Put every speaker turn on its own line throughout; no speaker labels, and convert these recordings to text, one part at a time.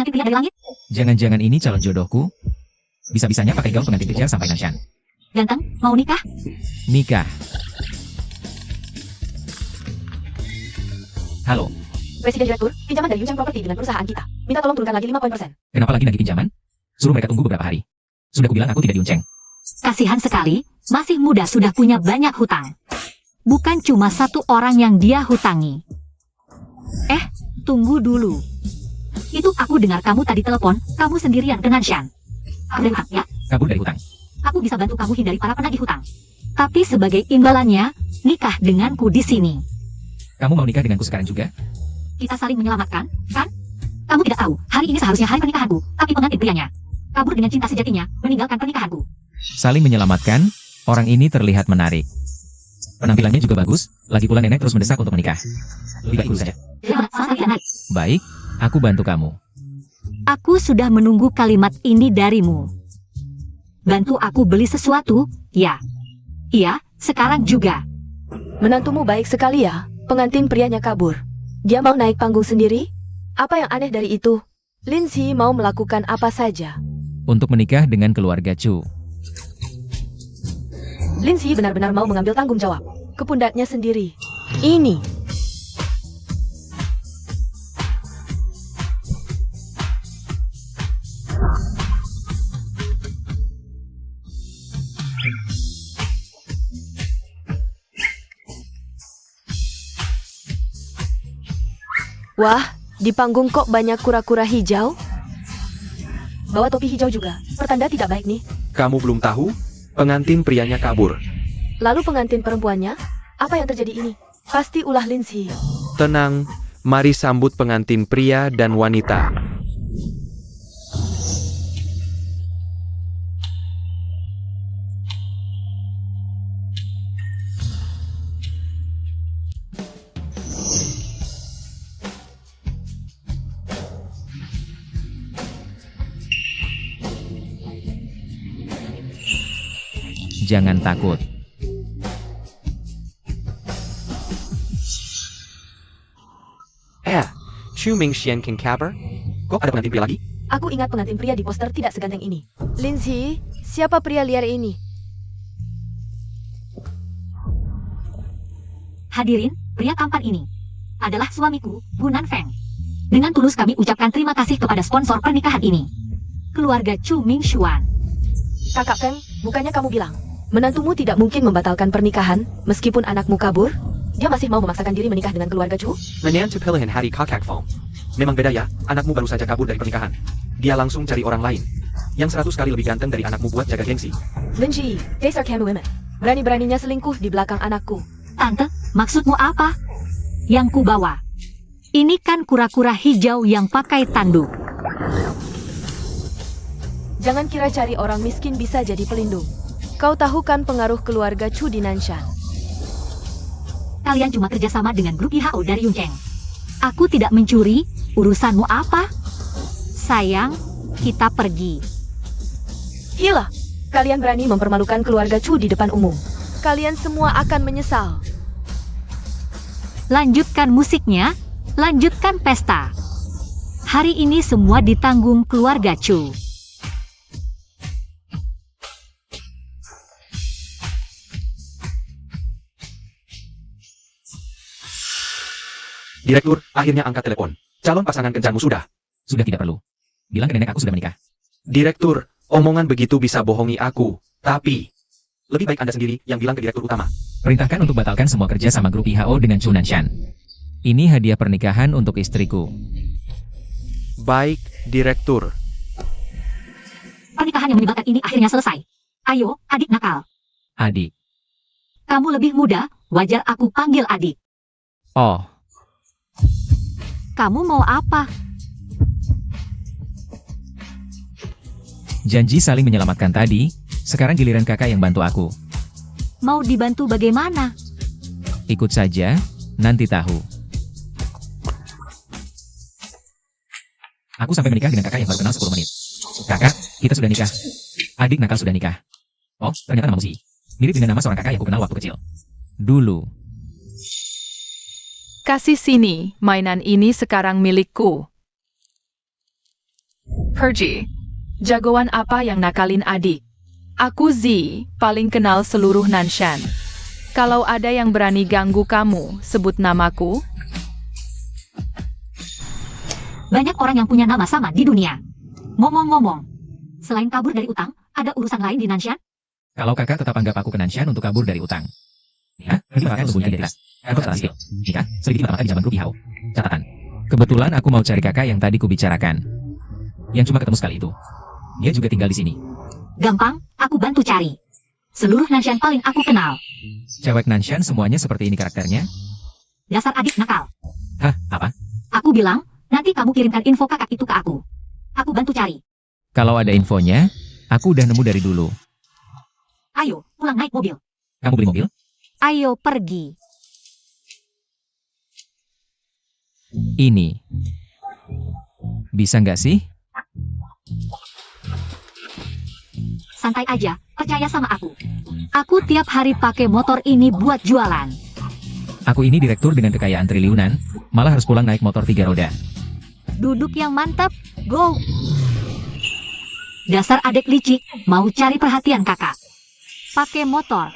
pengantin pria dari langit?
Jangan-jangan ini calon jodohku? Bisa-bisanya pakai gaun pengantin kejar sampai Nanshan.
Ganteng, mau nikah?
Nikah. Halo,
Presiden Direktur, pinjaman dari Yucheng Property dengan perusahaan kita. Minta tolong turunkan lagi 5 poin persen.
kenapa lagi nagih pinjaman? Suruh mereka tunggu beberapa hari. Sudah kubilang aku tidak diunceng.
Kasihan sekali, masih muda sudah punya banyak hutang. Bukan cuma satu orang yang dia hutangi. Tunggu dulu. Itu aku dengar kamu tadi telepon, kamu sendirian dengan Shan. Kabur dari hutang, ya?
Kabur dari hutang.
Aku bisa bantu kamu hindari para penagih hutang. Tapi sebagai imbalannya, nikah denganku di sini.
Kamu mau nikah denganku sekarang juga?
Kita saling menyelamatkan, kan? Kamu tidak tahu, hari ini seharusnya hari pernikahanku, tapi pengantin prianya kabur dengan cinta sejatinya, meninggalkan pernikahanku.
Saling menyelamatkan, orang ini terlihat menarik. Penampilannya juga bagus, lagi pula nenek terus mendesak untuk menikah. Lebih baik dulu saja.
Selamat, sama sekali tidak naik.
Baik, aku bantu kamu.
Aku sudah menunggu kalimat ini darimu. Bantu aku beli sesuatu, ya? Iya, sekarang juga.
Menantumu baik sekali ya, pengantin prianya kabur. Dia mau naik panggung sendiri? Apa yang aneh dari itu? Lindsay mau melakukan apa saja.
Untuk menikah dengan keluarga Chu.
Lindsay benar-benar mau mengambil tanggung jawab ke pundaknya sendiri. Ini. Wah, di panggung kok banyak kura-kura hijau?
Bawa topi hijau juga, pertanda tidak baik nih.
Kamu belum tahu? Pengantin prianya kabur.
Lalu pengantin perempuannya? Apa yang terjadi ini? Pasti ulah Lindsay.
Tenang, mari sambut pengantin pria dan wanita.
Jangan takut.
Chu Mingxian King Caber? Kok ada pengantin pria lagi?
Aku ingat pengantin pria di poster tidak seganteng ini.
Lindsay, siapa pria liar ini?
Hadirin, pria tampan ini adalah suamiku, Bu Nan Feng. Dengan tulus kami ucapkan terima kasih kepada sponsor pernikahan ini, keluarga Chu Mingshuan.
Kakak Feng, bukannya kamu bilang menantumu tidak mungkin membatalkan pernikahan meskipun anakmu kabur?
Dia masih mau memaksakan diri menikah dengan keluarga Chu?
Menantu pilihan hari kakak Fong. Memang beda ya, anakmu baru saja kabur dari pernikahan. Dia langsung cari orang lain yang 100 kali lebih ganteng dari anakmu buat jaga gengsi.
Lindsay, these are camel women.
Berani-beraninya selingkuh di belakang anakku.
Tante, maksudmu apa? Yang ku bawa ini kan kura-kura hijau yang pakai tanduk.
Jangan kira cari orang miskin bisa jadi pelindung. Kau tahu kan pengaruh keluarga Chu di Nanshan?
Kalian cuma kerjasama dengan grup IHO dari Yuncheng. Aku tidak mencuri, urusanmu apa? Sayang, kita pergi.
Gila, kalian berani mempermalukan keluarga Chu di depan umum. Kalian semua akan menyesal.
Lanjutkan musiknya, lanjutkan pesta. Hari ini semua ditanggung keluarga Chu.
Direktur, akhirnya angkat telepon. Calon pasangan kencanmu sudah.
Sudah tidak perlu. Bilang ke nenek aku sudah menikah.
Direktur, omongan begitu bisa bohongi aku. Tapi, lebih baik Anda sendiri yang bilang ke direktur utama.
Perintahkan untuk batalkan semua kerja sama grup IHO dengan Chu Nanshan. Ini hadiah pernikahan untuk istriku.
Baik, direktur.
Pernikahan yang menyebalkan ini akhirnya selesai. Ayo, adik nakal.
Adik.
Kamu lebih muda, wajar aku panggil adik.
Oh,
Kamu mau apa?
janji saling menyelamatkan tadi, sekarang giliran kakak yang bantu aku.
Mau dibantu bagaimana?
Ikut saja, nanti tahu. Aku sampai menikah dengan kakak yang baru kenal 10 menit. Kakak, kita sudah nikah. Adik nakal sudah nikah. Oh, ternyata nama Muzi. Mirip dengan nama seorang kakak yang aku kenal waktu kecil. Dulu.
Kasih sini, mainan ini sekarang milikku. Pergi. Jagoan apa yang nakalin adik? Aku Z, paling kenal seluruh Nanshan. Kalau ada yang berani ganggu kamu, sebut namaku.
Banyak orang yang punya nama sama di dunia. Ngomong-ngomong, selain kabur dari utang, ada urusan lain di Nanshan?
Kalau kakak tetap anggap aku ke Nanshan untuk kabur dari utang. Ya, ini bakal sembunyikan jelas. Aku salah skill. Jika, selidiki mata-mata di zaman grup Ihau. Catatan. Kebetulan aku mau cari kakak yang tadi kubicarakan. Yang cuma ketemu sekali itu. Dia juga tinggal di sini.
Gampang, aku bantu cari. Seluruh Nanshan paling aku kenal.
Cewek Nanshan semuanya seperti ini karakternya?
Dasar adik nakal.
Hah, apa?
Aku bilang, nanti kamu kirimkan info kakak itu ke aku. Aku bantu cari.
Kalau ada infonya, aku udah nemu dari dulu.
Ayo, pulang naik mobil.
Kamu beli mobil?
Ayo pergi.
Ini. Bisa nggak sih?
Santai aja, percaya sama aku. Aku tiap hari pakai motor ini buat jualan.
Aku ini direktur dengan kekayaan triliunan, malah harus pulang naik motor 3 roda.
Duduk yang mantap, go. Dasar adik licik, mau cari perhatian kakak. Pakai motor.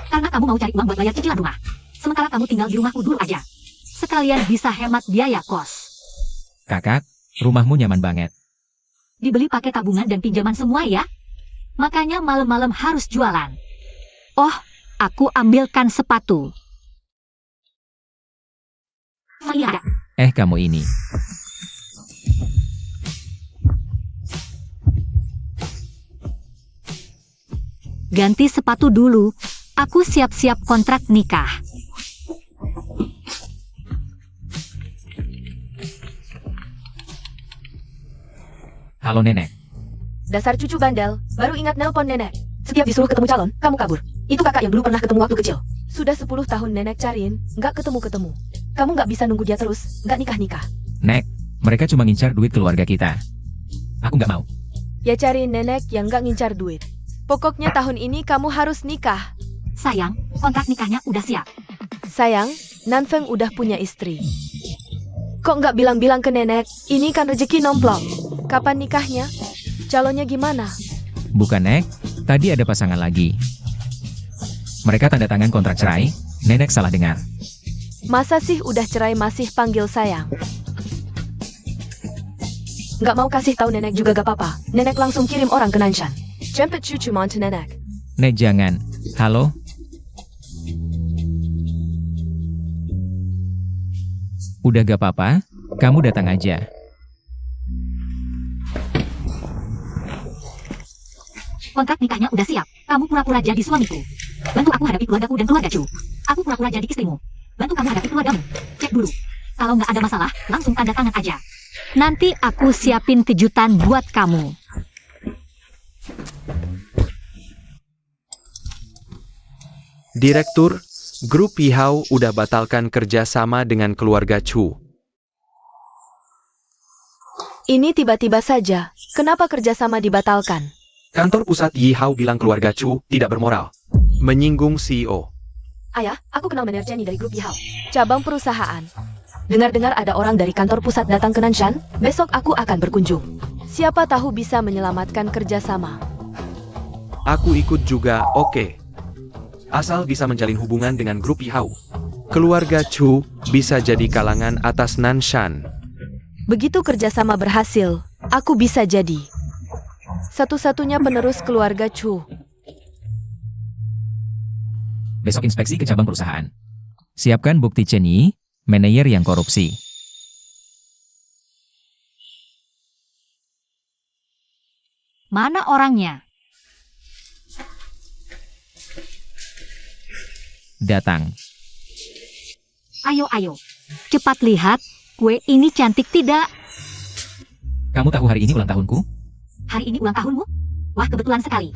Karena kamu mau cari uang buat bayar cicilan rumah. Sementara kamu tinggal di rumahku dulu aja. Sekalian bisa hemat biaya kos.
Kakak, rumahmu nyaman banget.
Dibeli pakai tabungan dan pinjaman semua ya. Makanya malam-malam harus jualan. Oh, aku ambilkan sepatu. Iya.
Kamu ini.
Ganti sepatu dulu. Aku siap-siap kontrak nikah.
Halo nenek.
Dasar cucu bandel, baru ingat nelpon nenek. Setiap disuruh ketemu calon, kamu kabur. Itu kakak yang dulu pernah ketemu waktu kecil. Sudah 10 tahun nenek cariin, nggak ketemu-ketemu. Kamu nggak bisa nunggu dia terus, nggak nikah-nikah.
Nek, mereka cuma ngincar duit keluarga kita. Aku nggak mau.
Ya cariin nenek yang nggak ngincar duit. Pokoknya tahun ini kamu harus nikah.
Sayang, kontrak nikahnya udah siap.
Sayang, Nanfeng udah punya istri. Kok nggak bilang-bilang ke nenek, ini kan rezeki nomplok. Kapan nikahnya? Calonnya gimana?
Bukan Nek, tadi ada pasangan lagi. Mereka tanda tangan kontrak cerai, nenek salah dengar.
Masa sih udah cerai masih panggil sayang? Nggak mau kasih tahu nenek juga gak apa-apa. Nenek langsung kirim orang ke Nanshan. Jemput cucu mantu nenek.
Nek jangan. Halo? Udah gak apa-apa, kamu datang aja.
Kontrak nikahnya udah siap. Kamu pura-pura jadi suamiku. Bantu aku hadapi keluargaku dan keluarga Chu. Aku pura-pura jadi istrimu. Bantu kamu hadapi keluargamu. Cek dulu. Kalau nggak ada masalah, langsung tanda tangan aja. Nanti aku siapin kejutan buat kamu.
Direktur, grup Ihau udah batalkan kerjasama dengan keluarga Chu.
Ini tiba-tiba saja. Kenapa kerjasama dibatalkan?
Kantor pusat Yihau bilang keluarga Chu tidak bermoral. Menyinggung CEO.
Ayah, aku kenal manajer Jenny dari grup Yihao. Cabang perusahaan. Dengar-dengar ada orang dari kantor pusat datang ke Nanshan, besok aku akan berkunjung. Siapa tahu bisa menyelamatkan kerjasama.
Aku ikut juga, oke. Asal bisa menjalin hubungan dengan grup Yihau. Keluarga Chu bisa jadi kalangan atas Nanshan.
Begitu kerjasama berhasil, aku bisa jadi satu-satunya penerus keluarga Chu.
Besok inspeksi ke cabang perusahaan. Siapkan bukti Chenyi, manajer yang korupsi.
Mana orangnya?
Datang.
Ayo, ayo. Cepat lihat, kue ini cantik tidak?
Kamu tahu hari ini ulang tahunku?
Hari ini ulang tahunmu? Wah, kebetulan sekali.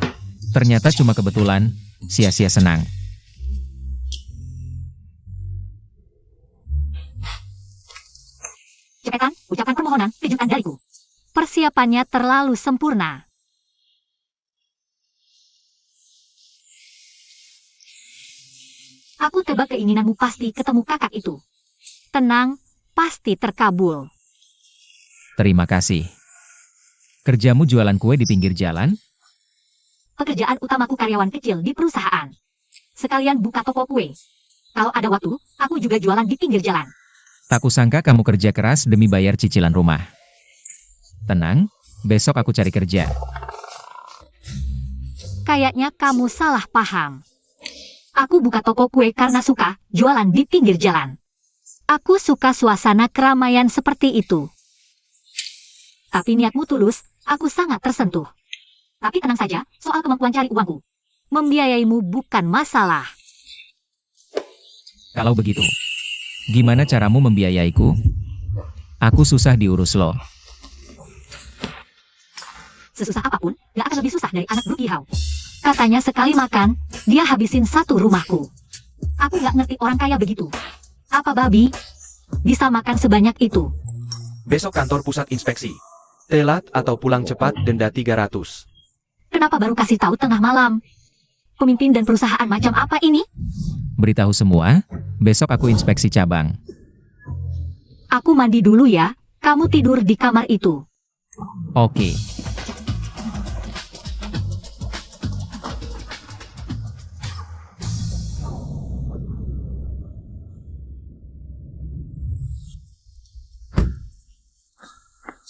Ternyata cuma kebetulan, sia-sia senang.
Cepetan, ucapan permohonan, kejutan dariku. Persiapannya terlalu sempurna. Aku tebak keinginanmu pasti ketemu kakak itu. Tenang, pasti terkabul.
Terima kasih. Kerjamu jualan kue di pinggir jalan?
Pekerjaan utamaku karyawan kecil di perusahaan. Sekalian buka toko kue. Kalau ada waktu, aku juga jualan di pinggir jalan.
Tak kusangka kamu kerja keras demi bayar cicilan rumah. Tenang, besok aku cari kerja.
Kayaknya kamu salah paham. Aku buka toko kue karena suka jualan di pinggir jalan. Aku suka suasana keramaian seperti itu. Tapi niatmu tulus, aku sangat tersentuh. Tapi tenang saja, soal kemampuan cari uangku. Membiayaimu bukan masalah.
Kalau begitu, gimana caramu membiayaiku? Aku susah diurus loh.
Sesusah apapun, gak akan lebih susah dari anak Brookie Hau. Katanya sekali makan, dia habisin satu rumahku. Aku gak ngerti orang kaya begitu. Apa babi bisa makan sebanyak itu?
Besok kantor pusat inspeksi. Telat atau pulang cepat denda 300.
Kenapa baru kasih tahu tengah malam? Pemimpin dan perusahaan macam apa ini?
Beritahu semua, besok aku inspeksi cabang.
Aku mandi dulu ya, kamu tidur di kamar itu.
Oke.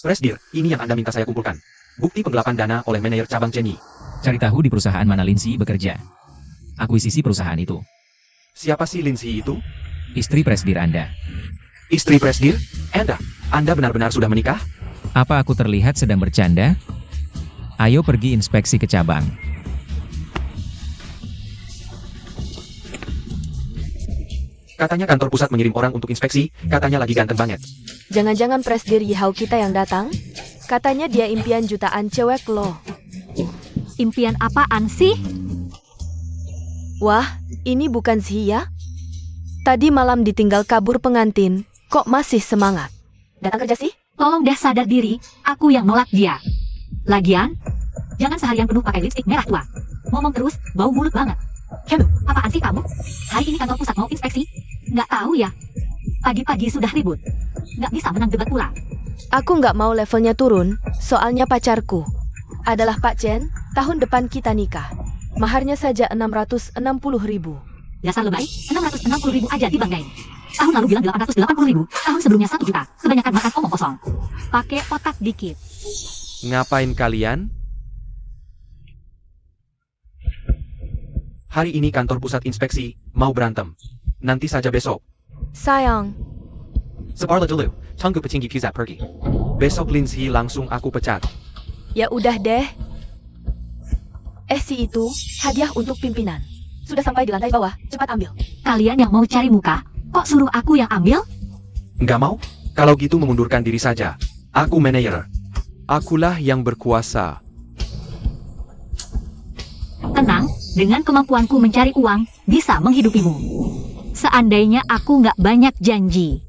Presdir, ini yang Anda minta saya kumpulkan. Bukti penggelapan dana oleh manajer cabang Chenyi.
Cari tahu di perusahaan mana Lindsay bekerja. Akuisisi perusahaan itu.
Siapa sih Lindsay itu?
Istri Presdir Anda.
Istri Presdir? Anda benar-benar sudah menikah?
Apa aku terlihat sedang bercanda? Ayo pergi inspeksi ke cabang.
Katanya kantor pusat mengirim orang untuk inspeksi, katanya lagi ganteng banget.
Jangan-jangan Presdir Yihao kita yang datang? Katanya dia impian jutaan cewek loh.
Impian apaan sih?
Wah, ini bukan Zia? Tadi malam ditinggal kabur pengantin, kok masih semangat?
Datang kerja sih? Tolong dah sadar diri, aku yang nolak dia. Lagian, jangan seharian penuh pakai lipstik merah tua. Ngomong terus, bau mulut banget. Hello, apaan sih kamu? Hari ini kantor pusat mau inspeksi? Nggak tahu ya. Pagi-pagi sudah ribut. Nggak bisa menang debat pula.
Aku nggak mau levelnya turun, soalnya pacarku adalah Pak Chen, tahun depan kita nikah. Maharnya saja 660.000.
Dasar lebay, 660.000 aja dibanggain. Tahun lalu bilang 880.000, tahun sebelumnya 1 juta. Kebanyakan makan omong kosong. Pakai otak dikit.
Ngapain kalian? Hari ini kantor pusat inspeksi mau berantem. Nanti saja besok.
Sayang,
Separla dulu, tunggu petinggi pusat pergi. Besok Lindsay langsung aku pecat.
ya udah deh. Si itu, hadiah untuk pimpinan. Sudah sampai di lantai bawah, cepat ambil.
Kalian yang mau cari muka, kok suruh aku yang ambil?
Nggak mau? Kalau gitu mengundurkan diri saja. Aku manajer. Akulah yang berkuasa.
Tenang, dengan kemampuanku mencari uang, bisa menghidupimu. Seandainya aku nggak banyak janji.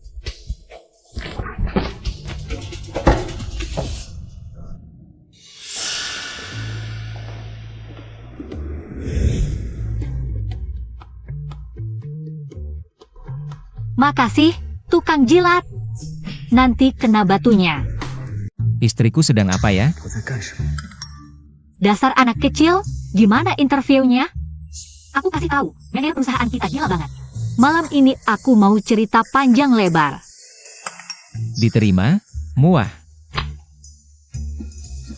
Makasih, tukang jilat. Nanti kena batunya.
Istriku sedang apa ya?
Dasar anak kecil, gimana interviewnya? Aku kasih tahu, manajer perusahaan kita gila banget. Malam ini aku mau cerita panjang lebar.
Diterima? Muah.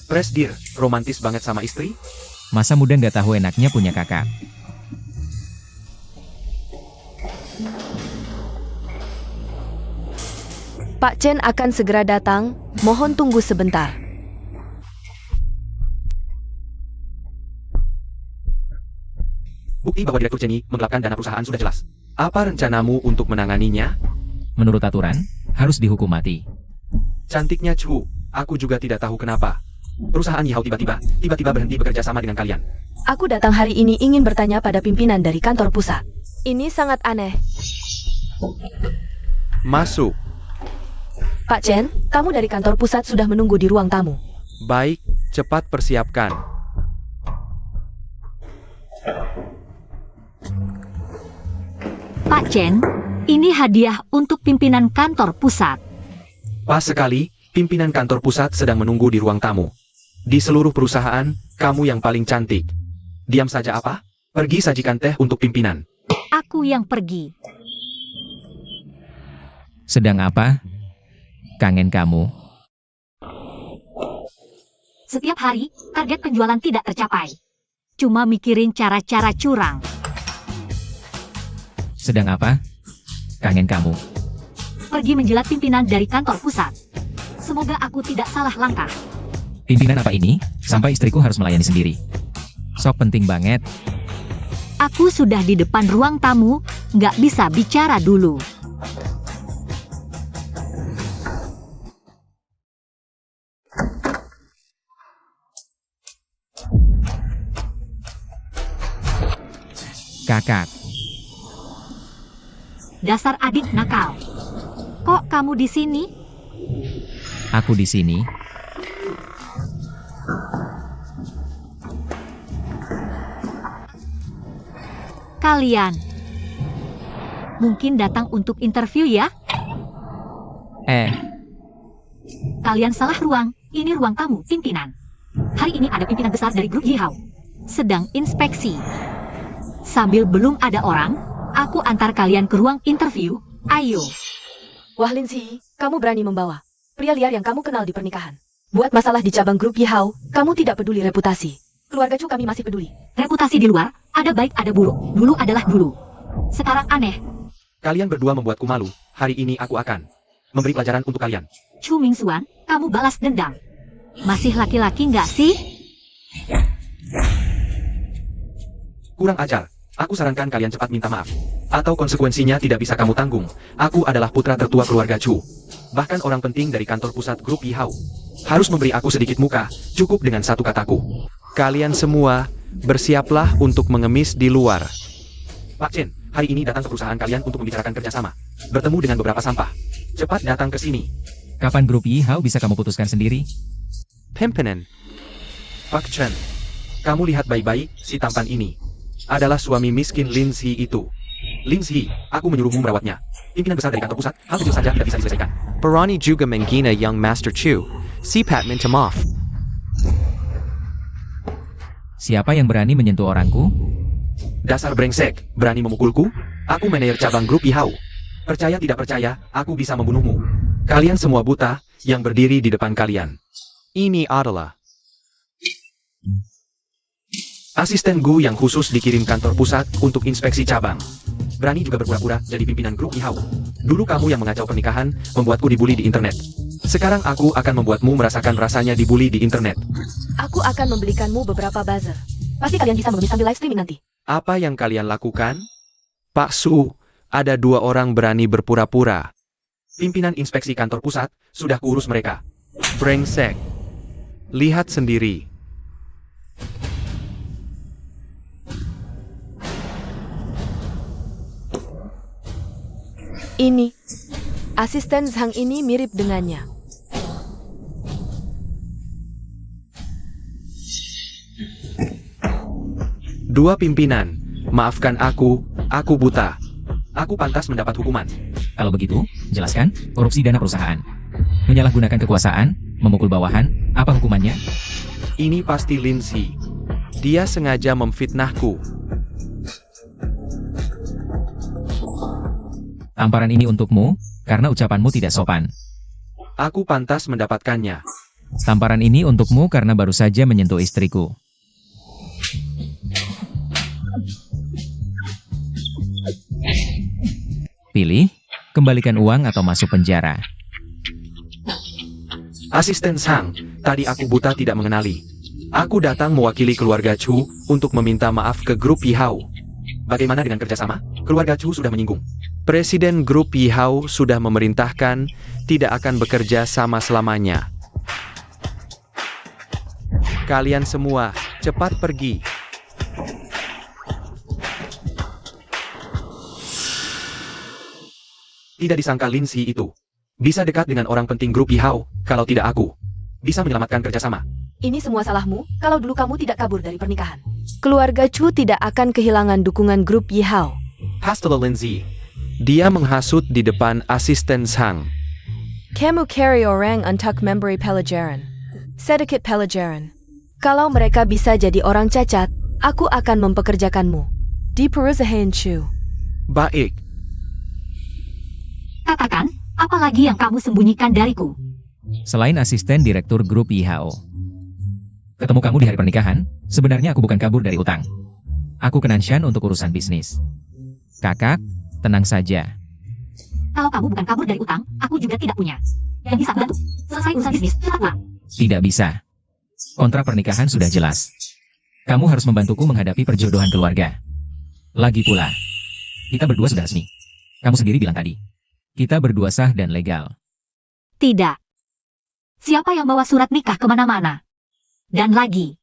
Presdir, romantis banget sama istri?
Masa muda nggak tahu enaknya punya kakak.
Pak Chen akan segera datang, mohon tunggu sebentar.
Bukti bahwa Direktur Chenyi menggelapkan dana perusahaan sudah jelas. Apa rencanamu untuk menanganinya?
Menurut aturan, harus dihukum mati.
Cantiknya Chu, aku juga tidak tahu kenapa. Perusahaan Yihao tiba-tiba berhenti bekerja sama dengan kalian.
Aku datang hari ini ingin bertanya pada pimpinan dari kantor pusat. Ini sangat aneh.
Masuk.
Pak Chen, tamu dari kantor pusat sudah menunggu di ruang tamu.
Baik, cepat persiapkan.
Pak Chen, Ini hadiah untuk pimpinan kantor pusat.
Pas sekali, pimpinan kantor pusat sedang menunggu di ruang tamu. Di seluruh perusahaan, kamu yang paling cantik. Diam saja apa? Pergi sajikan teh untuk pimpinan.
Aku yang pergi.
Sedang apa? Kangen kamu.
Setiap hari, target penjualan tidak tercapai. Cuma mikirin cara-cara curang.
Sedang apa? Kangen kamu.
Pergi menjilat pimpinan dari kantor pusat. Semoga aku tidak salah langkah.
Pimpinan apa ini? Sampai istriku harus melayani sendiri. Sok penting banget.
Aku sudah di depan ruang tamu, nggak bisa bicara dulu.
Kakak,
Dasar adik nakal. Kok kamu di sini?
aku di sini.
Kalian mungkin datang untuk interview ya? Kalian salah ruang. Ini ruang tamu pimpinan. Hari ini ada pimpinan besar dari grup Yihao. Sedang inspeksi. Sambil belum ada orang, aku antar kalian ke ruang interview. Ayo.
Wah Lindsay, kamu berani membawa pria liar yang kamu kenal di pernikahan. Buat masalah di cabang grup Yihao, kamu tidak peduli reputasi. Keluarga Chu kami masih peduli.
Reputasi di luar, ada baik ada buruk. Dulu adalah dulu. Sekarang aneh.
Kalian berdua membuatku malu. Hari ini aku akan memberi pelajaran untuk kalian.
Chu Mingxuan, kamu balas dendam. Masih laki-laki nggak sih?
Kurang ajar. Aku sarankan kalian cepat minta maaf. Atau konsekuensinya tidak bisa kamu tanggung. Aku adalah putra tertua keluarga Chu. Bahkan orang penting dari kantor pusat grup Yihao. Harus memberi aku sedikit muka, cukup dengan satu kataku. Kalian semua, bersiaplah untuk mengemis di luar. Pak Chen, hari ini datang ke perusahaan kalian untuk membicarakan kerjasama. Bertemu dengan beberapa sampah. Cepat datang ke sini.
Kapan grup Yihao bisa kamu putuskan sendiri?
Pimpinan. Pak Chen, kamu lihat baik-baik si tampan ini. Adalah suami miskin Lindsay itu. Lindsay, aku menyuruhmu merawatnya. Pimpinan besar dari kantor pusat, hal kecil saja tidak bisa diselesaikan.
Berani juga menghina Young Master Chu. Si Pat minta maaf.
Siapa yang berani menyentuh orangku?
Dasar brengsek, berani memukulku? Aku manajer cabang grup Yihao. Percaya tidak percaya, aku bisa membunuhmu. Kalian semua buta, yang berdiri di depan kalian.
Ini adalah
Asisten Gu yang khusus dikirim kantor pusat untuk inspeksi cabang. Berani juga berpura-pura jadi pimpinan grup Yihao. Dulu kamu yang mengacau pernikahan, membuatku dibully di internet. Sekarang aku akan membuatmu merasakan rasanya dibully di internet.
Aku akan membelikanmu beberapa buzzer. Pasti kalian bisa mengemis sambil live streaming nanti.
Apa yang kalian lakukan? Pak Su, ada 2 orang berani berpura-pura. Pimpinan inspeksi kantor pusat, sudah kurus mereka. Brengsek. Lihat sendiri.
Ini. Asisten Zhang ini mirip dengannya.
Dua pimpinan, maafkan aku buta. Aku pantas mendapat hukuman.
Kalau begitu, jelaskan korupsi dana perusahaan. Menyalahgunakan kekuasaan, memukul bawahan, apa hukumannya?
Ini pasti Lindsay. Dia sengaja memfitnahku.
Tamparan ini untukmu, karena ucapanmu tidak sopan.
Aku pantas mendapatkannya.
Tamparan ini untukmu karena baru saja menyentuh istriku. Pilih, kembalikan uang atau masuk penjara.
Asisten Sang, tadi aku buta tidak mengenali. Aku datang mewakili keluarga Chu untuk meminta maaf ke grup Yihao. Bagaimana dengan kerjasama? Keluarga Chu sudah menyinggung. Presiden grup Yihao sudah memerintahkan tidak akan bekerja sama selamanya. Kalian semua, cepat pergi. Tidak disangka Lindsay itu bisa dekat dengan orang penting grup Yihao, kalau tidak aku bisa menyelamatkan kerjasama.
Ini semua salahmu, kalau dulu kamu tidak kabur dari pernikahan. Keluarga Chu tidak akan kehilangan dukungan grup Yihao.
Hasta la Lindsay.
Dia menghasut di depan asisten Sang.
Kamu carry orang untuk memberi pelajaran. Sedikit pelajaran. Kalau mereka bisa jadi orang cacat, aku akan mempekerjakanmu. Di perusahaan Chu.
Baik.
Katakan, apa lagi yang kamu sembunyikan dariku?
Selain asisten direktur grup IHO. Ketemu kamu di hari pernikahan, sebenarnya aku bukan kabur dari utang. Aku ke Nanshan untuk urusan bisnis. Kakak, tenang saja.
Kalau kamu bukan kabur dari utang, aku juga tidak punya. Yang bisa bantu. Selesai urusan bisnis, cepatlah.
Tidak bisa. Kontrak pernikahan sudah jelas. Kamu harus membantuku menghadapi perjodohan keluarga. Lagi pula, kita berdua sudah resmi. Kamu sendiri bilang tadi. Kita berdua sah dan legal.
Tidak. Siapa yang bawa surat nikah kemana-mana? Dan lagi.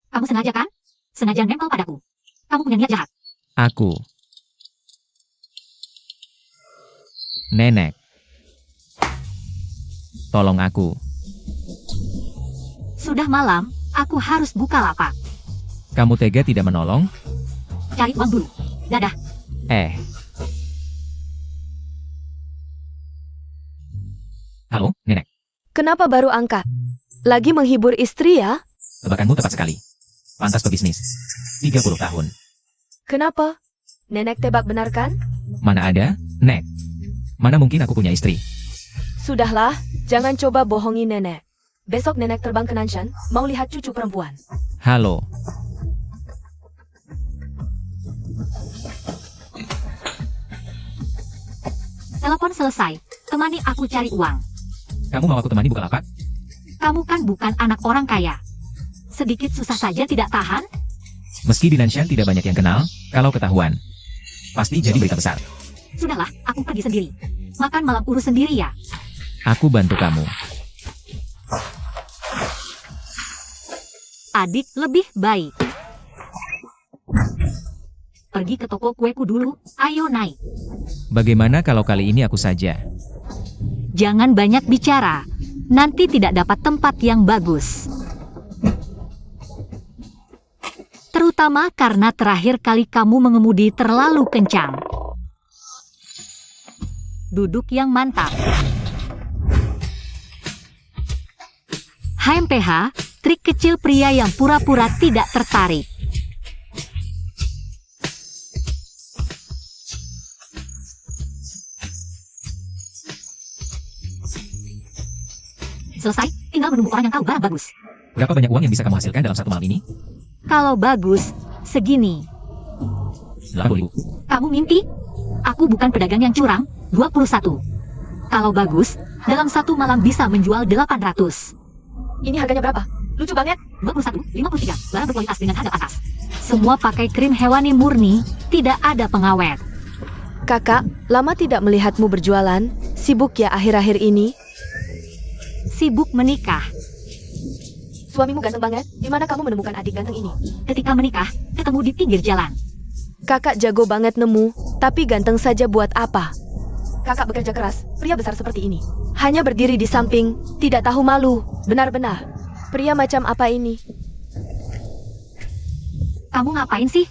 Kamu sengaja kan? Sengaja nempel padaku. Kamu punya niat jahat.
Aku. Nenek. Tolong aku.
Sudah malam, aku harus buka lapak.
Kamu tega tidak menolong?
Cari uang dulu. Dadah.
Halo, Nenek.
Kenapa baru angkat? Lagi menghibur istri ya?
Tebakanmu tepat sekali. Pantas pebisnis. 30 tahun.
Kenapa? Nenek tebak benar kan?
Mana ada, Nek? Mana mungkin aku punya istri?
Sudahlah, jangan coba bohongi nenek. Besok nenek terbang ke Nanshan, mau lihat cucu perempuan.
Halo.
Telepon selesai. Temani aku cari uang.
Kamu mau aku temani buka lapak?
Kamu kan bukan anak orang kaya. Sedikit susah saja tidak tahan?
Meski di Nanshan tidak banyak yang kenal, kalau ketahuan, pasti jadi berita besar.
Sudahlah, aku pergi sendiri. Makan malam urus sendiri ya.
Aku bantu kamu.
Adik lebih baik. Pergi ke toko kueku dulu. Ayo naik.
Bagaimana kalau kali ini aku saja?
Jangan banyak bicara. Nanti tidak dapat tempat yang bagus. Terutama karena terakhir kali kamu mengemudi terlalu kencang. Duduk yang mantap. HMPH, trik kecil pria yang pura-pura tidak tertarik. Selesai, tinggal menunggu orang yang tahu barang bagus.
Berapa banyak uang yang bisa kamu hasilkan dalam satu malam ini?
Kalau bagus, segini.
80.000.
Kamu mimpi? Aku bukan pedagang yang curang, 21. Kalau bagus, dalam satu malam bisa menjual 800.
Ini harganya berapa? Lucu banget.
21, 53, barang berkualitas dengan harga atas. Semua pakai krim hewani murni, tidak ada pengawet.
Kakak, lama tidak melihatmu berjualan. Sibuk ya akhir-akhir ini?
Sibuk menikah.
Suamimu ganteng banget. Di mana kamu menemukan adik ganteng ini?
Ketika menikah, ketemu di pinggir jalan.
Kakak jago banget nemu, tapi ganteng saja buat apa? Kakak bekerja keras, pria besar seperti ini. Hanya berdiri di samping, tidak tahu malu. Benar-benar. Pria macam apa ini?
Kamu ngapain sih?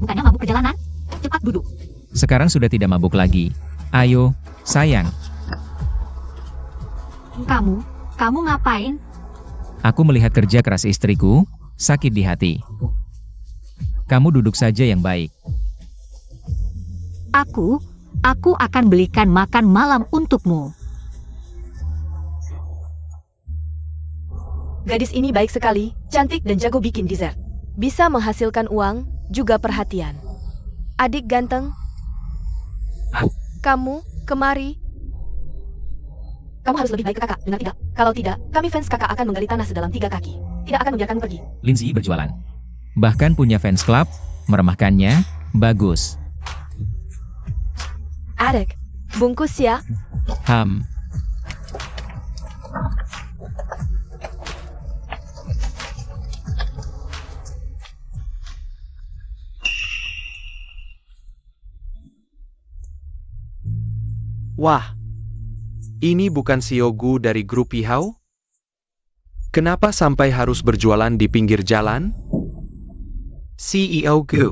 Bukannya mabuk ke jalanan? Cepat duduk.
Sekarang sudah tidak mabuk lagi. Ayo, sayang.
Kamu ngapain?
Aku melihat kerja keras istriku, sakit di hati. Kamu duduk saja yang baik.
Aku akan belikan makan malam untukmu.
Gadis ini baik sekali, cantik dan jago bikin dessert. Bisa menghasilkan uang, juga perhatian. Adik ganteng. Kamu, kemari. Kamu harus lebih baik ke kakak, dengar tidak? Kalau tidak, kami fans kakak akan menggali tanah sedalam 3 kaki. Tidak akan membiarkan pergi.
Lindsay berjualan. Bahkan punya fans club, meremahkannya, bagus.
Adik, bungkus ya.
Wah, ini bukan CEO Gu dari grup Ihao? Kenapa sampai harus berjualan di pinggir jalan? CEO Gu.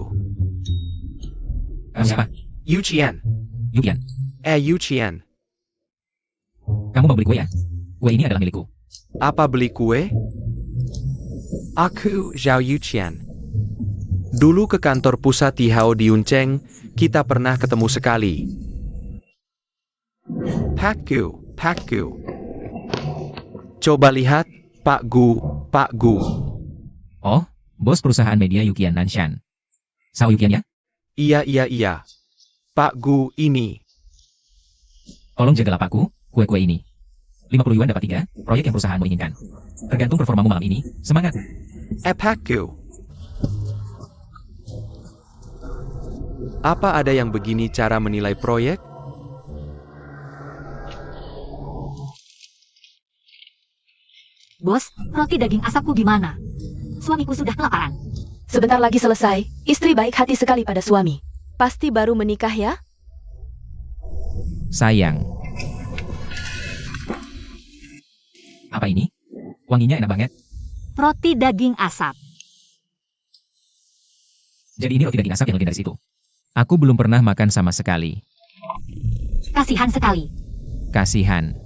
Kamu siapa?
Yu Qian.
Yukian,
Yuqian.
kamu mau beli kue ya? Kue ini adalah milikku.
Apa beli kue? Aku Zhao Yuqian. Dulu ke kantor pusat Tihao di Yunceng, kita pernah ketemu sekali. Pakku. Coba lihat, Pak Gu.
Oh, bos perusahaan media Yukian Nanshan. Sao Yukian ya?
Iya. Pak Gu ini.
Tolong jagalah Pakku, kue-kue ini. 50 yuan dapat 3, proyek yang perusahaanmu inginkan. Tergantung performamu malam ini, semangat.
Pakku. Apa ada yang begini cara menilai proyek?
Bos, roti daging asapku gimana? Suamiku sudah kelaparan.
Sebentar lagi selesai. Istri baik hati sekali pada suami. Pasti baru menikah ya?
Sayang. Apa ini? Wanginya enak banget.
Roti daging asap.
Jadi ini roti daging asap yang legendaris itu. Aku belum pernah makan sama sekali.
Kasihan sekali.
Kasihan.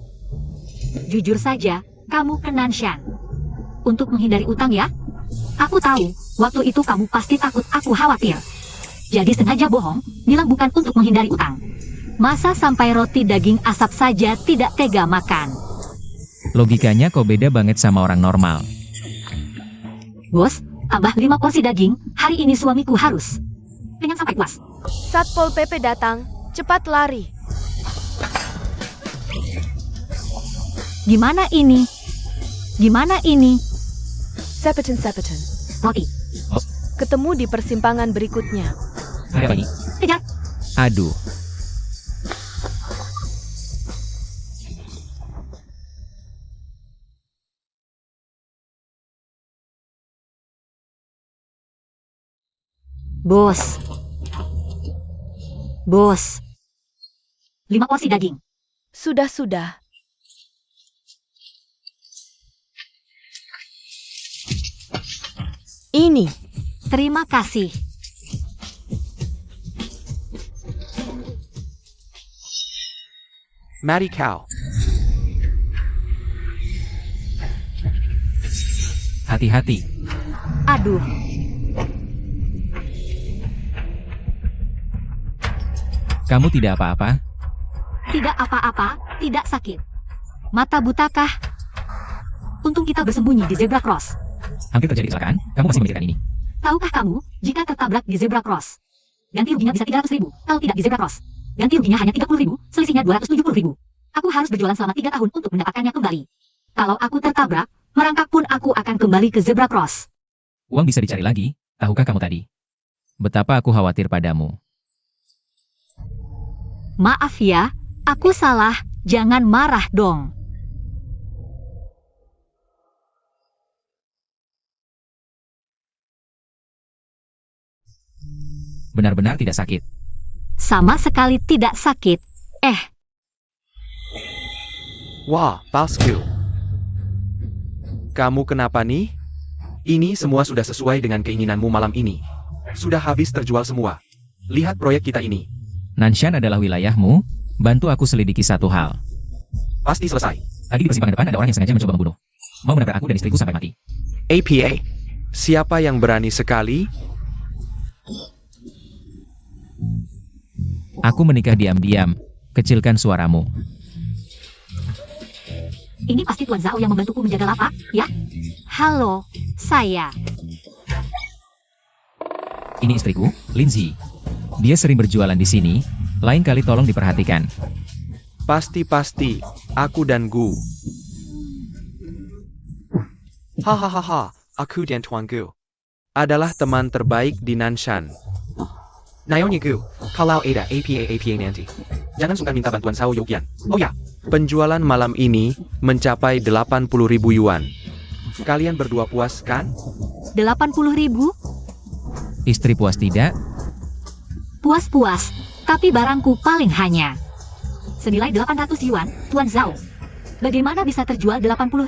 Jujur saja, kamu ke Nanshan. Untuk menghindari utang ya? Aku tahu, waktu itu kamu pasti takut aku khawatir. Jadi sengaja bohong, bilang bukan untuk menghindari utang. Masa sampai roti daging asap saja tidak tega makan?
Logikanya kok beda banget sama orang normal.
Bos, tambah 5 porsi daging, hari ini suamiku harus kenyang sampai puas.
Satpol PP datang. Cepat lari.
Gimana ini?
Sepetin.
Roti.
Ketemu di persimpangan berikutnya.
Ada apa ini?
Kejar.
Aduh.
Bos. 5 porsi daging.
Sudah. Ini.
Terima kasih.
Mari kau.
Hati-hati.
Aduh.
Kamu tidak apa-apa?
Tidak apa-apa, tidak sakit. Mata butakah? Untung kita bersembunyi di zebra cross.
Hampir terjadi kecelakaan, kamu masih memikirkan ini.
Tahukah kamu, jika tertabrak di zebra cross, ganti ruginya bisa 300.000, kalau tidak di zebra cross. Ganti ruginya hanya 30.000, selisihnya 270.000. Aku harus berjualan selama 3 tahun untuk mendapatkannya kembali. Kalau aku tertabrak, merangkak pun aku akan kembali ke zebra cross.
Uang bisa dicari lagi, tahukah kamu tadi? Betapa aku khawatir padamu.
Maaf ya, aku salah, jangan marah dong.
Benar-benar tidak sakit.
Sama sekali tidak sakit.
Wah, palsu. Kamu kenapa nih?
Ini semua sudah sesuai dengan keinginanmu malam ini. Sudah habis terjual semua. Lihat proyek kita ini.
Nanshan adalah wilayahmu, bantu aku selidiki satu hal.
Pasti selesai.
Tadi di persimpangan depan ada orang yang sengaja mencoba membunuh. Mau menabrak aku dan istriku sampai mati.
APA. Siapa yang berani sekali?
Aku menikah diam-diam. Kecilkan suaramu.
Ini pasti Tuan Zhao yang membantuku menjaga lapak, ya? Halo, saya.
Ini istriku, Lindsay. Dia sering berjualan di sini, lain kali tolong diperhatikan.
Pasti, aku dan Gu. Hahaha, aku dan Tuan Gu adalah teman terbaik di Nanshan.
Naonya Gu, kalau ada APA nanti, jangan sungkan minta bantuan Sao Yukian. Oh ya,
Penjualan malam ini mencapai 80.000 yuan. Kalian berdua puas kan?
80.000?
Istri puas tidak?
Puas-puas, tapi barangku paling hanya senilai 800 yuan, Tuan Zhao. Bagaimana bisa terjual 80.000?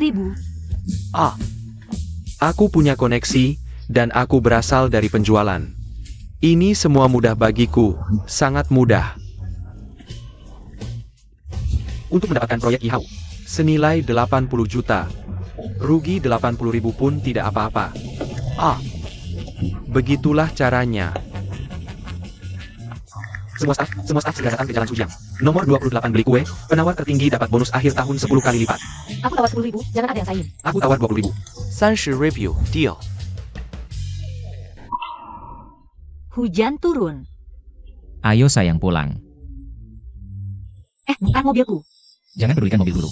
Aku punya koneksi, dan aku berasal dari penjualan. Ini semua mudah bagiku, sangat mudah.
untuk mendapatkan proyek Yihao.
Senilai 80 juta. Rugi 80.000 pun tidak apa-apa. Begitulah caranya.
Semua staf segera datang ke Jalan Sujang. Nomor 28 beli kue, penawar tertinggi dapat bonus akhir tahun 10 kali lipat.
Aku tawar 10.000, jangan ada yang saing.
Aku tawar 20.000.
30 review deal.
Hujan turun.
Ayo sayang pulang.
Bukan mobilku.
Jangan pedulikan mobil dulu.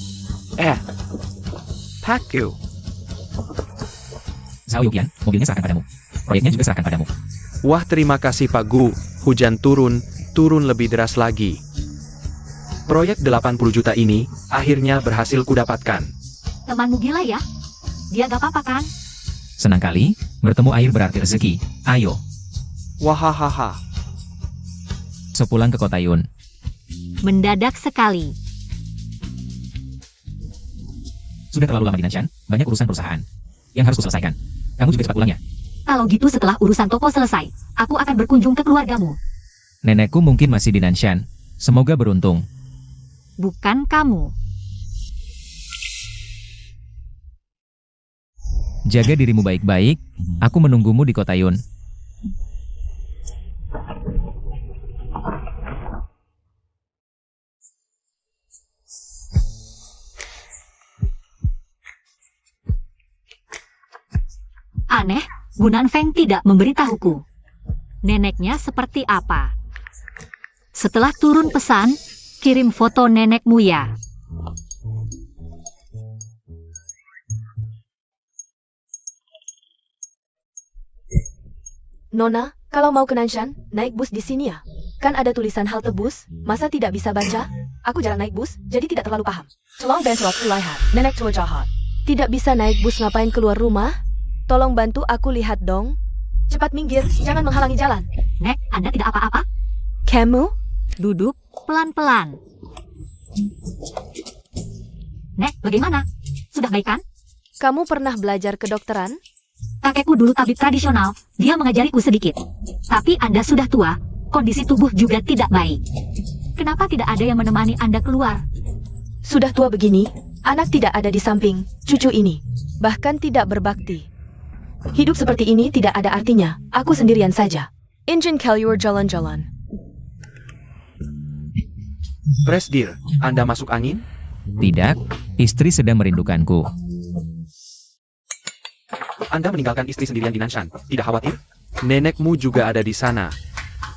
Paku.
Zhao Yuqian, mobilnya serahkan padamu. Proyeknya juga serahkan padamu.
Wah, terima kasih Pak Gu. Hujan turun lebih deras lagi.
Proyek 80 juta ini akhirnya berhasil kudapatkan.
Temanmu gila ya? Dia gak apa-apa kan?
Senang kali, bertemu air berarti rezeki. Ayo,
Wahahaha.
sepulang ke kota Yun.
Mendadak sekali.
Sudah terlalu lama di Nanshan, banyak urusan perusahaan yang harus kuselesaikan. Kamu juga cepat pulang ya.
Kalau gitu setelah urusan toko selesai, aku akan berkunjung ke keluargamu.
Nenekku mungkin masih di Nanshan. Semoga beruntung.
Bukan kamu.
Jaga dirimu baik-baik, aku menunggumu di kota Yun.
Aneh, Gunan Feng tidak memberitahuku. Neneknya seperti apa? Setelah turun pesan, kirim foto nenekmu ya.
Nona, kalau mau ke Nanshan, naik bus di sini ya. Kan ada tulisan halte bus, masa tidak bisa baca? Aku jarang naik bus, jadi tidak terlalu paham. Tolong bantu aku lihat, nenek tua jahat. Tidak bisa naik bus ngapain keluar rumah? Tolong bantu aku lihat dong. Cepat minggir, jangan menghalangi jalan.
Nek, Anda tidak apa-apa?
Kamu?
Duduk pelan-pelan. Nek, bagaimana? Sudah baik kan?
Kamu pernah belajar kedokteran?
Kakekku dulu tabib tradisional, dia mengajariku sedikit. Tapi Anda sudah tua, kondisi tubuh juga tidak baik. Kenapa tidak ada yang menemani Anda keluar?
Sudah tua begini, anak tidak ada di samping cucu ini. Bahkan tidak berbakti. Hidup seperti ini tidak ada artinya, aku sendirian saja. Injin Kalyur jalan-jalan.
Presdir, Anda masuk angin?
Tidak, istri sedang merindukanku.
Anda meninggalkan istri sendirian di Nanshan, tidak khawatir?
Nenekmu juga ada di sana.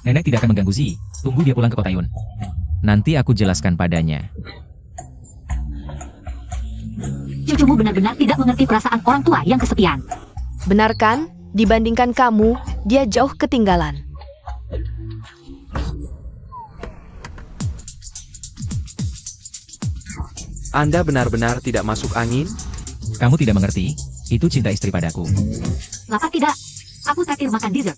Nenek tidak akan mengganggu Zi. Tunggu dia pulang ke kota Yun. Nanti aku jelaskan padanya.
Cucumu benar-benar tidak mengerti perasaan orang tua yang kesepian.
Benar kan? Dibandingkan kamu, dia jauh ketinggalan.
Anda benar-benar tidak masuk angin?
Kamu tidak mengerti? Itu cinta istri padaku.
Lapar tidak? Aku terakhir makan dessert.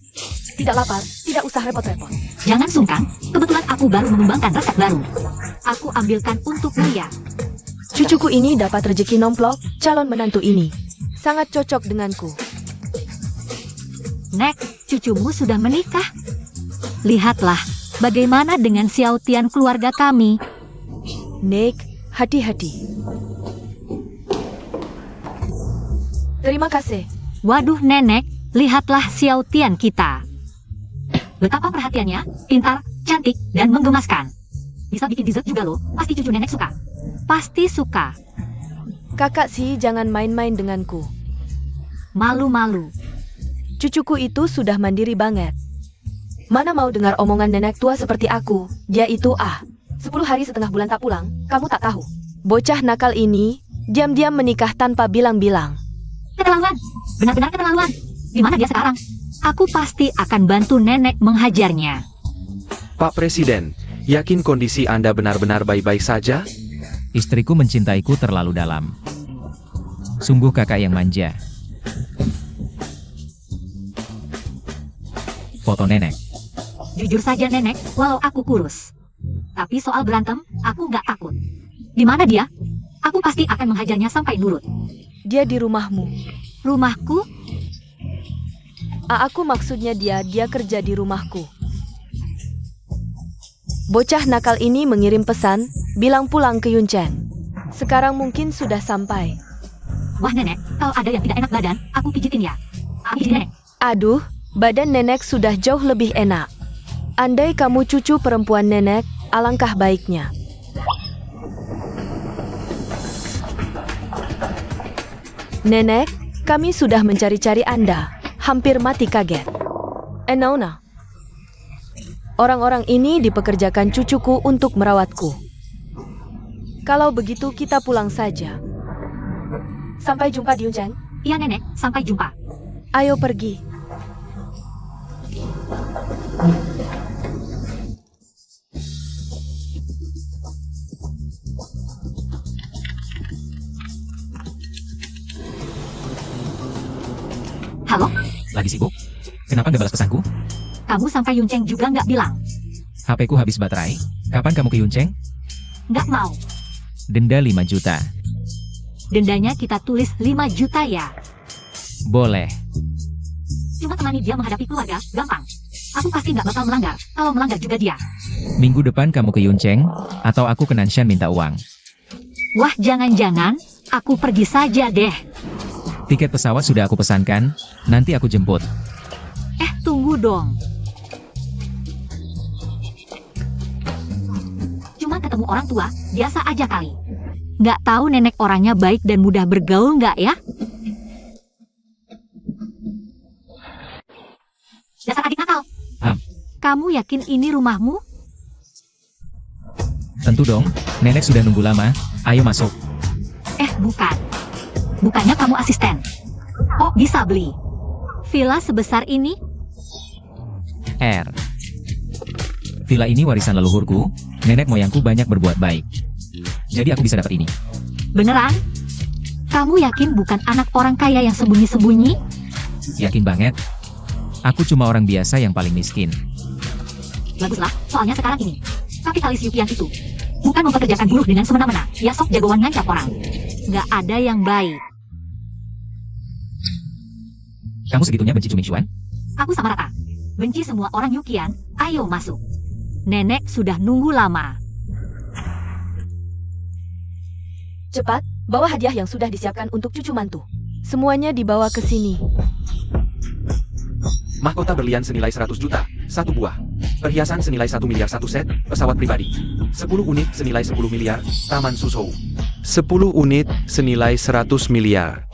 Tidak lapar, tidak usah repot-repot.
Jangan sungkan, kebetulan aku baru mengembangkan resep baru. Aku ambilkan untukmu ya.
Cucuku ini dapat rezeki nomplok, calon menantu ini. Sangat cocok denganku.
Nek, cucumu sudah menikah. Lihatlah, bagaimana dengan Xiao Tian keluarga kami.
Nek, hati-hati. Terima kasih.
Waduh nenek, lihatlah Xiao Tian kita. Betapa perhatiannya, pintar, cantik, dan menggemaskan. Bisa bikin dessert juga loh, pasti cucu nenek suka. Pasti suka.
Kakak sih jangan main-main denganku.
Malu-malu.
Cucuku itu sudah mandiri banget. Mana mau dengar omongan nenek tua seperti aku, dia itu 10 hari setengah bulan tak pulang, kamu tak tahu. Bocah nakal ini, diam-diam menikah tanpa bilang-bilang.
Keterlaluan, benar-benar keterlaluan. Di mana dia sekarang? Aku pasti akan bantu nenek menghajarnya.
Pak Presiden, yakin kondisi Anda benar-benar baik-baik saja?
Istriku mencintaiku terlalu dalam. Sungguh kakak yang manja. Foto nenek.
Jujur saja nenek, walau aku kurus. Tapi soal berantem, aku nggak takut. Di mana dia? Aku pasti akan menghajarnya sampai nurut.
Dia di rumahmu.
Rumahku?
Aku maksudnya dia kerja di rumahku. Bocah nakal ini mengirim pesan, bilang pulang ke Yunchen. Sekarang mungkin sudah sampai.
Wah nenek, kalau ada yang tidak enak badan, aku pijitin ya. Pijitin nenek.
Aduh, badan nenek sudah jauh lebih enak. Andai kamu cucu perempuan nenek, alangkah baiknya. Nenek, kami sudah mencari-cari Anda. Hampir mati kaget. Nona. Orang-orang ini dipekerjakan cucuku untuk merawatku. Kalau begitu kita pulang saja.
Sampai jumpa di Yunchen.
Iya nenek, sampai jumpa.
Ayo pergi.
Halo,
Lagi sibuk? Kenapa nggak balas pesanku?
kamu sampai Yuncheng juga nggak bilang?
HP-ku habis baterai. Kapan kamu ke Yuncheng?
Nggak mau.
Denda 5 juta.
Dendanya kita tulis 5 juta ya.
Boleh.
Cuma temani dia menghadapi keluarga, gampang. Aku pasti nggak bakal melanggar. Kalau melanggar juga dia.
Minggu depan kamu ke Yuncheng, atau aku ke Nanshan minta uang.
Wah jangan-jangan, aku pergi saja deh.
Tiket pesawat sudah aku pesankan, nanti aku jemput.
Tunggu dong. Cuma ketemu orang tua, biasa aja kali. Nggak tahu nenek orangnya baik dan mudah bergaul nggak ya? Dasar adik nakal. Kamu yakin ini rumahmu?
Tentu dong, nenek sudah nunggu lama, ayo masuk.
Bukan. Bukannya kamu asisten. Kok bisa beli villa sebesar ini?
Villa ini warisan leluhurku, nenek moyangku banyak berbuat baik. Jadi aku bisa dapat ini.
Beneran? Kamu yakin bukan anak orang kaya yang sembunyi-sembunyi?
Yakin banget. Aku cuma orang biasa yang paling miskin.
Baguslah, soalnya sekarang ini kapitalis Yukian itu bukan mempekerjakan buruh dengan semena-mena. Ya sok jagoan ngancap orang. Nggak ada yang baik.
Kamu segitunya benci Cumi Xuan?
Aku sama rata. Benci semua orang Yukian, ayo masuk. Nenek sudah nunggu lama.
Cepat, bawa hadiah yang sudah disiapkan untuk cucu mantu. Semuanya dibawa ke sini.
Mahkota berlian senilai 100 juta, 1 buah. Perhiasan senilai 1 miliar 1 set, pesawat pribadi. 10 unit senilai 10 miliar, Taman Susou.
10 unit senilai 100 miliar.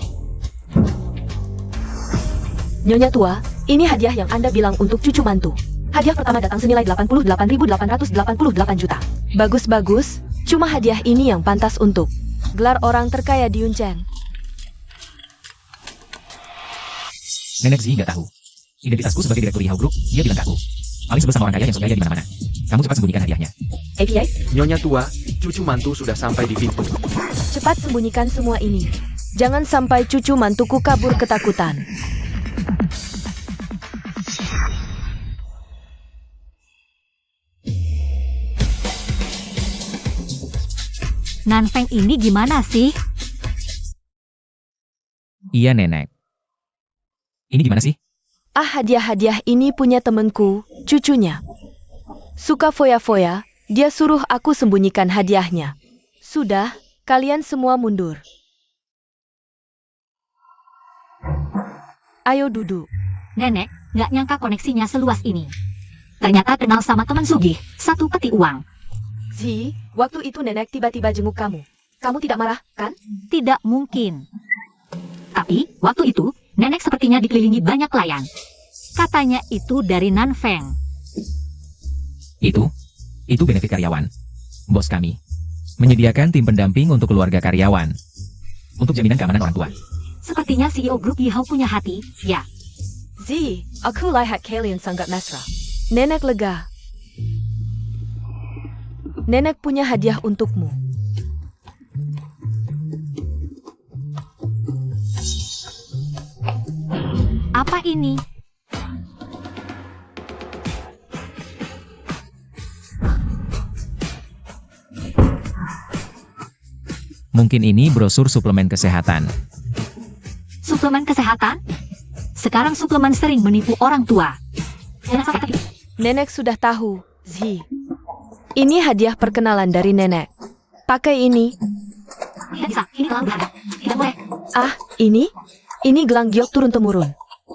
Nyonya tua, ini hadiah yang Anda bilang untuk cucu mantu. Hadiah pertama datang senilai 88.888 juta. Bagus-bagus, cuma hadiah ini yang pantas untuk gelar orang terkaya di Yunchen.
Nenek Zi nggak tahu. Identitasku sebagai direktur Yahoo Group, dia bilang ke aku. Paling sebel sama orang kaya yang sok gaya di mana-mana. Kamu cepat sembunyikan hadiahnya.
API,
Nyonya tua, cucu mantu sudah sampai di pintu.
cepat sembunyikan semua ini. Jangan sampai cucu mantuku kabur ketakutan.
Nanfeng ini gimana sih?
Iya nenek. Ini gimana sih?
Hadiah-hadiah ini punya temenku, cucunya. Suka foya-foya, dia suruh aku sembunyikan hadiahnya. Sudah, kalian semua mundur. Ayo duduk.
Nenek, nggak nyangka koneksinya seluas ini. Ternyata kenal sama teman sugih, satu peti uang.
Zi, waktu itu nenek tiba-tiba jenguk kamu. Kamu tidak marah, kan?
Tidak mungkin. Tapi, waktu itu, nenek sepertinya dikelilingi banyak pelayan. Katanya itu dari Nanfeng.
Itu benefit karyawan. Bos kami menyediakan tim pendamping untuk keluarga karyawan. Untuk jaminan keamanan orang tua.
Sepertinya CEO grup Yihao punya hati, ya.
Zi, aku lihat kalian sangat mesra. Nenek lega. Nenek punya hadiah untukmu.
Apa ini?
Mungkin ini brosur suplemen kesehatan.
Suplemen kesehatan? Sekarang suplemen sering menipu orang tua. Jangan sampai.
Nenek sudah tahu, Zi. Ini hadiah perkenalan dari nenek. Pakai ini.
Tidak bisa, ini terlalu berharga. Tidak boleh.
Ah, ini? Ini gelang giok turun-temurun.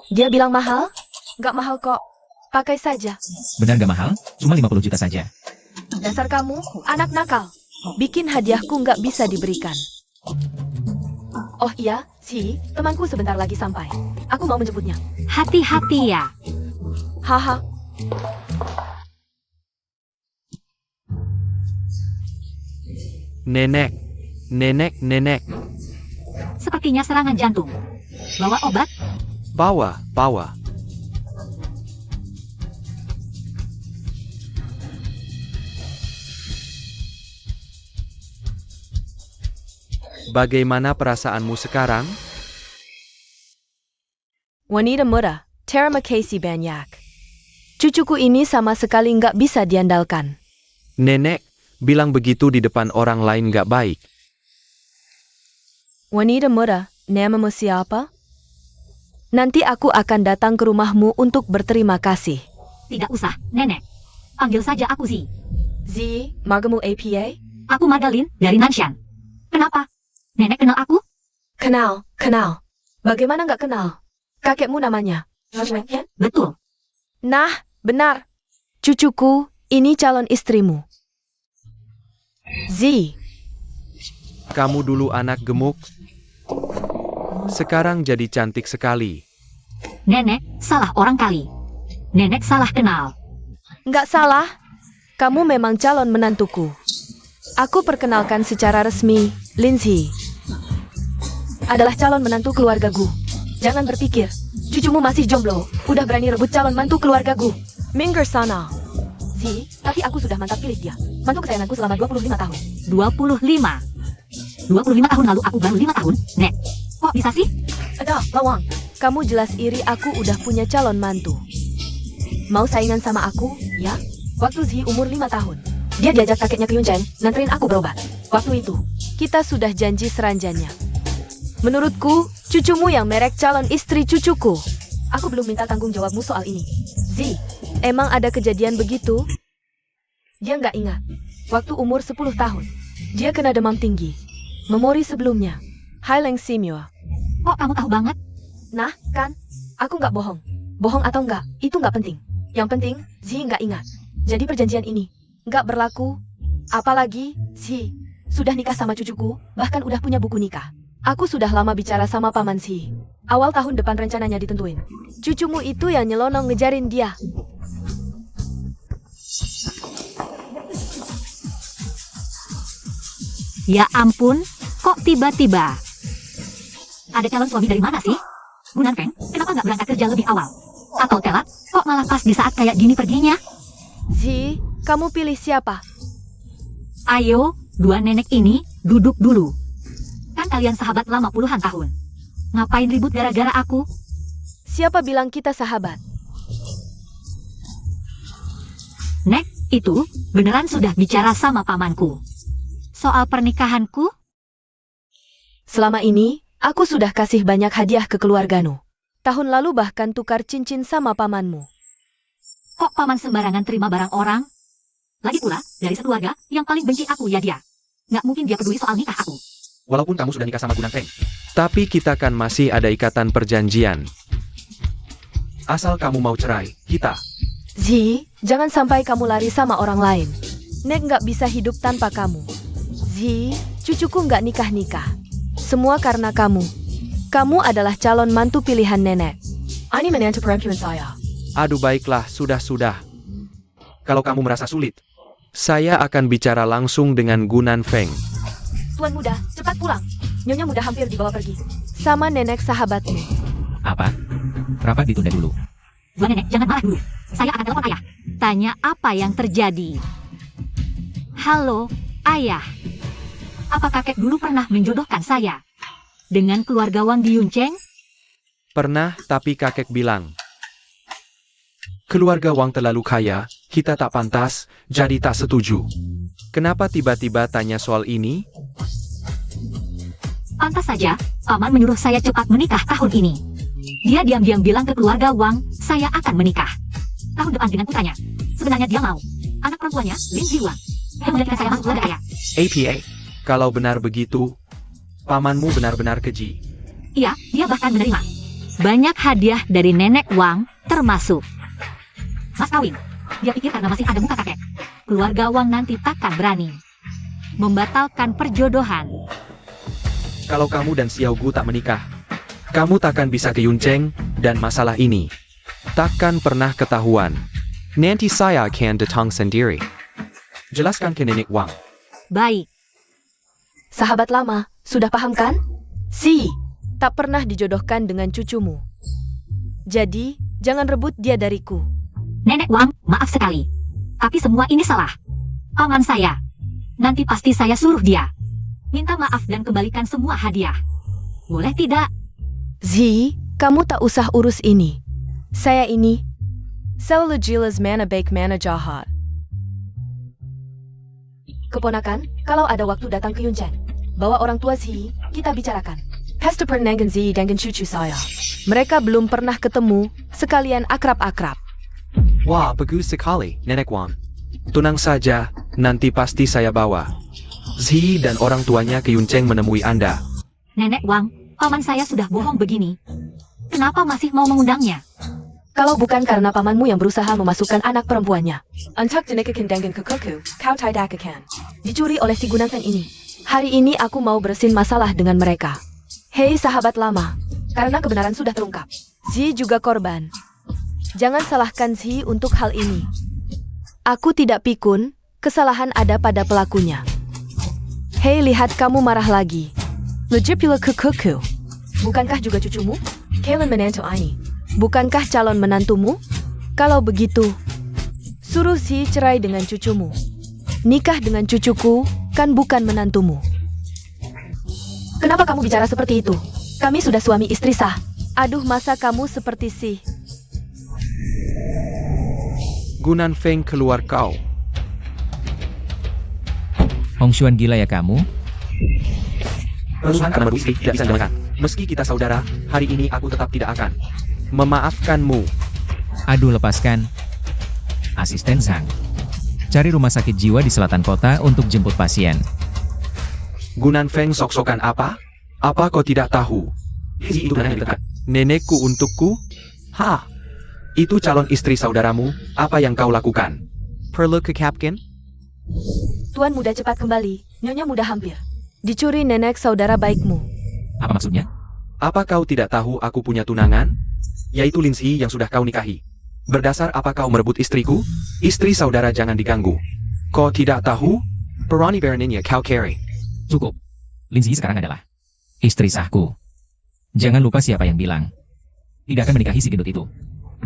Dia bilang mahal? Nggak mahal kok. Pakai saja.
Benar gak mahal? Cuma 50 juta saja.
Dasar kamu, anak nakal. Bikin hadiahku nggak bisa diberikan. Oh iya, si, temanku sebentar lagi sampai. Aku mau menjemputnya.
Hati-hati ya.
Haha.
Nenek, nenek, nenek.
Sepertinya serangan jantung. Bawa obat?
Bawa, bawa. Bagaimana perasaanmu sekarang?
Wanita muda, terima kasih banyak. Cucuku ini sama sekali nggak bisa diandalkan.
Nenek, bilang begitu di depan orang lain gak baik.
Wanita muda, namamu siapa? Nanti aku akan datang ke rumahmu untuk berterima kasih.
Tidak usah, Nenek. Panggil saja aku Zi.
Zi, margamu APA?
Aku Magdalene dari Nanshan. Kenapa? Nenek kenal aku?
Kenal, kenal. Bagaimana nggak kenal? Kakekmu namanya?
Betul.
Nah, benar. Cucuku, ini calon istrimu. Zi,
Kamu dulu anak gemuk, sekarang jadi cantik sekali.
Nenek salah orang kali. Nenek salah kenal.
nggak salah. Kamu memang calon menantuku. Aku perkenalkan secara resmi, Lindsay. Adalah calon menantu keluargaku. Jangan berpikir, cucumu masih jomblo, udah berani rebut calon mantu keluargaku. Minggir sana. Zi, tapi aku sudah mantap pilih dia. Mantu kesayanganku selama 25 tahun.
25. 25 tahun lalu aku baru 5 tahun, Nek. Kok bisa sih?
Ada, Lawang. Kamu jelas iri aku udah punya calon mantu. Mau saingan sama aku, ya? Waktu Zi umur 5 tahun. Dia diajak kakeknya ke Yuncheng, nganterin aku berobat. Waktu itu, kita sudah janji seranjannya. Menurutku, cucumu yang merek calon istri cucuku. Aku belum minta tanggung jawabmu soal ini. Zi, emang ada kejadian begitu? Dia nggak ingat. Waktu umur 10 tahun, dia kena demam tinggi. Memori sebelumnya. Haileng Simyo.
Kok kamu tahu banget?
Nah, kan? Aku nggak bohong. Bohong atau nggak, itu nggak penting. Yang penting, Zi nggak ingat. Jadi perjanjian ini nggak berlaku. Apalagi, Zi sudah nikah sama cucuku, bahkan udah punya buku nikah. Aku sudah lama bicara sama Paman Zi. Awal tahun depan rencananya ditentuin. Cucumu itu yang nyelonong ngejarin dia.
Ya ampun, kok tiba-tiba? Ada calon suami dari mana sih? Gunan Feng, kenapa nggak berangkat kerja lebih awal? Atau telat, kok malah pas di saat kayak gini perginya?
Zi, kamu pilih siapa?
Ayo, dua nenek ini, duduk dulu. Kan kalian sahabat lama puluhan tahun. Ngapain ribut gara-gara aku?
Siapa bilang kita sahabat?
Nek, itu beneran sudah bicara sama pamanku. Soal pernikahanku?
Selama ini, aku sudah kasih banyak hadiah ke keluargamu. Tahun lalu bahkan tukar cincin sama pamanmu.
Kok paman sembarangan terima barang orang? Lagi pula, dari sekeluarga, yang paling benci aku ya dia. Nggak mungkin dia peduli soal nikah aku.
Walaupun kamu sudah nikah sama Gunan Feng,
Tapi kita kan masih ada ikatan perjanjian.
asal kamu mau cerai, kita.
Zi, jangan sampai kamu lari sama orang lain. Nek nggak bisa hidup tanpa kamu. Zi, cucuku nggak nikah-nikah. Semua karena kamu. Kamu adalah calon mantu pilihan nenek. Ani menantu perempuan saya.
Aduh baiklah, sudah.
Kalau kamu merasa sulit,
Saya akan bicara langsung dengan Gunan Feng.
Tuan muda, cepat pulang. Nyonya muda hampir dibawa pergi. Sama nenek sahabatmu.
Apa? Rapat ditunda dulu.
Dua nenek, jangan marah dulu. Saya akan telepon ayah. Tanya apa yang terjadi. Halo, ayah. Apa kakek dulu pernah menjodohkan saya dengan keluarga Wang di Yuncheng?
Pernah, tapi kakek bilang,
keluarga Wang terlalu kaya, kita tak pantas, jadi tak setuju.
kenapa tiba-tiba tanya soal ini?
Pantas saja, paman menyuruh saya cepat menikah tahun ini. Dia diam-diam bilang ke keluarga Wang, saya akan menikah tahun depan dengan putranya. Sebenarnya dia mau. Anak perempuannya, Lin Ziwang, yang menjadikan saya masuk keluarga kaya.
APA,
Kalau benar begitu, pamanmu benar-benar keji.
Iya, dia bahkan menerima banyak hadiah dari Nenek Wang, termasuk mas kawin. Dia pikir karena masih ada muka kakek, keluarga Wang nanti takkan berani membatalkan perjodohan.
Kalau kamu dan Xiao Gu tak menikah, kamu takkan bisa ke Yunceng, dan masalah ini takkan pernah ketahuan. Nanti saya akan datang sendiri. Jelaskan ke Nenek Wang.
Baik,
Sahabat lama, sudah paham kan? Si, tak pernah dijodohkan dengan cucumu. Jadi, jangan rebut dia dariku.
Nenek Wang, maaf sekali. Tapi semua ini salah. Paman saya. Nanti pasti saya suruh dia minta maaf dan kembalikan semua hadiah. Boleh tidak?
Zi, kamu tak usah urus ini. Saya ini, Saulejilas mana baik mana jahat. Keponakan, kalau ada waktu datang ke Yunchen, bawa orang tua Zi, kita bicarakan. Pesta pernangan Zi dengan cucu saya. Mereka belum pernah ketemu, sekalian akrab-akrab.
Wah, bagus sekali, Nenek Wang. Tenang saja, nanti pasti saya bawa Zi dan orang tuanya ke Yunceng menemui Anda.
Nenek Wang, paman saya sudah bohong begini. Kenapa masih mau mengundangnya?
Kalau bukan karena pamanmu yang berusaha memasukkan anak perempuannya. Antak dinikakan dengan kekuku, kau tidak akan. Dicuri oleh si Gunanten ini. Hari ini aku mau bersin masalah dengan mereka. Hei sahabat lama, karena kebenaran sudah terungkap. Zi juga korban. Jangan salahkan Zi untuk hal ini. Aku tidak pikun, kesalahan ada pada pelakunya. Hei lihat kamu marah lagi. Lejipila kekuku. Bukankah juga cucumu? Kalian menantu ini. Bukankah calon menantumu? Kalau begitu, suruh si cerai dengan cucumu. Nikah dengan cucuku, kan bukan menantumu. Kenapa kamu bicara seperti itu? Kami sudah suami istri sah. Aduh, masa kamu seperti si.
Gunan Feng keluar kau.
Hong Xuan gila ya kamu?
Perusahaan karena istri tidak bisa dijalankan. Meski kita saudara, hari ini aku tetap tidak akan
Memaafkanmu.
Aduh lepaskan. Asisten Sang. Cari rumah sakit jiwa di selatan kota untuk jemput pasien.
Gunan Feng sok-sokan apa? Apa kau tidak tahu? Zi itu nenek dekat.
Nenekku untukku?
Ha! Itu calon istri saudaramu, apa yang kau lakukan?
Perlu ke Kapkin?
Tuan muda cepat kembali, nyonya muda hampir. Dicuri nenek saudara baikmu.
Apa maksudnya?
Apa kau tidak tahu aku punya tunangan? Yaitu Lin Si yang sudah kau nikahi. Berdasar apa kau merebut istriku? Istri saudara jangan diganggu. Kau tidak tahu?
Perani Baraninnya kau carry.
Cukup. Lin Zi sekarang adalah istri sahku. Jangan lupa siapa yang bilang tidak akan menikahi si gendut itu.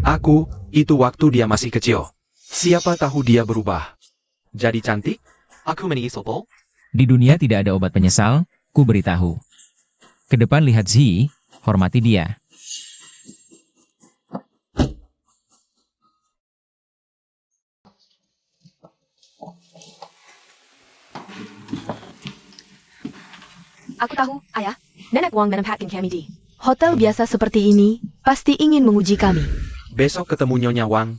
Aku, itu waktu dia masih kecil. Siapa tahu dia berubah. Jadi cantik? Aku menyesal.
Di dunia tidak ada obat penyesal, ku beritahu. Kedepan lihat Zi, hormati dia.
Aku tahu, ayah. Nenek Wang menempatkan kami di hotel biasa seperti ini, pasti ingin menguji kami.
Besok ketemu Nyonya Wang.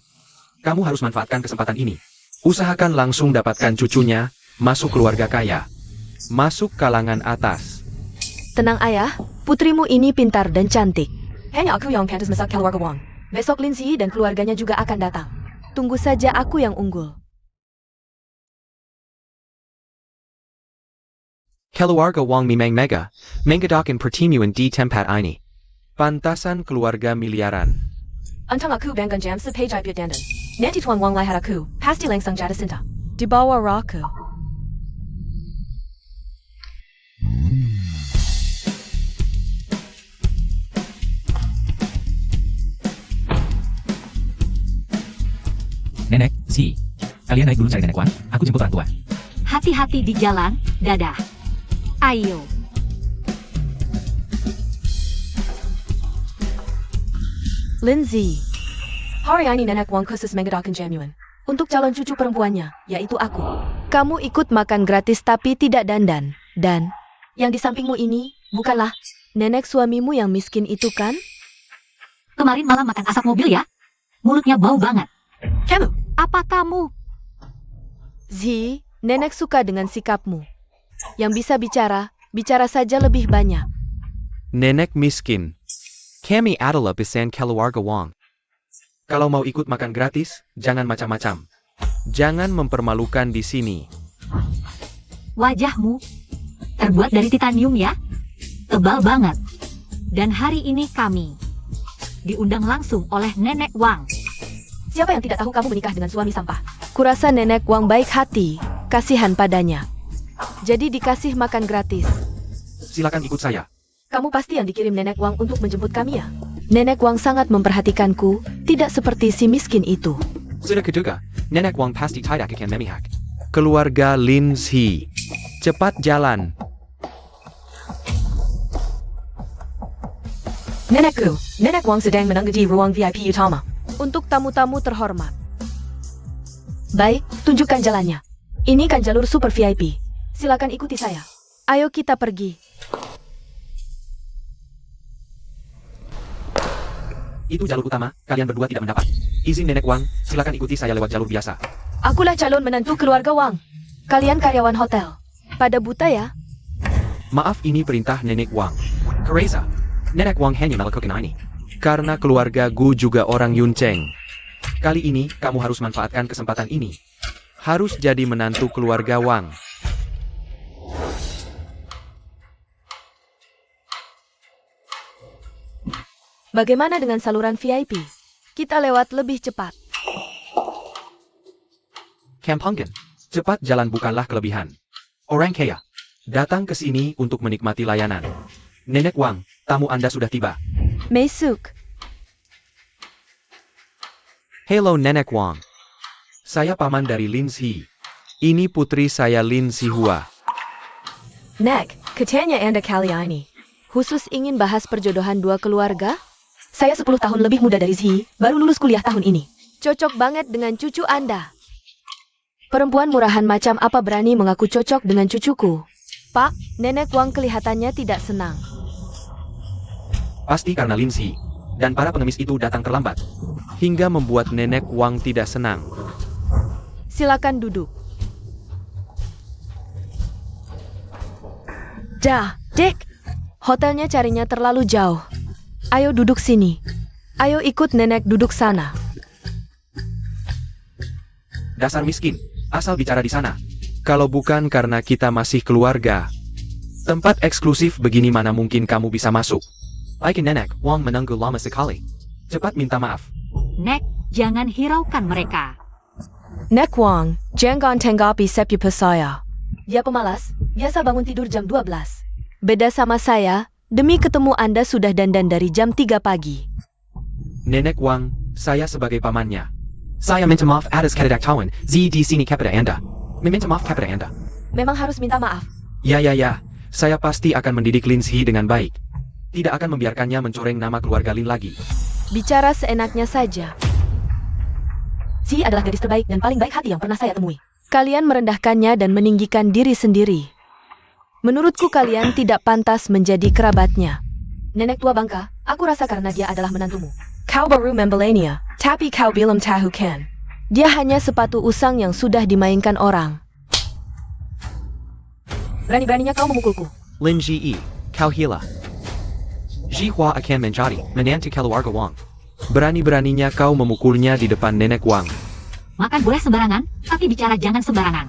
Kamu harus manfaatkan kesempatan ini. Usahakan langsung dapatkan cucunya, masuk keluarga kaya.
Masuk kalangan atas.
Tenang ayah, putrimu ini pintar dan cantik. Hanya aku yang pantas masak keluarga Wang. Besok Lin Si dan keluarganya juga akan datang. Tunggu saja aku yang unggul.
Keluarga Wang Mimang Mega, mengadakan pertemuan di tempat ini. Pantasan keluarga miliaran.
Antang aku banggan jam sa page iput dandan. Nanti Tuan Wang lihat aku, pasti langsung jatuh cinta. Di bawah raku.
Nenek, Zi. Kalian naik dulu cari Nenek Wang, aku jemput orang tua.
Hati-hati di jalan, dadah. Ayo.
Lindsay. Hari ini Nenek Wang khusus mengadakan jamuan. Untuk calon cucu perempuannya, yaitu aku. Kamu ikut makan gratis tapi tidak dandan. Dan, yang di sampingmu ini, bukanlah nenek suamimu yang miskin itu kan?
Kemarin malam makan asap mobil ya? Mulutnya bau banget.
Kamu?
Apa kamu?
Zi, nenek suka dengan sikapmu. Yang bisa bicara, bicara saja lebih banyak.
Nenek miskin. Kami adalah pesan keluarga Wang.
Kalau mau ikut makan gratis, jangan macam-macam.
Jangan mempermalukan di sini.
Wajahmu terbuat dari titanium ya? Tebal banget. Dan hari ini kami diundang langsung oleh Nenek Wang.
Siapa yang tidak tahu kamu menikah dengan suami sampah? Kurasa Nenek Wang baik hati, kasihan padanya. Jadi dikasih makan gratis.
Silakan ikut saya.
Kamu pasti yang dikirim Nenek Wang untuk menjemput kami ya? Nenek Wang sangat memperhatikanku, tidak seperti si miskin itu.
Sudah keduga, Nenek Wang pasti tidak akan memihak.
Keluarga Lin Zi. Cepat jalan.
Nenekku, Nenek Wang sedang menunggu di ruang VIP utama. Untuk tamu-tamu terhormat. Baik, tunjukkan jalannya. Ini kan jalur super VIP. Silakan ikuti saya. Ayo kita pergi.
Itu jalur utama, kalian berdua tidak mendapat izin Nenek Wang, silakan ikuti saya lewat jalur biasa.
Akulah calon menantu keluarga Wang. Kalian karyawan hotel. Pada buta ya?
Maaf, ini perintah Nenek Wang. Teresa, Nenek Wang hanya melakukan ini.
Karena keluarga Gu juga orang Yuncheng.
Kali ini, kamu harus manfaatkan kesempatan ini.
Harus jadi menantu keluarga Wang.
Bagaimana dengan saluran VIP? Kita lewat lebih cepat.
Kampangan, cepat jalan bukanlah kelebihan. Orang kaya, datang ke sini untuk menikmati layanan. Nenek Wang, tamu Anda sudah tiba.
Masuk.
Hello Nenek Wang.
Saya paman dari Lin Zi.
Ini putri saya Lin Zihua.
Nek, katanya Anda kali ini khusus ingin bahas perjodohan dua keluarga? Saya 10 tahun lebih muda dari Zi, baru lulus kuliah tahun ini. Cocok banget dengan cucu Anda. Perempuan murahan macam apa berani mengaku cocok dengan cucuku? Pak, Nenek Wang kelihatannya tidak senang.
Pasti karena Lin Zi dan para pengemis itu datang terlambat.
Hingga membuat Nenek Wang tidak senang.
Silakan duduk. Dah, Dick. Hotelnya carinya terlalu jauh. Ayo duduk sini. Ayo ikut nenek duduk sana.
Dasar miskin, asal bicara di sana.
Kalau bukan karena kita masih keluarga.
Tempat eksklusif begini mana mungkin kamu bisa masuk. Aikin Nenek Wang menunggu lama sekali. Cepat minta maaf.
Nek, jangan hiraukan mereka.
Nek Wang, jangan tanggapi sepupu saya. Dia pemalas, biasa bangun tidur jam 12. Beda sama saya, demi ketemu Anda sudah dandan dari jam 3 pagi.
Nenek Wang, saya sebagai pamannya. Saya minta maaf atas ketidaktahuan Zi di sini kepada Anda. Meminta maaf kepada Anda.
Memang harus minta maaf.
Ya. Saya pasti akan mendidik Lin Zi dengan baik. Tidak akan membiarkannya mencoreng nama keluarga Lin lagi.
Bicara seenaknya saja. Zi adalah gadis terbaik dan paling baik hati yang pernah saya temui. Kalian merendahkannya dan meninggikan diri sendiri. Menurutku kalian tidak pantas menjadi kerabatnya. Nenek tua bangka, aku rasa karena dia adalah menantumu. Kau baru membelainya, tapi kau belum tahu kan. Dia hanya sepatu usang yang sudah dimainkan orang. Berani-beraninya kau memukulku.
Lin Ji, kau gila.
Zhihua akan menjadi menantu keluarga Wang.
Berani-beraninya kau memukulnya di depan Nenek Wang.
Makan boleh sembarangan, tapi bicara jangan sembarangan.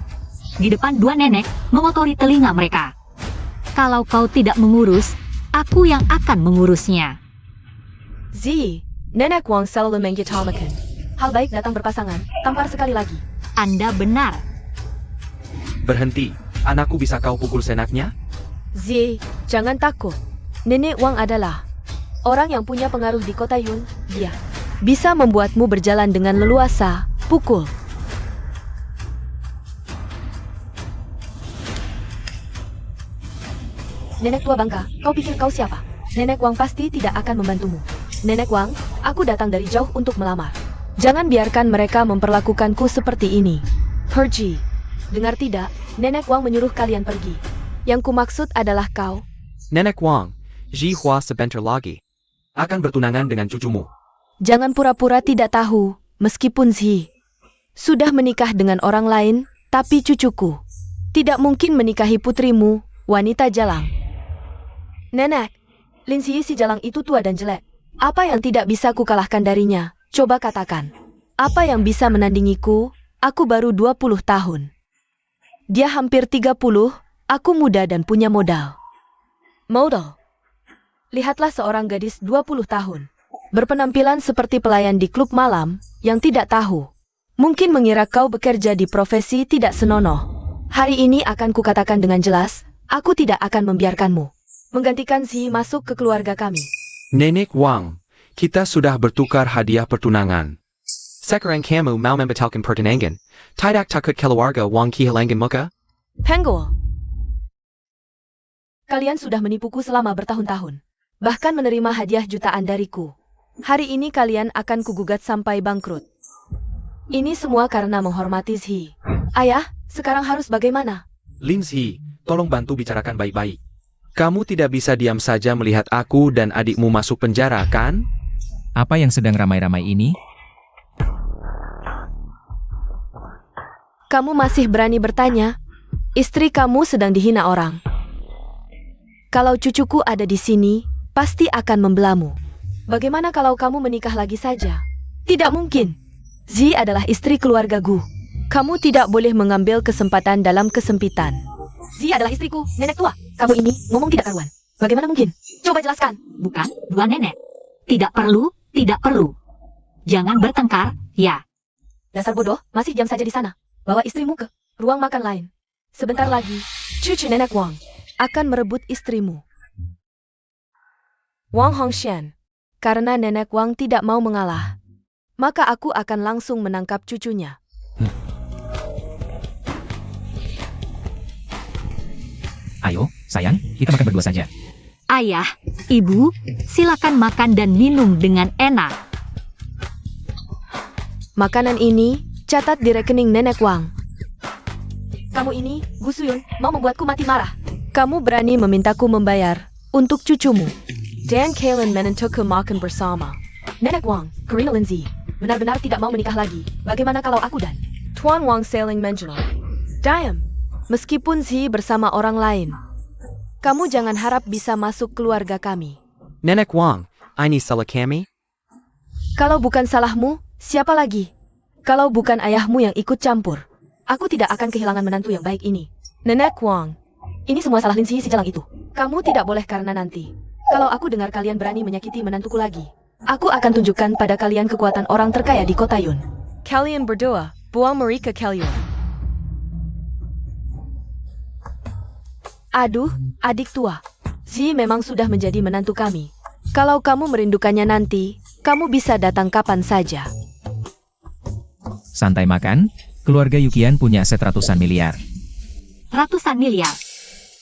Di depan dua nenek, mengotori telinga mereka. Kalau kau tidak mengurus, aku yang akan mengurusnya.
Zi, Nenek Wang selalu mengutamakan hal baik datang berpasangan, tampar sekali lagi.
Anda benar.
Berhenti, anakku bisa kau pukul senaknya?
Zi, jangan takut. Nenek Wang adalah orang yang punya pengaruh di kota Yun. Dia bisa membuatmu berjalan dengan leluasa. Pukul. Nenek tua bangka, kau pikir kau siapa? Nenek Wang pasti tidak akan membantumu. Nenek Wang, aku datang dari jauh untuk melamar. Jangan biarkan mereka memperlakukanku seperti ini. Pergi. Dengar tidak, Nenek Wang menyuruh kalian pergi. Yang kumaksud adalah kau.
Nenek Wang, Zhihua sebentar lagi
akan bertunangan dengan cucumu.
Jangan pura-pura tidak tahu, meskipun Zi sudah menikah dengan orang lain, tapi cucuku tidak mungkin menikahi putrimu, wanita jalang. Nenek, Lin Si si jalang itu tua dan jelek. Apa yang tidak bisa kukalahkan darinya? Coba katakan. Apa yang bisa menandingiku? Aku baru 20 tahun. Dia hampir 30, aku muda dan punya modal. Modal? Lihatlah seorang gadis 20 tahun. Berpenampilan seperti pelayan di klub malam yang tidak tahu. Mungkin mengira kau bekerja di profesi tidak senonoh. Hari ini akan kukatakan dengan jelas, aku tidak akan membiarkanmu menggantikan Zi masuk ke keluarga kami.
Nenek Wang, kita sudah bertukar hadiah pertunangan. Sekarang kamu mau membatalkan pertunangan? Tidak takut keluarga Wang kehilangan muka?
Penggol. Kalian sudah menipuku selama bertahun-tahun. Bahkan menerima hadiah jutaan dariku. Hari ini kalian akan kugugat sampai bangkrut. Ini semua karena menghormati Zi. Ayah, sekarang harus bagaimana?
Lin Si, tolong bantu bicarakan baik-baik.
Kamu tidak bisa diam saja melihat aku dan adikmu masuk penjara, kan?
Apa yang sedang ramai-ramai ini?
Kamu masih berani bertanya? Istri kamu sedang dihina orang. Kalau cucuku ada di sini, pasti akan membelamu. Bagaimana kalau kamu menikah lagi saja? Tidak mungkin. Zi adalah istri keluarga Gu. Kamu tidak boleh mengambil kesempatan dalam kesempitan. Zi adalah istriku, nenek tua. Kamu ini ngomong tidak karuan. Bagaimana mungkin? Coba jelaskan.
Bukan, dua nenek. Tidak perlu, tidak perlu. Jangan bertengkar, ya.
Dasar bodoh, masih diam saja di sana. Bawa istrimu ke ruang makan lain. Sebentar lagi, cucu nenek Wang akan merebut istrimu. Wang Hongshan, karena nenek Wang tidak mau mengalah, maka aku akan langsung menangkap cucunya.
Ayo, sayang, kita makan berdua saja.
Ayah, ibu, silakan makan dan minum dengan enak.
Makanan ini catat di rekening nenek Wang. Kamu ini, Gu Suyun, mau membuatku mati marah. Kamu berani memintaku membayar untuk cucumu. Dan Kalen menentukan makan bersama. Nenek Wang, Karina Lindsay, benar-benar tidak mau menikah lagi. Bagaimana kalau aku dan Tuan Wang saling menjual? Diam. Meskipun Zi bersama orang lain, kamu jangan harap bisa masuk keluarga kami.
Nenek Wang, ini salah kami?
Kalau bukan salahmu, siapa lagi? Kalau bukan ayahmu yang ikut campur, aku tidak akan kehilangan menantu yang baik ini. Nenek Wang, ini semua salah Lin Si jalang itu. Kamu tidak boleh karena nanti. Kalau aku dengar kalian berani menyakiti menantuku lagi, aku akan tunjukkan pada kalian kekuatan orang terkaya di kota Yun. Kalian berdua, buang mereka kalian. Aduh, adik tua. Zi memang sudah menjadi menantu kami. Kalau kamu merindukannya nanti, kamu bisa datang kapan saja.
Santai makan, keluarga Yukian punya aset ratusan miliar.
Ratusan miliar.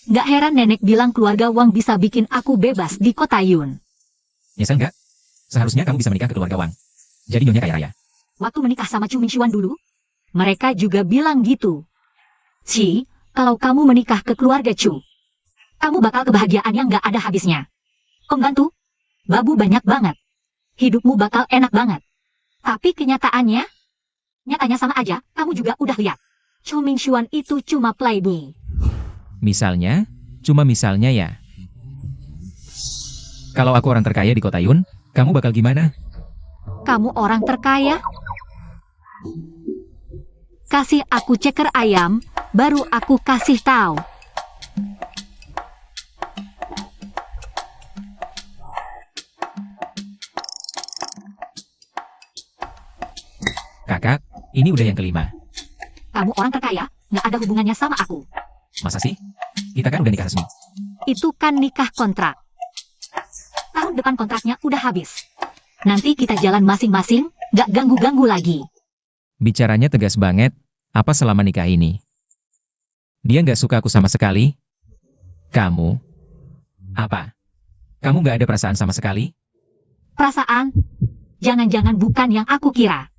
Gak heran nenek bilang keluarga Wang bisa bikin aku bebas di kota Yun.
Nyesel nggak? Seharusnya kamu bisa menikah ke keluarga Wang. Jadi nyonya kaya raya.
Waktu menikah sama Chu Mingxuan dulu, mereka juga bilang gitu. Ci, kalau kamu menikah ke keluarga Chu, kamu bakal kebahagiaan yang gak ada habisnya. Pembantu, babu banyak banget. Hidupmu bakal enak banget. Tapi kenyataannya, nyatanya sama aja, kamu juga udah lihat. Chu Mingxuan itu cuma playboy.
Misalnya, cuma misalnya ya. Kalau aku orang terkaya di kota Yun, kamu bakal gimana?
Kamu orang terkaya? Kasih aku ceker ayam, baru aku kasih tahu.
Kakak, ini udah yang kelima.
Kamu orang terkaya, nggak ada hubungannya sama aku.
Masa sih? Kita kan udah nikah resmi.
Itu kan nikah kontrak. Tahun depan kontraknya udah habis. Nanti kita jalan masing-masing, nggak ganggu-ganggu lagi.
Bicaranya tegas banget, apa selama nikah ini? Dia nggak suka aku sama sekali? Kamu? Apa? Kamu nggak ada perasaan sama sekali?
Perasaan? Jangan-jangan bukan yang aku kira.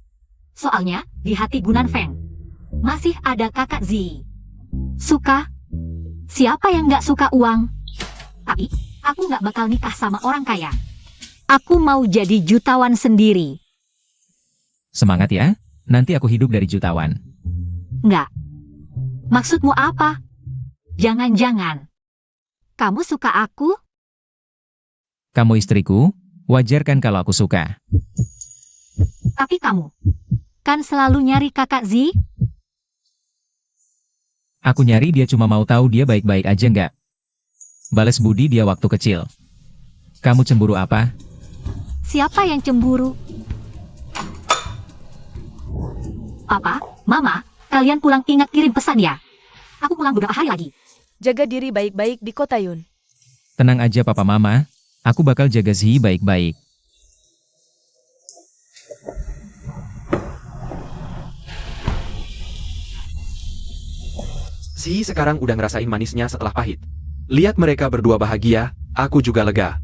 Soalnya, di hati Gunan Feng, masih ada kakak Zi. Suka? Siapa yang nggak suka uang? Tapi, aku nggak bakal nikah sama orang kaya. Aku mau jadi jutawan sendiri.
Semangat ya, nanti aku hidup dari jutawan.
Nggak. Maksudmu apa? Jangan-jangan. Kamu suka aku?
Kamu istriku, wajar kan kalau aku suka.
Tapi kamu kan selalu nyari kakak Z?
Aku nyari dia cuma mau tahu dia baik-baik aja nggak. Balas budi dia waktu kecil. Kamu cemburu apa?
Siapa yang cemburu? Papa, Mama, kalian pulang ingat kirim pesan ya. Aku pulang beberapa hari lagi.
Jaga diri baik-baik di kota Yun.
Tenang aja papa mama, aku bakal jaga Zi baik-baik.
Si sekarang udah ngerasain manisnya setelah pahit. Lihat mereka berdua bahagia, aku juga lega.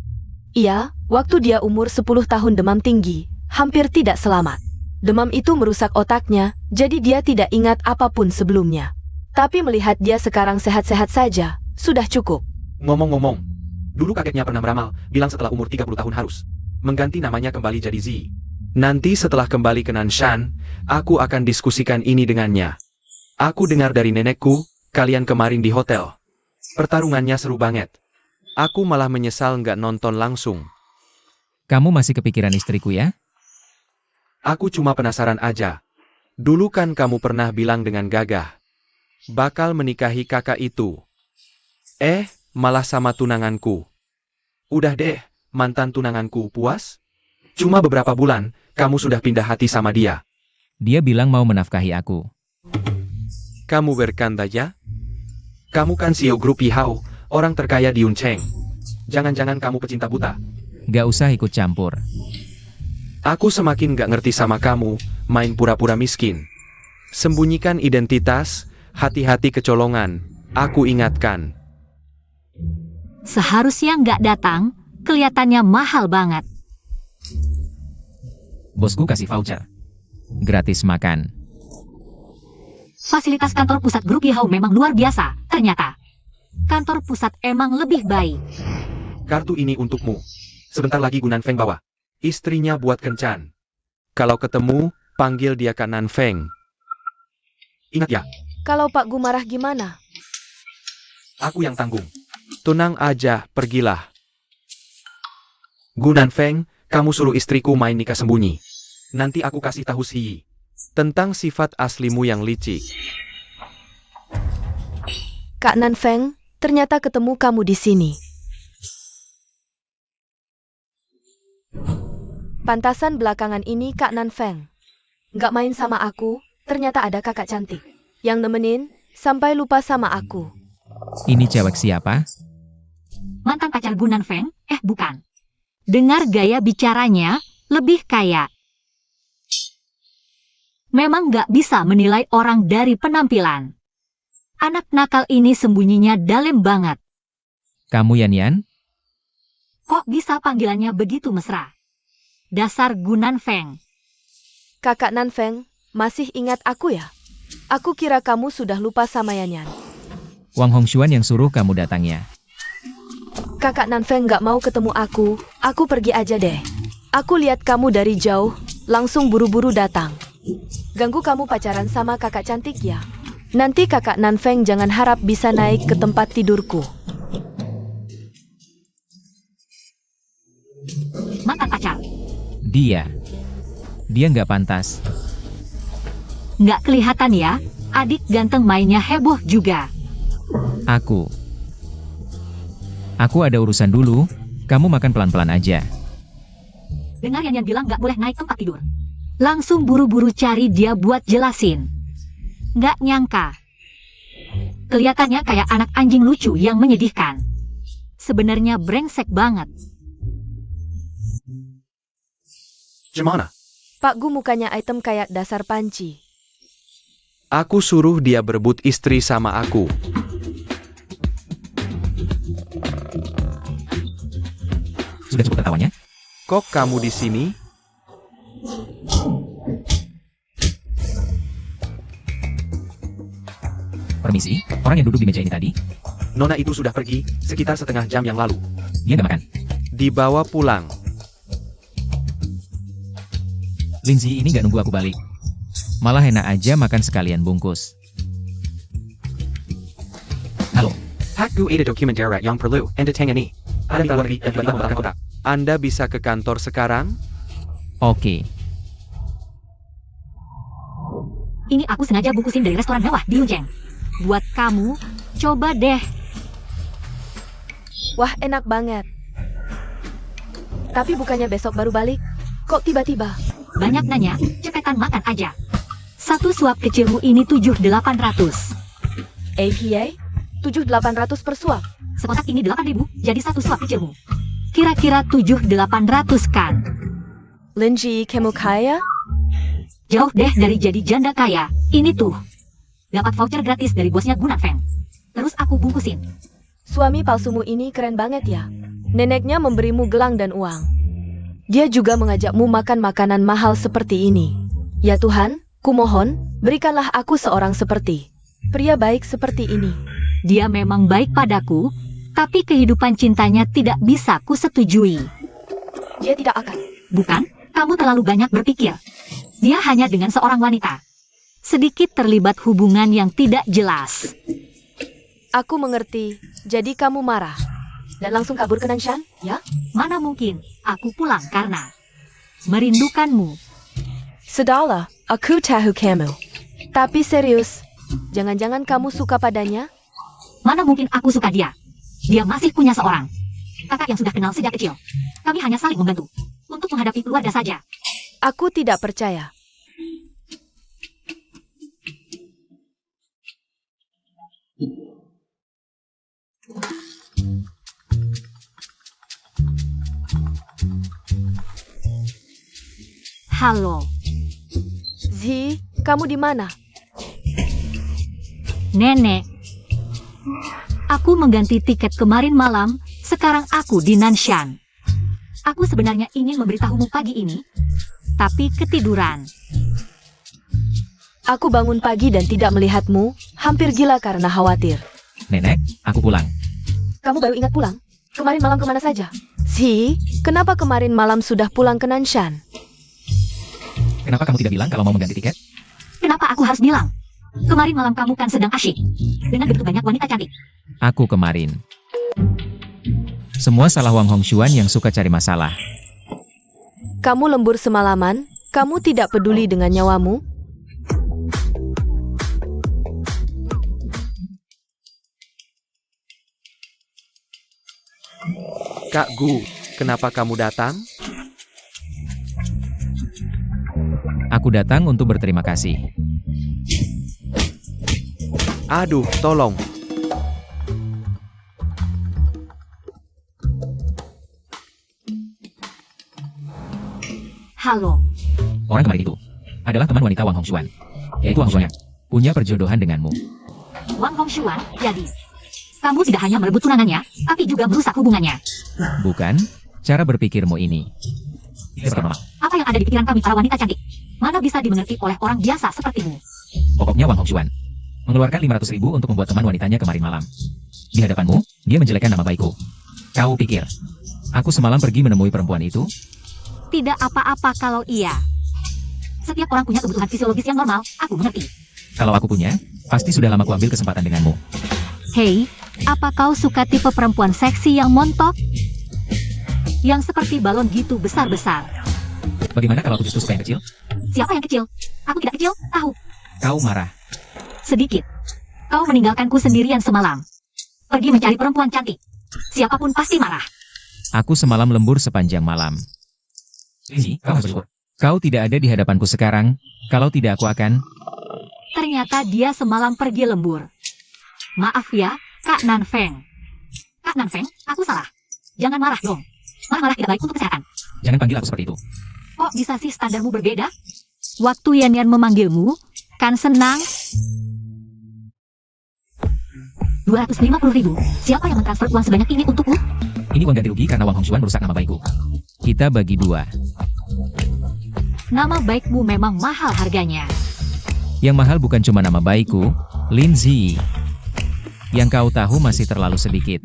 Iya, waktu dia umur 10 tahun demam tinggi, hampir tidak selamat. Demam itu merusak otaknya, jadi dia tidak ingat apapun sebelumnya. Tapi melihat dia sekarang sehat-sehat saja, sudah cukup.
Ngomong-ngomong, dulu kakeknya pernah meramal, bilang setelah umur 30 tahun harus mengganti namanya kembali jadi Z. Nanti setelah kembali ke Nanshan, aku akan diskusikan ini dengannya. Aku dengar dari nenekku, kalian kemarin di hotel. Pertarungannya seru banget.
Aku malah menyesal nggak nonton langsung.
Kamu masih kepikiran istriku ya?
Aku cuma penasaran aja. Dulu kan kamu pernah bilang dengan gagah bakal menikahi kakak itu. Malah sama tunanganku. Udah deh, mantan tunanganku puas? Cuma beberapa bulan, kamu sudah pindah hati sama dia.
Dia bilang mau menafkahi aku.
Kamu bercanda ya?
Kamu kan CEO grup Pihau, orang terkaya di Yuncheng. Jangan-jangan kamu pecinta buta.
Gak usah ikut campur.
Aku semakin gak ngerti sama kamu, main pura-pura miskin. Sembunyikan identitas, hati-hati kecolongan, aku ingatkan.
Seharusnya nggak datang, kelihatannya mahal banget.
Bosku kasih voucher. Gratis makan.
Fasilitas kantor pusat grup Yahoo memang luar biasa, ternyata. Kantor pusat emang lebih baik.
Kartu ini untukmu. Sebentar lagi Gunan Feng bawa. Istrinya buat kencan.
Kalau ketemu, panggil dia Kak Nan Feng.
Ingat ya,
Kalau Pak Gu marah gimana?
aku yang tanggung.
Tenang aja, pergilah.
Gunan Feng, kamu suruh istriku main nikah sembunyi. Nanti aku kasih tahu si
Tentang sifat aslimu yang licik.
Kak Nan Feng, ternyata ketemu kamu di sini. Pantasan belakangan ini Kak Nan Feng. Nggak main sama aku, ternyata ada kakak cantik. Yang nemenin, sampai lupa sama aku.
Ini cewek siapa?
Mantan pacar Gunan Feng? Bukan. Dengar gaya bicaranya, lebih kaya. Memang nggak bisa menilai orang dari penampilan. Anak nakal ini sembunyinya dalam banget.
Kamu Yan?
Kok bisa panggilannya begitu mesra? Dasar Gunan Feng.
Kakak Nan Feng, masih ingat aku ya? Aku kira kamu sudah lupa sama Yanyan.
Wang Hongshuan yang suruh kamu datangnya.
Kakak Nan Feng nggak mau ketemu aku pergi aja deh. Aku lihat kamu dari jauh, langsung buru-buru datang. Ganggu kamu pacaran sama kakak cantik ya? Nanti kakak Nan Feng jangan harap bisa naik ke tempat tidurku.
Mantan pacar.
Dia nggak pantas.
Nggak kelihatan ya, adik ganteng mainnya heboh juga.
Aku ada urusan dulu, kamu makan pelan-pelan aja.
Dengar Yanyan bilang nggak boleh naik tempat tidur. Langsung buru-buru cari dia buat jelasin. Nggak nyangka. Kelihatannya kayak anak anjing lucu yang menyedihkan. Sebenarnya brengsek banget.
Gimana?
Pak Gu mukanya item kayak dasar panci.
Aku suruh dia berebut istri sama aku.
Sudah cukup ketawanya?
Kok kamu di sini?
Permisi, orang yang duduk di meja ini tadi,
Nona itu sudah pergi, sekitar setengah jam yang lalu.
dia nggak makan.
Dibawa pulang.
Lindsay ini nggak nunggu aku balik. Malah enak aja makan sekalian bungkus. Halo,
Hakku ada dokumenter yang perlu Anda tangani.
Ada di luar negeri dan tiba-tiba membatalkan kontrak.
Anda bisa ke kantor sekarang?
Oke.
Ini aku sengaja bungkusin dari restoran mewah di Yuncheng. Buat kamu, coba deh.
Wah, enak banget. Tapi bukannya besok baru balik? Kok tiba-tiba?
Banyak nanya, cepetan makan aja. Satu suap kecilmu ini 7.800.
APA? 7.800 per suap.
Sekotak ini 8.000, jadi satu suap kecilmu. Kira-kira 7.800 kan?
Linji, kamu kaya?
Jauh deh dari jadi janda kaya. Ini tuh. Dapat voucher gratis dari bosnya Gunan Feng. Terus aku bungkusin.
Suami palsumu ini keren banget ya. Neneknya memberimu gelang dan uang. Dia juga mengajakmu makan makanan mahal seperti ini. Ya Tuhan, kumohon, berikanlah aku seorang seperti pria baik seperti ini.
Dia memang baik padaku, tapi kehidupan cintanya tidak bisa kusetujui.
Dia tidak akan.
Bukan, kamu terlalu banyak berpikir. Dia hanya dengan seorang wanita. Sedikit terlibat hubungan yang tidak jelas.
Aku mengerti. Jadi kamu marah dan langsung kabur ke Nanshan, ya?
Mana mungkin, aku pulang karena merindukanmu.
Sudahlah, aku tahu kamu. Tapi serius, jangan-jangan kamu suka padanya?
Mana mungkin aku suka dia. Dia masih punya seorang kakak yang sudah kenal sejak kecil. Kami hanya saling membantu untuk menghadapi keluarga saja.
Aku tidak percaya.
Halo,
Zi, kamu di mana?
Nenek. Aku mengganti tiket kemarin malam, sekarang aku di Nanshan. Aku sebenarnya ingin memberitahumu pagi ini, tapi ketiduran.
Aku bangun pagi dan tidak melihatmu, hampir gila karena khawatir.
Nenek, aku pulang.
Kamu baru ingat pulang? Kemarin malam kemana saja? Zi, kenapa kemarin malam sudah pulang ke Nanshan?
Kenapa kamu tidak bilang kalau mau mengganti tiket?
Kenapa aku harus bilang? Kemarin malam kamu kan sedang asyik dengan begitu banyak wanita cantik.
Aku kemarin. Semua salah Wang Hongshuan yang suka cari masalah.
Kamu lembur semalaman? Kamu tidak peduli dengan nyawamu?
Kak Gu, kenapa kamu datang?
Aku datang untuk berterima kasih.
Aduh, tolong.
Halo,
Orang kemarin itu adalah teman wanita Wang Hongshuan, yaitu Wang Xuan, punya perjodohan denganmu.
Wang Hongshuan, jadi kamu tidak hanya merebut tunangannya, tapi juga merusak hubungannya.
Bukan? Cara berpikirmu ini tidak normal.
Apa yang ada di pikiran kami para wanita cantik? Mana bisa dimengerti oleh orang biasa sepertimu?
Pokoknya Wang Hongshuan mengeluarkan 500.000 untuk membuat teman wanitanya kemarin malam. Di hadapanmu, dia menjelekkan nama baikku. Kau pikir aku semalam pergi menemui perempuan itu?
Tidak apa-apa kalau iya. Setiap orang punya kebutuhan fisiologis yang normal, aku mengerti.
Kalau aku punya, pasti sudah lama kuambil kesempatan denganmu.
Hei, apa kau suka tipe perempuan seksi yang montok? Yang seperti balon gitu besar-besar.
Bagaimana kalau aku justru suka yang kecil?
Siapa yang kecil? Aku tidak kecil, tahu.
Kau marah.
Sedikit. Kau meninggalkanku sendirian semalam. Pergi mencari perempuan cantik. Siapapun pasti marah.
Aku semalam lembur sepanjang malam. Lizzie, kau harus bersyukur. Kau tidak ada di hadapanku sekarang. Kalau tidak aku akan...
Ternyata dia semalam pergi lembur. Maaf ya, Kak Nan Feng. Kak Nan Feng, aku salah. Jangan marah dong. Marah-marah tidak baik untuk kesehatan.
Jangan panggil aku seperti itu.
Kok bisa sih standarmu berbeda? Waktu Yan memanggilmu, kan senang? 250.000. Siapa yang mentransfer uang sebanyak ini untukku?
Ini uang ganti rugi karena Wang Hongshuan merusak nama baikku. Kita bagi dua.
Nama baikmu memang mahal harganya.
Yang mahal bukan cuma nama baikku, Lindsay. Yang kau tahu masih terlalu sedikit.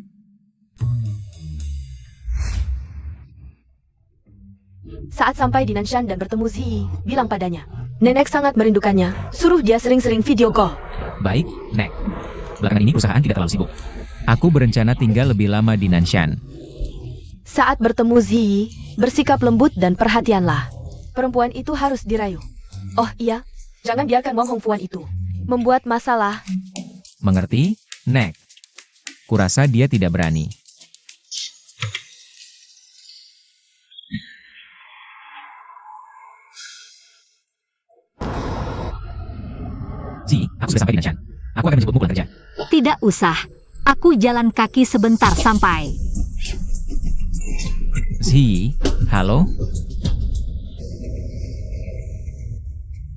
Saat sampai di Nanshan dan bertemu Zi, bilang padanya, nenek sangat merindukannya, suruh dia sering-sering video call.
Baik, Nek. Belakangan ini perusahaan tidak terlalu sibuk. Aku berencana tinggal lebih lama di Nanshan.
Saat bertemu Ziyi, bersikap lembut dan perhatianlah. Perempuan itu harus dirayu. Oh iya, jangan biarkan Wang Hongfuan itu membuat masalah.
Mengerti, Nek? Kurasa dia tidak berani. Zi, aku sudah sampai di Nanshan. Aku akan menjemputmu pulang kerja.
Tidak usah. Aku jalan kaki sebentar sampai.
Zi, halo?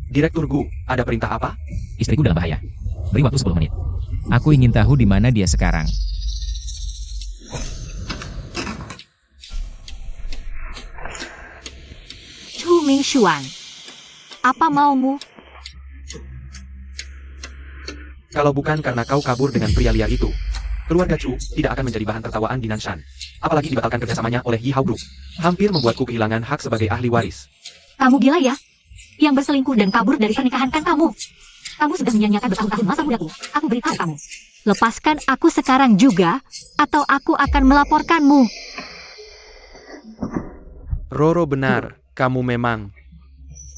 Direktur Gu, ada perintah apa?
Istriku dalam bahaya. Beri waktu 10 menit. Aku ingin tahu di mana dia sekarang.
Chu Mingxuan. Apa maumu?
Kalau bukan karena kau kabur dengan pria liar itu, keluarga Chu tidak akan menjadi bahan tertawaan di Nanshan. Apalagi dibatalkan kerjasamanya oleh Yi Hao Group. Hampir membuatku kehilangan hak sebagai ahli waris.
Kamu gila ya? Yang berselingkuh dan kabur dari pernikahan kan kamu. Kamu sudah menyia-nyiakan bertahun-tahun masa mudaku. Aku beritahu kamu. Lepaskan aku sekarang juga, atau aku akan melaporkanmu.
Roro benar, kamu memang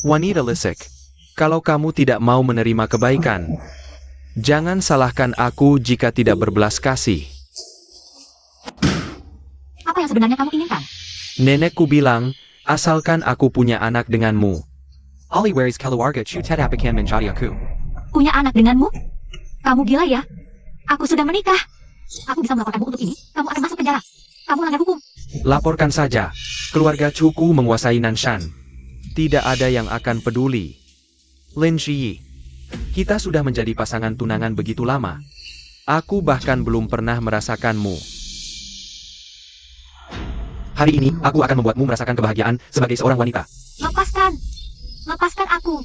wanita lisik. Kalau kamu tidak mau menerima kebaikan, jangan salahkan aku jika tidak berbelas kasih.
Apa yang sebenarnya kamu inginkan?
Nenekku bilang, asalkan aku punya anak denganmu. Ali waris keluarga Chu tetapikan mencari aku.
Punya anak denganmu? Kamu gila ya? Aku sudah menikah. Aku bisa melaporkanmu untuk ini. Kamu akan masuk penjara. Kamu melanggar hukum.
Laporkan saja, keluarga Chuku menguasai Nanshan. Tidak ada yang akan peduli. Lin Ziyi, kita sudah menjadi pasangan tunangan begitu lama. Aku bahkan belum pernah merasakanmu.
Hari ini, aku akan membuatmu merasakan kebahagiaan sebagai seorang wanita.
Lepaskan. Lepaskan aku.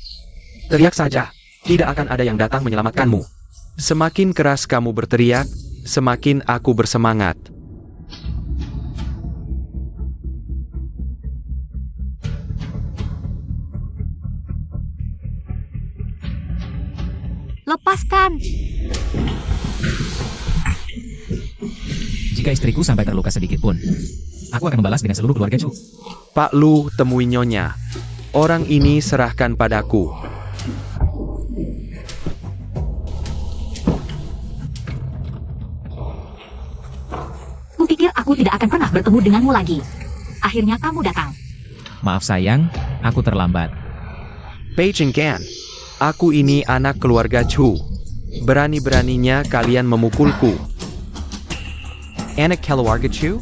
Teriak saja, tidak akan ada yang datang menyelamatkanmu.
Semakin keras kamu berteriak, semakin aku bersemangat.
Lepaskan.
Jika istriku sampai terluka sedikit pun, aku akan membalas dengan seluruh keluarga Chu.
Pak Lu, temui Nyonya. Orang ini serahkan padaku.
Kupikir aku tidak akan pernah bertemu denganmu lagi. Akhirnya kamu datang.
Maaf sayang, aku terlambat.
Beijing Gan, aku ini anak keluarga Chu. Berani-beraninya kalian memukulku. Anak keluarga Chu?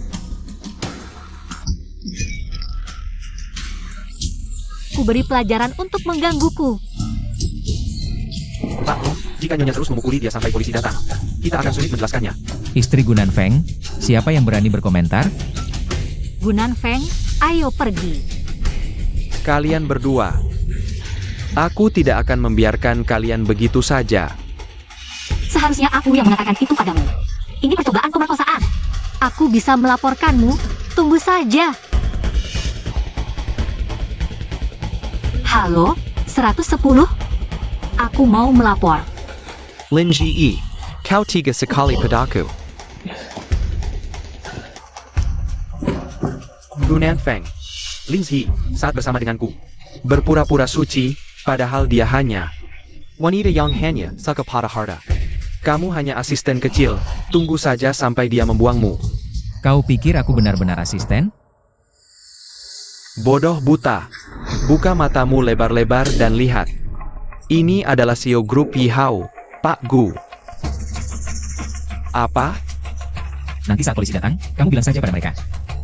Ku beri pelajaran untuk menggangguku.
Pak, jika Nyonya terus memukuli dia sampai polisi datang, kita akan sulit menjelaskannya.
Istri Gunan Feng, siapa yang berani berkomentar?
Gunan Feng, ayo pergi.
Kalian berdua. Aku tidak akan membiarkan kalian begitu saja.
Seharusnya aku yang mengatakan itu padamu. Ini percobaan pemerkosaan. Aku bisa melaporkanmu. Tunggu saja. Halo, 110? Aku mau melapor.
Lin Ziyi, kau tiga sekali padaku.
Gunan Feng, Lin Ziyi, saat bersama denganku, berpura-pura suci, padahal dia hanya wanita yang hanya sakapara harta. Kamu hanya asisten kecil, tunggu saja sampai dia membuangmu.
Kau pikir aku benar-benar asisten?
Bodoh buta. Buka matamu lebar-lebar dan lihat. Ini adalah CEO Grup Yi Hao, Pak Gu. Apa?
Nanti saat polisi datang, kamu bilang saja pada mereka.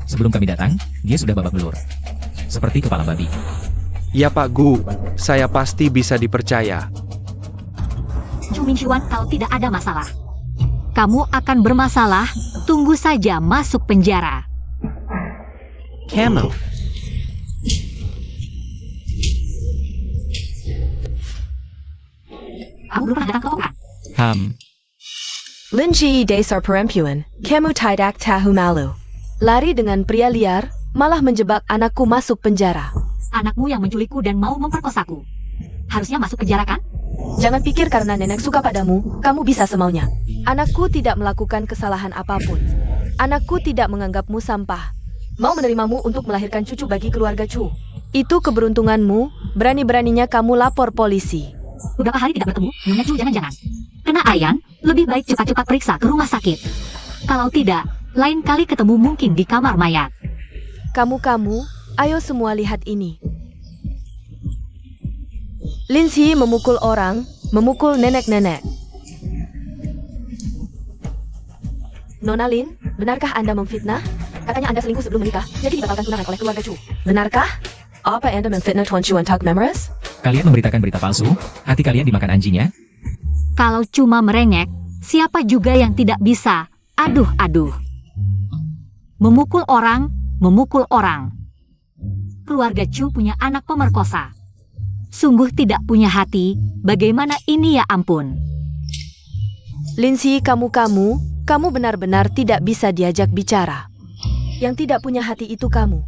Sebelum kami datang, dia sudah babak belur. Seperti kepala babi.
Ya Pak Gu, saya pasti bisa dipercaya.
Chu Mingxuan, kau tidak ada masalah. Kamu akan bermasalah, tunggu saja masuk penjara.
Kamu.
Kamu belum pernah datang ke Hongkong.
Lin Ziyi dasar perempuan, kamu tidak tahu malu. Lari dengan pria liar, malah menjebak anakku masuk penjara.
Anakmu yang menculikku dan mau memperkosaku. Harusnya masuk penjara kan?
Jangan pikir karena nenek suka padamu, kamu bisa semaunya. Anakku tidak melakukan kesalahan apapun. Anakku tidak menganggapmu sampah. Mau menerimamu untuk melahirkan cucu bagi keluarga Chu. Itu keberuntunganmu, berani-beraninya kamu lapor polisi.
Beberapa hari tidak bertemu, Nyonya Chu jangan-jangan kena ayan, lebih baik cepat-cepat periksa ke rumah sakit. Kalau tidak, lain kali ketemu mungkin di kamar mayat.
Kamu, ayo semua lihat ini. Lindsay memukul orang, memukul nenek-nenek. Nona Lin, benarkah Anda memfitnah? Katanya Anda selingkuh sebelum menikah, jadi dibatalkan tunangan oleh keluarga Chu. Benarkah? Apa Anda memfitnah Tuan Chu untuk memeras?
Kalian memberitakan berita palsu? Hati kalian dimakan anjing ya?
Kalau cuma merengek, siapa juga yang tidak bisa? Aduh. Memukul orang. Keluarga Chu punya anak pemerkosa. Sungguh tidak punya hati, bagaimana ini ya ampun.
Lindsay, kamu benar-benar tidak bisa diajak bicara. Yang tidak punya hati itu kamu.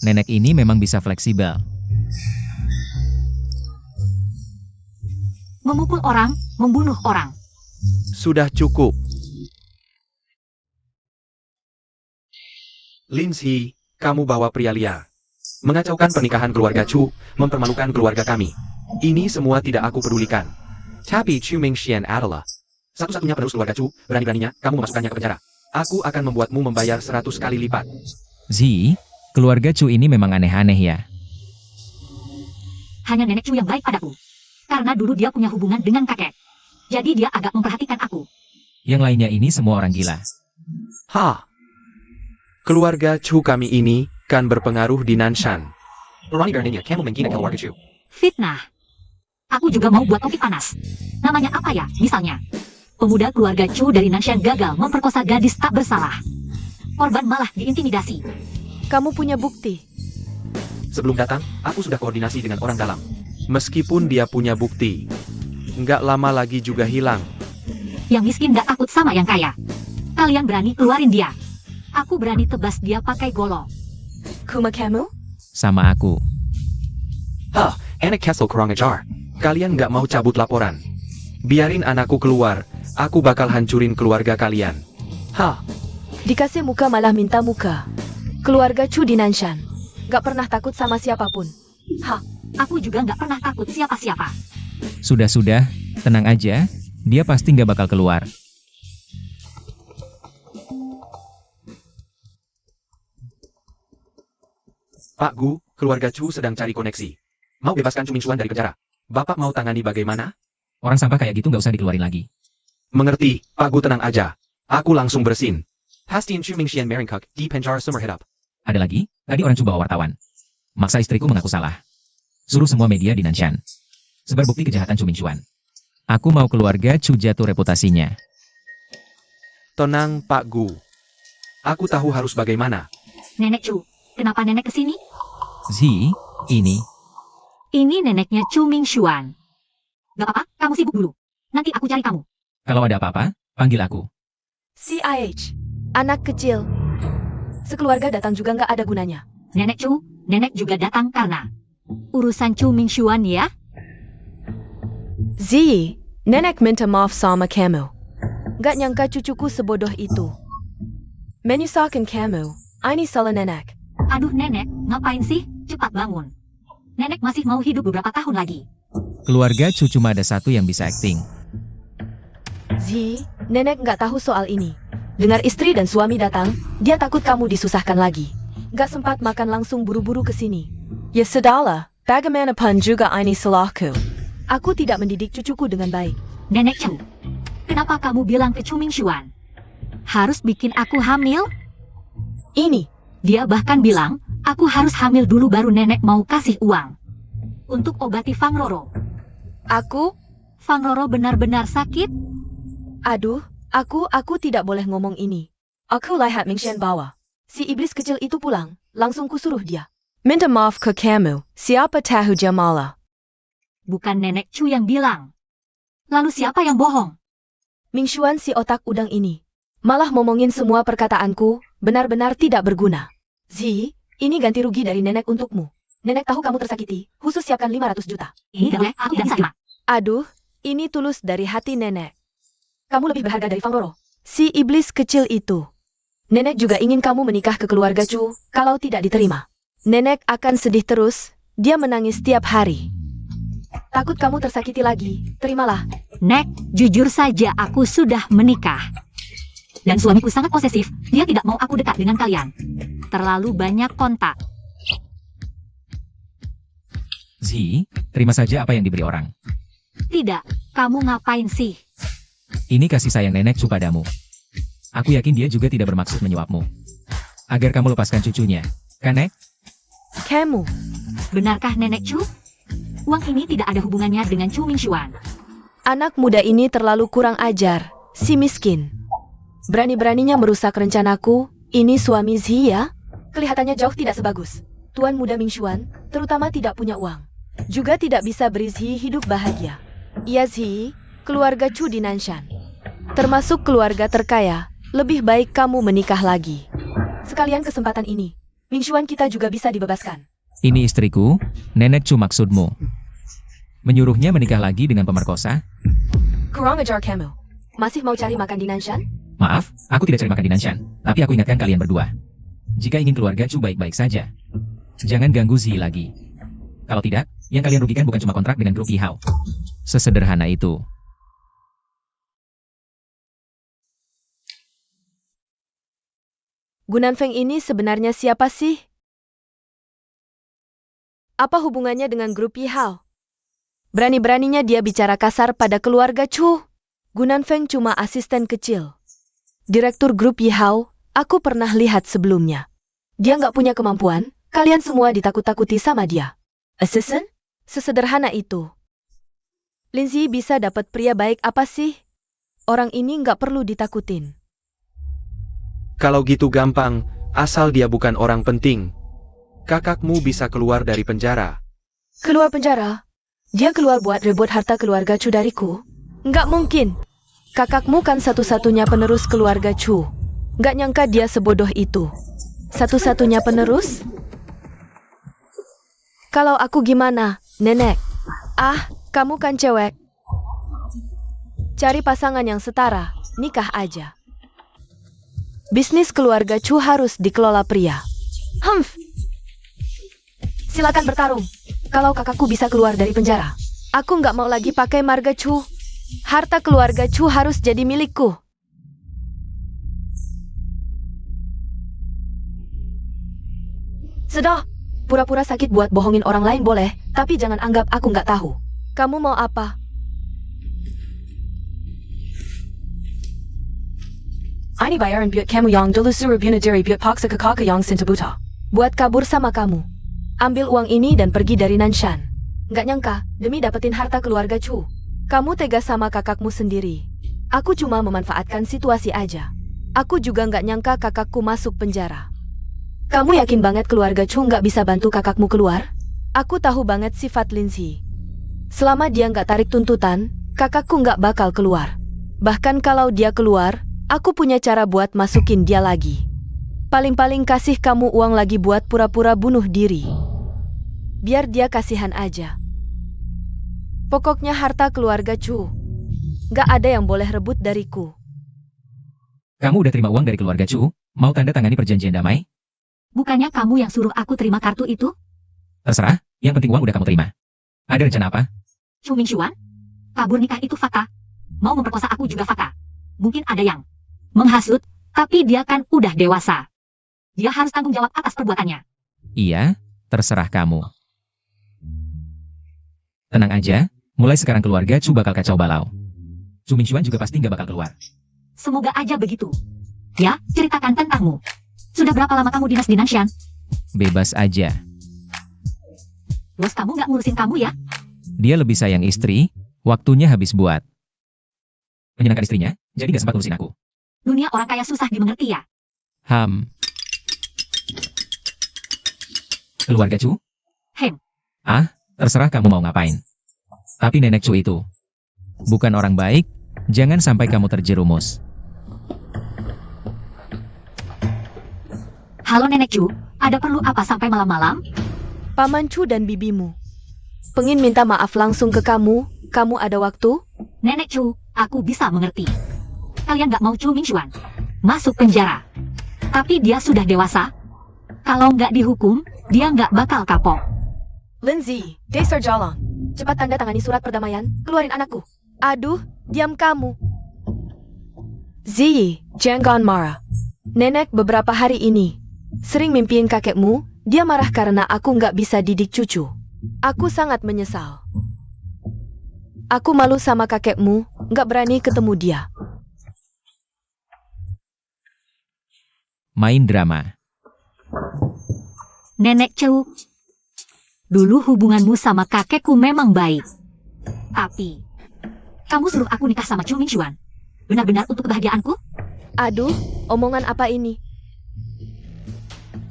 Nenek ini memang bisa fleksibel.
Memukul orang, membunuh orang.
Sudah cukup. Lindsay, kamu bawa pria liar. Mengacaukan pernikahan keluarga Chu, mempermalukan keluarga kami. Ini semua tidak aku pedulikan.
Tapi Chu Mingxian adalah
Satu-satunya penerus keluarga Chu, berani-beraninya kamu memasukkannya ke penjara. Aku akan membuatmu membayar 100 kali lipat.
Zi, keluarga Chu ini memang aneh-aneh ya.
Hanya nenek Chu yang baik padaku. Karena dulu dia punya hubungan dengan kakek. Jadi dia agak memperhatikan aku.
Yang lainnya ini semua orang gila.
Keluarga Chu kami ini kan berpengaruh di Nanshan.
Ronnie Bernina kamu menghina keluarga Chu.
Fitnah. Aku juga mau buat topik panas. Namanya apa ya, misalnya? Pemuda keluarga Chu dari Nanshan gagal memperkosa gadis tak bersalah. Korban malah diintimidasi.
Kamu punya bukti.
Sebelum datang, aku sudah koordinasi dengan orang dalam. Meskipun dia punya bukti, nggak lama lagi juga hilang.
Yang miskin gak takut sama yang kaya. Kalian berani keluarin dia. Aku berani tebas dia pakai golok.
Kuma kamu?
Sama aku.
Anak Castle kurang ajar. Kalian nggak mau cabut laporan. Biarin anakku keluar, aku bakal hancurin keluarga kalian.
Dikasih muka malah minta muka. Keluarga Chu di Nanshan. Gak pernah takut sama siapapun.
Aku juga nggak pernah takut siapa-siapa.
Sudah, tenang aja. Dia pasti nggak bakal keluar.
Pak Gu, keluarga Chu sedang cari koneksi. Mau bebaskan Chu Mingxuan dari penjara. Bapak mau tangani bagaimana?
Orang sampah kayak gitu nggak usah dikeluarin lagi.
Mengerti, Pak Gu tenang aja. Aku langsung bersin.
Pastiin Chu Mingxian Meringkuk di penjara sumber hidup.
Ada lagi, tadi orang coba wartawan. Maksa istriku mengaku salah. Suruh semua media di Nanshan sebar bukti kejahatan Chu Mingxuan. Aku mau keluarga Chu jatuh reputasinya.
Tenang, Pak Gu. Aku tahu harus bagaimana.
Nenek Chu, kenapa nenek kesini?
Zi, ini.
Ini neneknya Chu Mingxuan. Gak apa-apa, kamu sibuk dulu. Nanti aku cari kamu.
Kalau ada apa-apa, panggil aku.
CIH. Anak kecil. Sekeluarga datang juga nggak ada gunanya.
Nenek Chu, nenek juga datang karena urusan Chu Mingxuan ya?
Z, nenek minta maaf sama kamu. Nggak nyangka cucuku sebodoh itu. Menyusahkan kamu. Ini salah nenek.
Aduh nenek, ngapain sih? Cepat bangun. Nenek masih mau hidup beberapa tahun lagi.
Keluarga Chu cuma ada satu yang bisa acting.
Z, nenek nggak tahu soal ini. Dengar istri dan suami datang, dia takut kamu disusahkan lagi. Nggak sempat makan langsung buru-buru ke sini. Ya sudahlah, bagaimanapun juga ini salahku. Aku tidak mendidik cucuku dengan baik.
Nenek Chu, kenapa kamu bilang ke Chu Mingxuan? Harus bikin aku hamil?
Ini,
Dia bahkan bilang, aku harus hamil dulu baru nenek mau kasih uang. Untuk obati Fang Roro.
aku,
Fang Roro benar-benar sakit?
aduh, aku tidak boleh ngomong ini. Aku lihat Mingxian bawa. Si iblis kecil itu pulang, langsung kusuruh dia. Minta maaf ke kamu, siapa tahu dia malah.
Bukan nenek Chu yang bilang. Lalu siapa yang bohong?
Mingxuan si otak udang ini. Malah ngomongin semua perkataanku, benar-benar tidak berguna. Zi, ini ganti rugi dari nenek untukmu. Nenek tahu kamu tersakiti, khusus siapkan 500 juta.
Ini gak boleh, aku tidak bisa terima.
Aduh, ini tulus dari hati nenek. Kamu lebih berharga dari Fang Roro. Si iblis kecil itu. Nenek juga ingin kamu menikah ke keluarga Chu, kalau tidak diterima. Nenek akan sedih terus, dia menangis tiap hari. Takut kamu tersakiti lagi, terimalah.
Nek, jujur saja aku sudah menikah. Dan suamiku sangat posesif, dia tidak mau aku dekat dengan kalian. Terlalu banyak kontak.
Zi, terima saja apa yang diberi orang.
Tidak, kamu ngapain sih?
Ini kasih sayang Nenek Chu padamu. Aku yakin dia juga tidak bermaksud menyuapmu. Agar kamu lepaskan cucunya, kan Nek?
Kamu.
Benarkah Nenek Chu? Uang ini tidak ada hubungannya dengan Chu Mingxuan.
Anak muda ini terlalu kurang ajar, si miskin. Berani-beraninya merusak rencanaku, ini suami Zi ya? Kelihatannya jauh tidak sebagus. Tuan muda Mingxuan, terutama tidak punya uang. Juga tidak bisa beri Zi hidup bahagia. Iya Zi, keluarga Chu di Nanshan. Termasuk keluarga terkaya, lebih baik kamu menikah lagi. Sekalian kesempatan ini, Mingxuan kita juga bisa dibebaskan.
Ini istriku, Nenek Chu maksudmu. Menyuruhnya menikah lagi dengan pemerkosa?
Kurang ajar kamu. Masih mau cari makan di Nanshan?
Maaf, aku tidak cari makan di Nanshan, tapi aku ingatkan kalian berdua. Jika ingin keluarga Chu baik-baik saja, jangan ganggu Zi lagi. Kalau tidak, yang kalian rugikan bukan cuma kontrak dengan grup Yihao. Sesederhana itu.
Gunan Feng ini sebenarnya siapa sih? Apa hubungannya dengan grup Yihao? Berani-beraninya dia bicara kasar pada keluarga Chu. Gunan Feng cuma asisten kecil. Direktur grup Yihao, aku pernah lihat sebelumnya. Dia nggak punya kemampuan, kalian semua ditakut-takuti sama dia. Assistant? Sesederhana itu. Lindsay bisa dapat pria baik apa sih? Orang ini nggak perlu ditakutin.
Kalau gitu gampang, asal dia bukan orang penting. Kakakmu bisa keluar dari penjara.
Keluar penjara? Dia keluar buat rebut harta keluarga Chu dariku? Nggak mungkin. Kakakmu kan satu-satunya penerus keluarga Chu. Nggak nyangka dia sebodoh itu. Satu-satunya penerus? Kalau aku gimana, Nenek? Ah, kamu kan cewek. Cari pasangan yang setara, nikah aja. Bisnis keluarga Chu harus dikelola pria. Silakan bertarung. Kalau kakakku bisa keluar dari penjara, aku nggak mau lagi pakai marga Chu. Harta keluarga Chu harus jadi milikku. Sudah, pura-pura sakit buat bohongin orang lain boleh, tapi jangan anggap aku nggak tahu. Kamu mau apa? Ini bayaran buat kamu yang dulu suruh bunuh diri buat paksa ke kakak yang Sintabuta. Buat kabur sama kamu. Ambil uang ini dan pergi dari Nanshan. Nggak nyangka, demi dapetin harta keluarga Chu. Kamu tega sama kakakmu sendiri. Aku cuma memanfaatkan situasi aja. Aku juga nggak nyangka kakakku masuk penjara. Kamu yakin banget keluarga Chu nggak bisa bantu kakakmu keluar? Aku tahu banget sifat Lindsay. Selama dia nggak tarik tuntutan, kakakku nggak bakal keluar. Bahkan kalau dia keluar, aku punya cara buat masukin dia lagi. Paling-paling kasih kamu uang lagi buat pura-pura bunuh diri. Biar dia kasihan aja. Pokoknya harta keluarga Chu. Gak ada yang boleh rebut dariku.
Kamu udah terima uang dari keluarga Chu? Mau tanda tangani perjanjian damai?
Bukannya kamu yang suruh aku terima kartu itu?
Terserah, yang penting uang udah kamu terima. Ada rencana apa?
Chu Mingxuan? Kabur nikah itu fakta. Mau memperkosa aku juga fakta. Mungkin ada yang menghasut, tapi dia kan udah dewasa. Dia harus tanggung jawab atas perbuatannya.
Iya, terserah kamu. Tenang aja, mulai sekarang keluarga Chu bakal kacau balau. Chu Mingxuan juga pasti nggak bakal keluar.
Semoga aja begitu. Ya, ceritakan tentangmu. Sudah berapa lama kamu dinas di Nanshan?
Bebas aja.
Bos kamu nggak ngurusin kamu ya?
Dia lebih sayang istri, waktunya habis buat menyenangkan istrinya, jadi nggak sempat ngurusin aku.
Dunia orang kaya susah dimengerti ya?
Keluarga Chu? Ah, terserah kamu mau ngapain. Tapi Nenek Chu itu bukan orang baik, jangan sampai kamu terjerumus.
Halo Nenek Chu, ada perlu apa sampai malam-malam?
Paman Chu dan bibimu. Pengin minta maaf langsung ke kamu, kamu ada waktu?
Nenek Chu, aku bisa mengerti. kalian nggak mau Chu Mingxuan masuk penjara. Tapi dia sudah dewasa. Kalau nggak dihukum, dia nggak bakal kapok.
Lindsay, Desar Jalong. Cepat tanda tangani surat perdamaian, keluarin anakku. Aduh, diam kamu. Ziyi, jangan marah. Nenek beberapa hari ini sering mimpiin kakekmu, dia marah karena aku nggak bisa didik cucu. Aku sangat menyesal. Aku malu sama kakekmu, nggak berani ketemu dia.
Main drama.
Nenek Chu, dulu hubunganmu sama kakekku memang baik. Tapi, kamu suruh aku nikah sama Chu Mingxuan. Benar-benar untuk kebahagiaanku?
Aduh, omongan apa ini?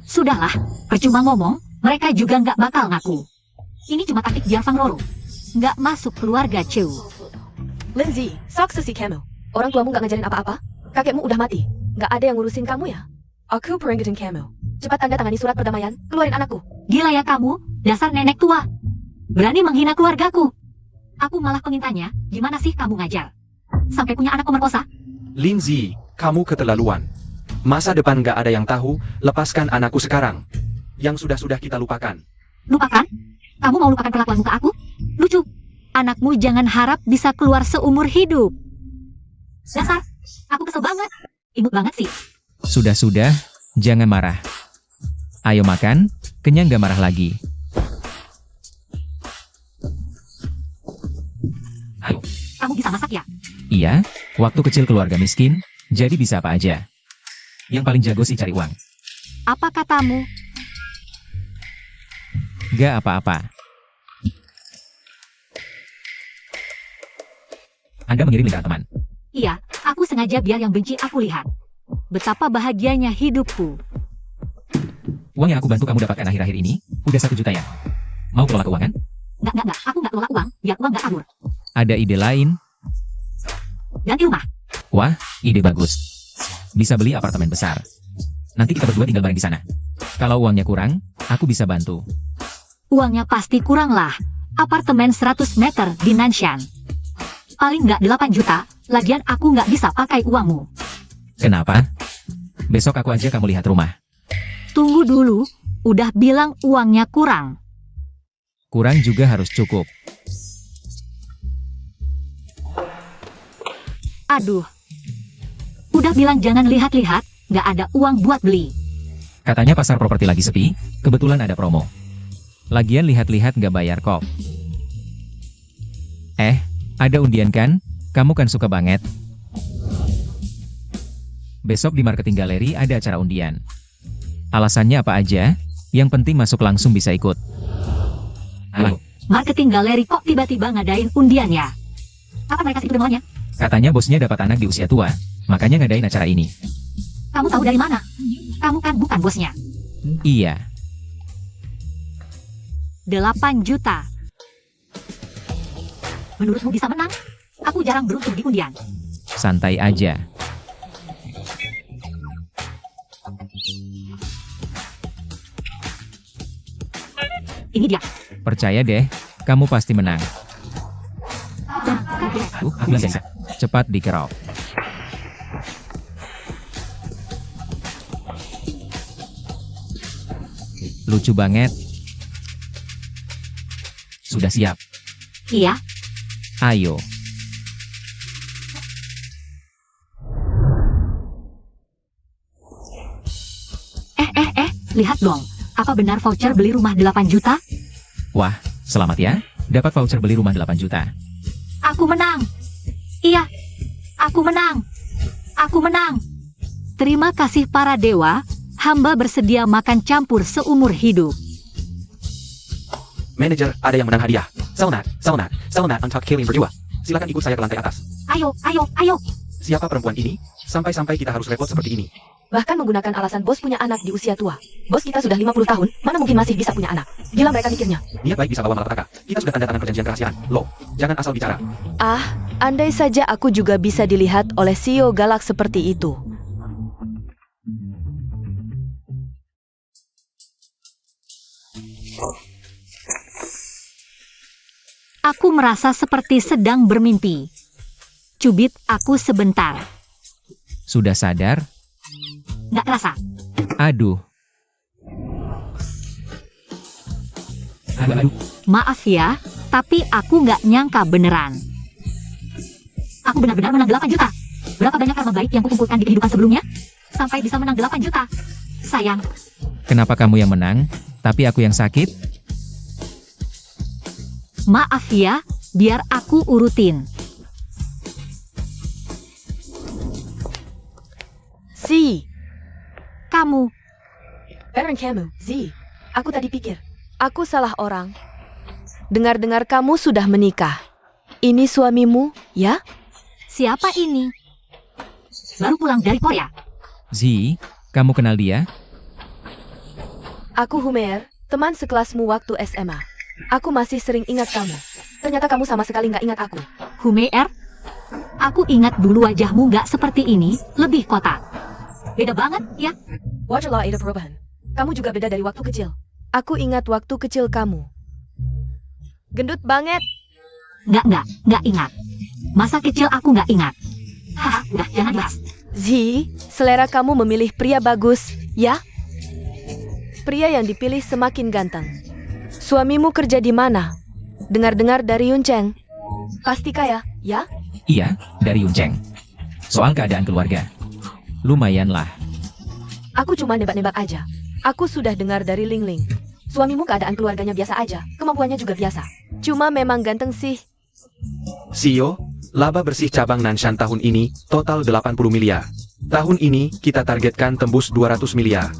Sudahlah, percuma ngomong, mereka juga nggak bakal ngaku. Ini cuma taktik biar Fang Roro nggak masuk keluarga Chu.
Lindsay, sok sesi kamu. Orang tuamu nggak ngajarin apa-apa? Kakekmu udah mati. Nggak ada yang ngurusin kamu ya? Aku peringatin kamu. Cepat tanda tangani surat perdamaian, keluarin anakku.
Gila ya kamu, dasar nenek tua. Berani menghina keluargaku. Aku malah pengintanya, gimana sih kamu ngajar? Sampai punya anak pemerkosa?
Lindsay, kamu keterlaluan. Masa depan nggak ada yang tahu, lepaskan anakku sekarang. Yang sudah-sudah kita lupakan.
Lupakan? Kamu mau lupakan perlakuanmu ke aku? Lucu. Anakmu jangan harap bisa keluar seumur hidup. Dasar, aku kesel banget. Imut banget sih.
Sudah-sudah, jangan marah. Ayo makan, kenyang gak marah lagi.
Ayo, kamu bisa masak ya?
Iya, waktu kecil keluarga miskin, jadi bisa apa aja. Yang paling jago sih cari uang.
Apa katamu?
Gak apa-apa. Anda mengirim lingkaran teman.
Iya, aku sengaja biar yang benci aku lihat. Betapa bahagianya hidupku.
Uang yang aku bantu kamu dapatkan akhir-akhir ini, udah 1 juta ya. Mau kelola keuangan?
Nggak, aku nggak kelola uang, biar uang nggak kabur.
Ada ide lain?
Ganti rumah.
Wah, ide bagus. Bisa beli apartemen besar. Nanti kita berdua tinggal bareng di sana. Kalau uangnya kurang, aku bisa bantu.
Uangnya pasti kurang lah. Apartemen 100 meter di Nanshan. Paling nggak 8 juta, lagian aku nggak bisa pakai uangmu.
Kenapa? Besok aku aja kamu lihat rumah.
Tunggu dulu, udah bilang uangnya kurang.
Kurang juga harus cukup.
Aduh. Udah bilang jangan lihat-lihat, nggak ada uang buat beli.
Katanya pasar properti lagi sepi, kebetulan ada promo. Lagian lihat-lihat nggak bayar kok. Ada undian kan? Kamu kan suka banget. Besok di marketing galeri ada acara undian. Alasannya apa aja, yang penting masuk langsung bisa ikut. Halo.
Marketing galeri kok tiba-tiba ngadain undian ya? Apa mereka sih maunya?
Katanya bosnya dapat anak di usia tua, makanya ngadain acara ini.
Kamu tahu dari mana? Kamu kan bukan bosnya.
Iya.
8 juta. Menurutmu bisa menang? Aku jarang beruntung di undian.
Santai aja.
Ini dia.
Percaya deh, kamu pasti menang. Aku bilang bisa. Cepat dikerok. Lucu banget. Sudah siap.
Iya,
Ayo.
lihat dong. Apa benar voucher beli rumah 8 juta?
Wah, selamat ya. Dapat voucher beli rumah 8 juta.
Aku menang. Iya, aku menang. Aku menang. Terima kasih para dewa, hamba bersedia makan campur seumur hidup.
Manajer, ada yang menang hadiah. Selnat untuk kalian berdua. Silakan ikut saya ke lantai atas.
Ayo.
Siapa perempuan ini? Sampai-sampai kita harus repot seperti ini.
Bahkan menggunakan alasan bos punya anak di usia tua. Bos kita sudah 50 tahun, mana mungkin masih bisa punya anak? Gila mereka mikirnya.
Niat baik bisa bawa malapetaka. Kita sudah tanda tangan perjanjian kerahasiaan. Loh, jangan asal bicara.
Andai saja aku juga bisa dilihat oleh CEO galak seperti itu.
Aku merasa seperti sedang bermimpi. Cubit aku sebentar.
Sudah sadar?
Nggak kerasa.
Aduh. Aduh.
Maaf ya, tapi aku nggak nyangka beneran. Aku benar-benar menang 8 juta. Berapa banyak karma baik yang kukumpulkan di kehidupan sebelumnya? Sampai bisa menang 8 juta. Sayang,
Kenapa kamu yang menang, tapi aku yang sakit?
maaf ya, biar aku urutin.
Z,
Kamu,
Aaron kamu, Z. Aku tadi pikir, aku salah orang. Dengar-dengar kamu sudah menikah. Ini suamimu, ya?
siapa ini? Baru pulang dari Korea.
Z, kamu kenal dia?
Aku Humer, teman sekelasmu waktu SMA. Aku masih sering ingat kamu. Ternyata kamu sama sekali nggak ingat aku.
Humeer, aku ingat dulu wajahmu nggak seperti ini, lebih kotak. Beda banget, ya?
Wajarlah ada perubahan. Kamu juga beda dari waktu kecil. Aku ingat waktu kecil kamu. Gendut banget.
Nggak ingat. Masa kecil aku nggak ingat. Haha, udah, jangan bahas.
Z, selera kamu memilih pria bagus, ya? Pria yang dipilih semakin ganteng. Suamimu kerja di mana? Dengar-dengar dari Yunceng. Pasti kaya, ya?
Iya, dari Yunceng. Soal keadaan keluarga. Lumayanlah.
Aku cuma nebak-nebak aja. Aku sudah dengar dari Ling Ling. Suamimu keadaan keluarganya biasa aja, kemampuannya juga biasa. Cuma memang ganteng sih.
CEO, laba bersih cabang Nanshan tahun ini total 80 miliar. Tahun ini kita targetkan tembus 200 miliar.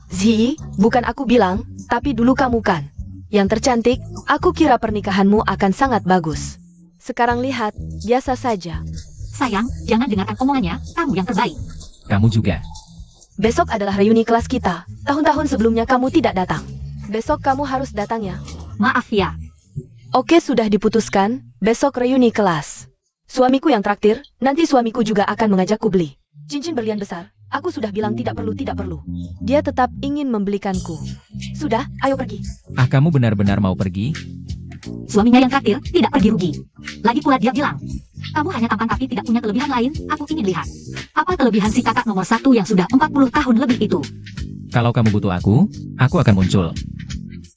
Z, bukan aku bilang, tapi dulu kamu kan. Yang tercantik, aku kira pernikahanmu akan sangat bagus. Sekarang lihat, biasa saja.
Sayang, jangan dengarkan omongannya, kamu yang terbaik.
Kamu juga.
Besok adalah reuni kelas kita. Tahun-tahun sebelumnya kamu tidak datang. Besok kamu harus datang ya.
Maaf ya.
Oke, sudah diputuskan. Besok reuni kelas. Suamiku yang traktir, nanti suamiku juga akan mengajakku beli cincin berlian besar. Aku sudah bilang tidak perlu. Dia tetap ingin membelikanku. Sudah, ayo pergi.
Ah, kamu benar-benar mau pergi?
Suaminya yang traktir tidak pergi rugi. Lagi pula dia bilang, kamu hanya tampan tapi tidak punya kelebihan lain, aku ingin lihat. Apa kelebihan si kakak nomor 1 yang sudah 40 tahun lebih itu?
Kalau kamu butuh aku akan muncul.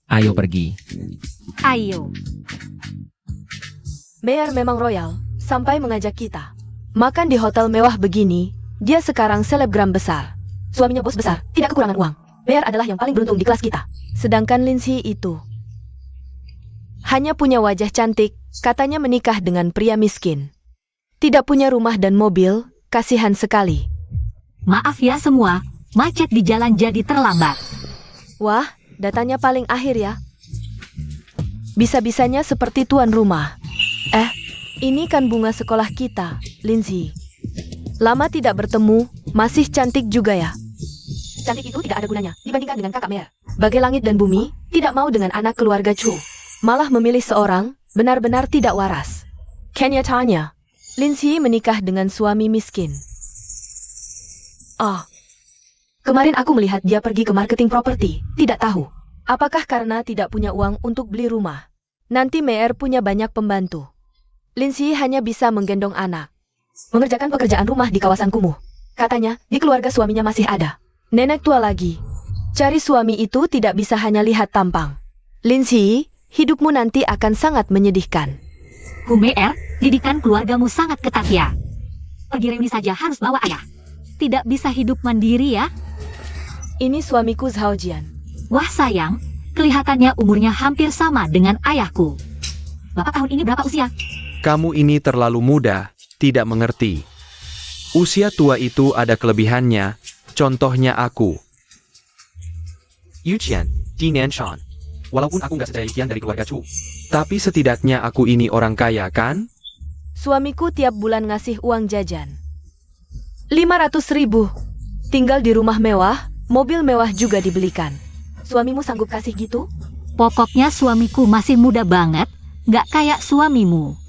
Ayo pergi.
Ayo.
Mayor memang royal, sampai mengajak kita makan di hotel mewah begini. Dia sekarang selebgram besar. Suaminya bos besar, tidak kekurangan uang. Mayor adalah yang paling beruntung di kelas kita. Sedangkan Lindsay itu hanya punya wajah cantik, katanya menikah dengan pria miskin. Tidak punya rumah dan mobil, kasihan sekali.
Maaf ya semua, macet di jalan jadi terlambat.
Wah, datanya paling akhir ya. Bisa-bisanya seperti tuan rumah. Ini kan bunga sekolah kita, Lindsay. Lama tidak bertemu, masih cantik juga ya. Cantik itu tidak ada gunanya dibandingkan dengan kakak Mer. Bagai langit dan bumi, tidak mau dengan anak keluarga Chu. Malah memilih seorang, benar-benar tidak waras. Kenyataannya, Lindsay menikah dengan suami miskin. Kemarin aku melihat dia pergi ke marketing properti, tidak tahu. Apakah karena tidak punya uang untuk beli rumah? Nanti Mer punya banyak pembantu. Lindsay hanya bisa menggendong anak. Mengerjakan pekerjaan rumah di kawasan kumuh. Katanya, di keluarga suaminya masih ada nenek tua lagi. Cari suami itu tidak bisa hanya lihat tampang. Lindsay, hidupmu nanti akan sangat menyedihkan.
Humeer, didikan keluargamu sangat ketat ya. Pergi reuni saja harus bawa ayah. Tidak bisa hidup mandiri ya.
Ini suamiku Zhao Jian.
Wah sayang, kelihatannya umurnya hampir sama dengan ayahku. Bapak tahun ini berapa usia?
Kamu ini terlalu muda, tidak mengerti. Usia tua itu ada kelebihannya, contohnya aku.
Yuqian, di Nanshan. Walaupun aku nggak sejaya Yuqian dari keluarga Chu.
Tapi setidaknya aku ini orang kaya kan?
Suamiku tiap bulan ngasih uang jajan 500.000. Tinggal di rumah mewah, mobil mewah juga dibelikan. Suamimu sanggup kasih gitu?
Pokoknya suamiku masih muda banget, nggak kayak suamimu.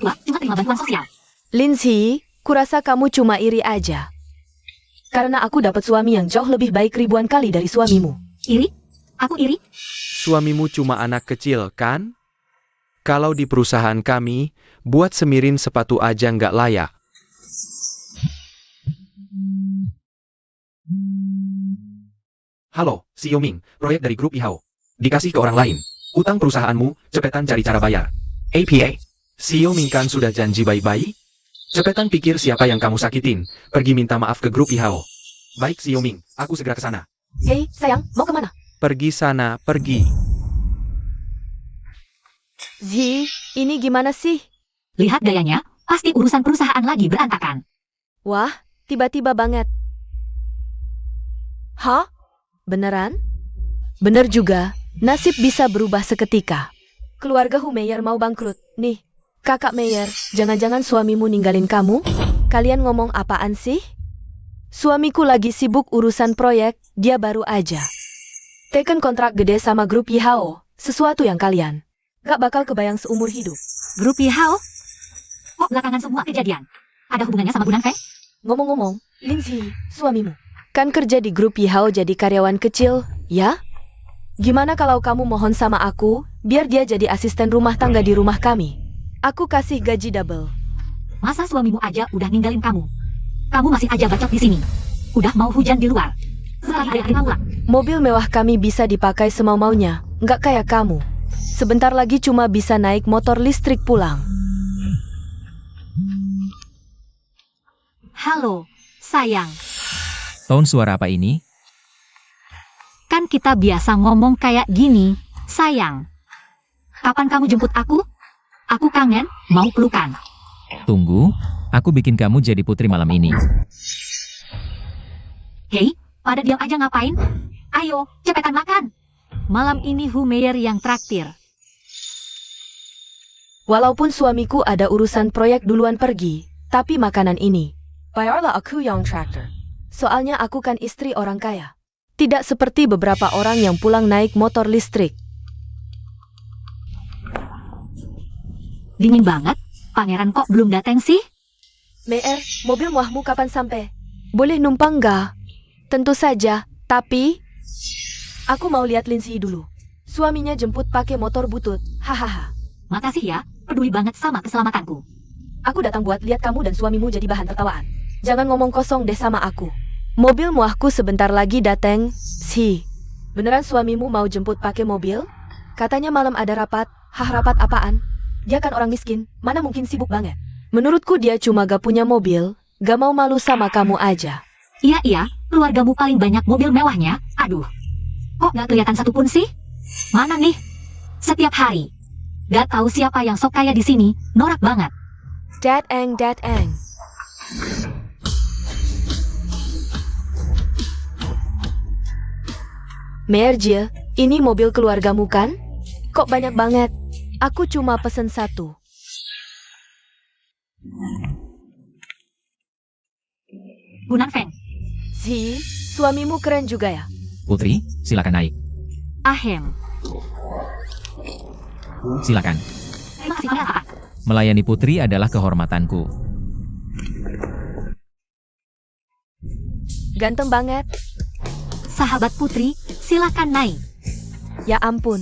Wah, cuma terima bantuan sosial.
Lindsay, kurasa kamu cuma iri aja. Karena aku dapat suami yang jauh lebih baik ribuan kali dari suamimu.
Iri? Aku iri?
Suamimu cuma anak kecil kan? Kalau di perusahaan kami, buat semirin sepatu aja nggak layak.
Halo, CEO Ming, proyek dari grup Ihao. Dikasih ke orang lain. Utang perusahaanmu, cepetan cari cara bayar. APA. CEO Ming kan sudah janji baik-baik? Cepetan pikir siapa yang kamu sakitin, pergi minta maaf ke grup Ihao. Baik CEO Ming, aku segera ke sana.
Hei, sayang, mau kemana?
Pergi sana, pergi.
Zi, ini gimana sih?
Lihat gayanya, pasti urusan perusahaan lagi berantakan.
Wah, tiba-tiba banget. Hah? Beneran? Bener juga, nasib bisa berubah seketika. Keluarga Hu Meyer mau bangkrut. Nih, kakak Meyer, jangan-jangan suamimu ninggalin kamu? Kalian ngomong apaan sih? Suamiku lagi sibuk urusan proyek, dia baru aja teken kontrak gede sama grup Yihao, sesuatu yang kalian gak bakal kebayang seumur hidup.
Grup Yihao? Kok belakangan semua kejadian? Ada hubungannya sama Bunan Feng?
Ngomong-ngomong, Lindsay, suamimu kan kerja di grup Yihao jadi karyawan kecil, ya? Gimana kalau kamu mohon sama aku, biar dia jadi asisten rumah tangga di rumah kami? Aku kasih gaji double.
Masa suamimu aja udah ninggalin kamu? Kamu masih aja bacot di sini. Udah mau hujan di luar. Sekali ada pulang.
Mobil mewah kami bisa dipakai semau-maunya, nggak kayak kamu. Sebentar lagi cuma bisa naik motor listrik pulang.
Halo, sayang.
Tone suara apa ini?
Kan kita biasa ngomong kayak gini, sayang. Kapan kamu jemput aku? Aku kangen, mau pelukan.
Tunggu, aku bikin kamu jadi putri malam ini.
Hei, pada diam aja ngapain? Ayo, cepetan makan. Malam ini Hu Meyer yang traktir.
Walaupun suamiku ada urusan proyek duluan pergi, tapi makanan ini, bayarlah aku yang traktir. Soalnya aku kan istri orang kaya. Tidak seperti beberapa orang yang pulang naik motor listrik.
Dingin banget, pangeran kok belum datang sih?
Meyer, mobil muahmu kapan sampai? Boleh numpang nggak? Tentu saja, tapi aku mau lihat Lindsay dulu. Suaminya jemput pakai motor butut, hahaha.
Makasih ya, peduli banget sama keselamatanku.
Aku datang buat lihat kamu dan suamimu jadi bahan tertawaan. Jangan ngomong kosong deh sama aku. Mobil muahku sebentar lagi datang, sih. Beneran suamimu mau jemput pakai mobil? Katanya malam ada rapat, rapat apaan? Dia kan orang miskin, mana mungkin sibuk banget. Menurutku dia cuma gak punya mobil, gak mau malu sama kamu aja.
Iya, keluargamu paling banyak mobil mewahnya. Aduh, kok gak kelihatan satupun sih? Mana nih? Setiap hari. Gak tahu siapa yang sok kaya di sini, norak banget.
Dat eng. Merje, ini mobil keluargamu kan? Kok banyak banget? Aku cuma pesen satu.
Bunan Feng.
Zi, suamimu keren juga ya?
Putri, silakan naik.
Ahem.
Silakan.
Terima kasih Pak.
Melayani putri adalah kehormatanku.
Ganteng banget.
Sahabat putri, silakan naik.
Ya ampun.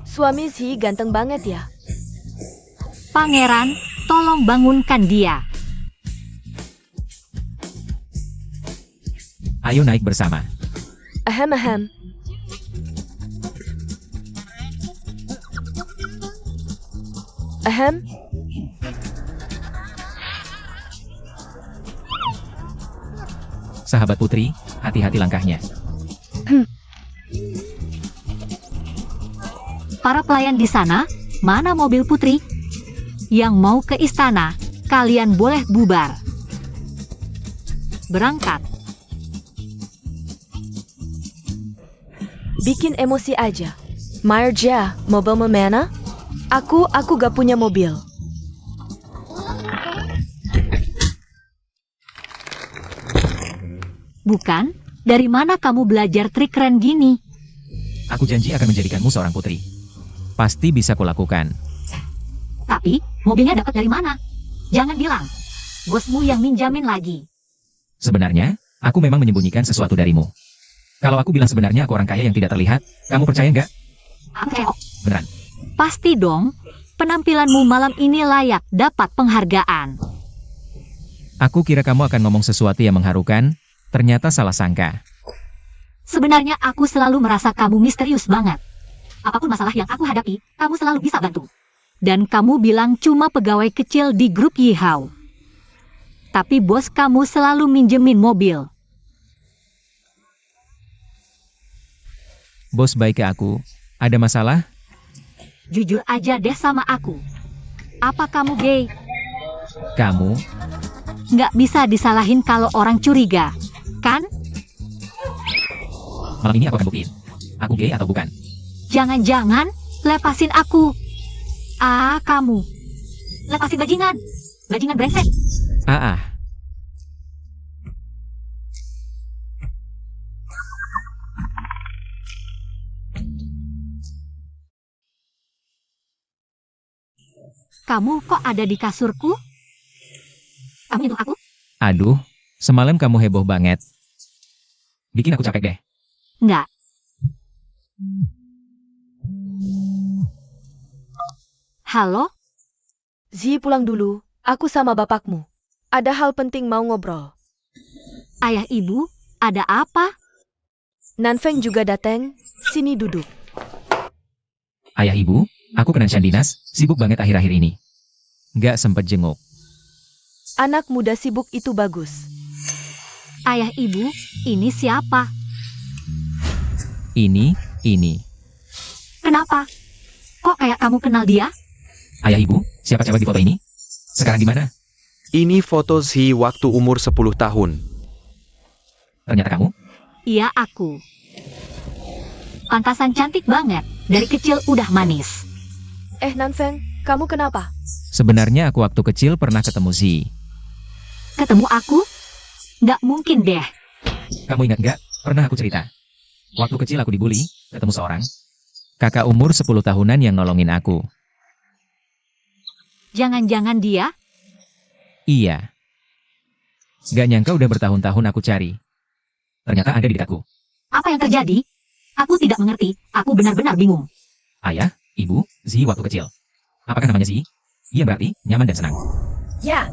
Suami Zi ganteng banget ya.
Pangeran, tolong bangunkan dia.
Ayo naik bersama.
Ahem.
Sahabat putri, hati-hati langkahnya.
Para pelayan di sana, mana mobil putri? Yang mau ke istana, kalian boleh bubar. Berangkat.
Bikin emosi aja. Marja, mobil mana? Aku gak punya mobil.
Bukan? Dari mana kamu belajar trik keren gini?
Aku janji akan menjadikanmu seorang putri. Pasti bisa kulakukan.
Tapi, mobilnya dapat dari mana? Jangan bilang. Bosmu yang minjamin lagi.
Sebenarnya, aku memang menyembunyikan sesuatu darimu. Kalau aku bilang sebenarnya aku orang kaya yang tidak terlihat, kamu percaya nggak?
Oke.
Beneran.
Pasti dong. Penampilanmu malam ini layak dapat penghargaan.
Aku kira kamu akan ngomong sesuatu yang mengharukan, ternyata salah sangka.
Sebenarnya aku selalu merasa kamu misterius banget. Apapun masalah yang aku hadapi, kamu selalu bisa bantu. Dan kamu bilang cuma pegawai kecil di grup Yihao. Tapi bos kamu selalu minjemin mobil.
Bos baik ke aku. Ada masalah?
Jujur aja deh sama aku. Apa kamu gay?
Kamu?
Nggak bisa disalahin kalau orang curiga, kan?
Malam ini aku akan buktiin. Aku gay atau bukan?
Jangan-jangan lepasin aku. Ah, kamu. Lepasin bajingan. Bajingan brengsek.
Ah.
Kamu kok ada di kasurku? Kamu nyentuh aku?
Aduh, semalam kamu heboh banget. Bikin aku capek deh.
Nggak. Halo?
Zi, pulang dulu. Aku sama bapakmu. Ada hal penting mau ngobrol.
Ayah ibu, ada apa?
Nanfeng juga datang. Sini duduk.
Ayah ibu, aku Kenanshan dinas, sibuk banget akhir-akhir ini. Nggak sempet jenguk.
Anak muda sibuk itu bagus.
Ayah ibu, ini siapa?
Ini.
Kenapa? Kok kayak kamu kenal dia?
Ayah ibu, siapa cewek di foto ini? Sekarang di mana?
Ini foto Zi waktu umur 10 tahun.
Ternyata kamu?
Iya aku. Pantasan cantik banget. Dari kecil udah manis.
Nanfeng, kamu kenapa?
Sebenarnya aku waktu kecil pernah ketemu Zi.
Ketemu aku? Nggak mungkin deh.
Kamu ingat nggak? Pernah aku cerita. Waktu kecil aku dibully, ketemu seorang kakak umur 10 tahunan yang nolongin aku.
Jangan-jangan dia?
Iya. Gak nyangka udah bertahun-tahun aku cari. Ternyata ada di dekatku.
Apa yang terjadi? Aku tidak mengerti. Aku benar-benar bingung.
Ayah, ibu, Zi waktu kecil. Apakah namanya Zi? Iya berarti nyaman dan senang.
Ya.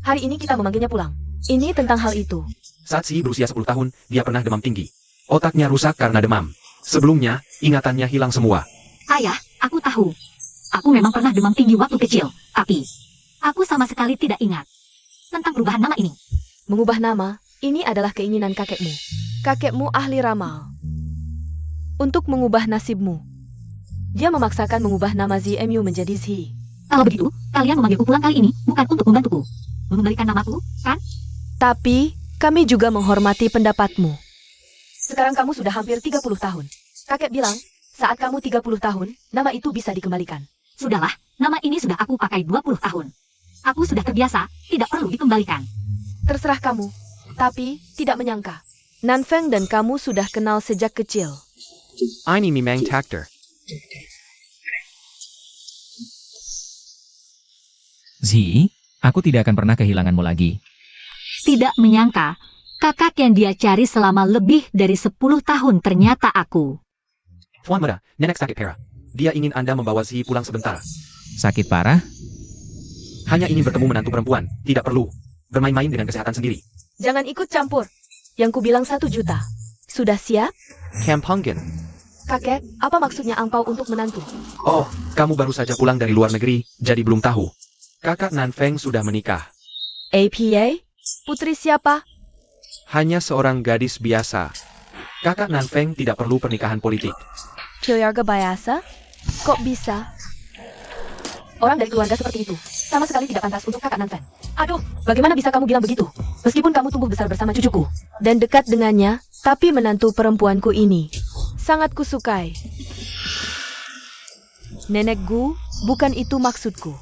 Hari ini kita memanggilnya pulang. Ini tentang hal itu.
Saat Zi berusia 10 tahun, dia pernah demam tinggi. Otaknya rusak karena demam. Sebelumnya, ingatannya hilang semua.
Ayah, aku tahu. Aku memang pernah demam tinggi waktu kecil. Tapi, aku sama sekali tidak ingat tentang perubahan nama ini.
Mengubah nama, ini adalah keinginan kakekmu. Kakekmu ahli ramal. Untuk mengubah nasibmu. Dia memaksakan mengubah nama ZMU menjadi Zi.
Kalau begitu, kalian memanggilku pulang kali ini bukan untuk membantuku. Mengembalikan namaku, kan?
Tapi, kami juga menghormati pendapatmu. Sekarang kamu sudah hampir 30 tahun. Kakek bilang, saat kamu 30 tahun, nama itu bisa dikembalikan.
Sudahlah, nama ini sudah aku pakai 20 tahun. Aku sudah terbiasa, tidak perlu dikembalikan.
Terserah kamu. Tapi, tidak menyangka. Nanfeng dan kamu sudah kenal sejak kecil.
Ini memang takdir.
Zi, aku tidak akan pernah kehilanganmu lagi.
Tidak menyangka, kakak yang dia cari selama lebih dari 10 tahun ternyata aku.
Tuan muda, nenek sakit parah. Dia ingin Anda membawa Zi pulang sebentar.
Sakit parah?
Hanya ingin bertemu menantu perempuan, tidak perlu bermain-main dengan kesehatan sendiri.
Jangan ikut campur. Yang ku bilang 1 juta. Sudah siap?
Kampungen.
Kakek, apa maksudnya angpau untuk menantu?
Oh, kamu baru saja pulang dari luar negeri, jadi belum tahu. Kakak Nanfeng sudah menikah.
APA? Putri siapa?
Hanya seorang gadis biasa.
Kakak Nanfeng tidak perlu pernikahan politik.
Keluarga biasa? Kok bisa?
Orang dari keluarga seperti itu sama sekali tidak pantas untuk kakak Nanfeng. Aduh, bagaimana bisa kamu bilang begitu? Meskipun kamu tumbuh besar bersama cucuku.
Dan dekat dengannya, tapi menantu perempuanku ini sangat kusukai. Nenek Gu, bukan itu maksudku.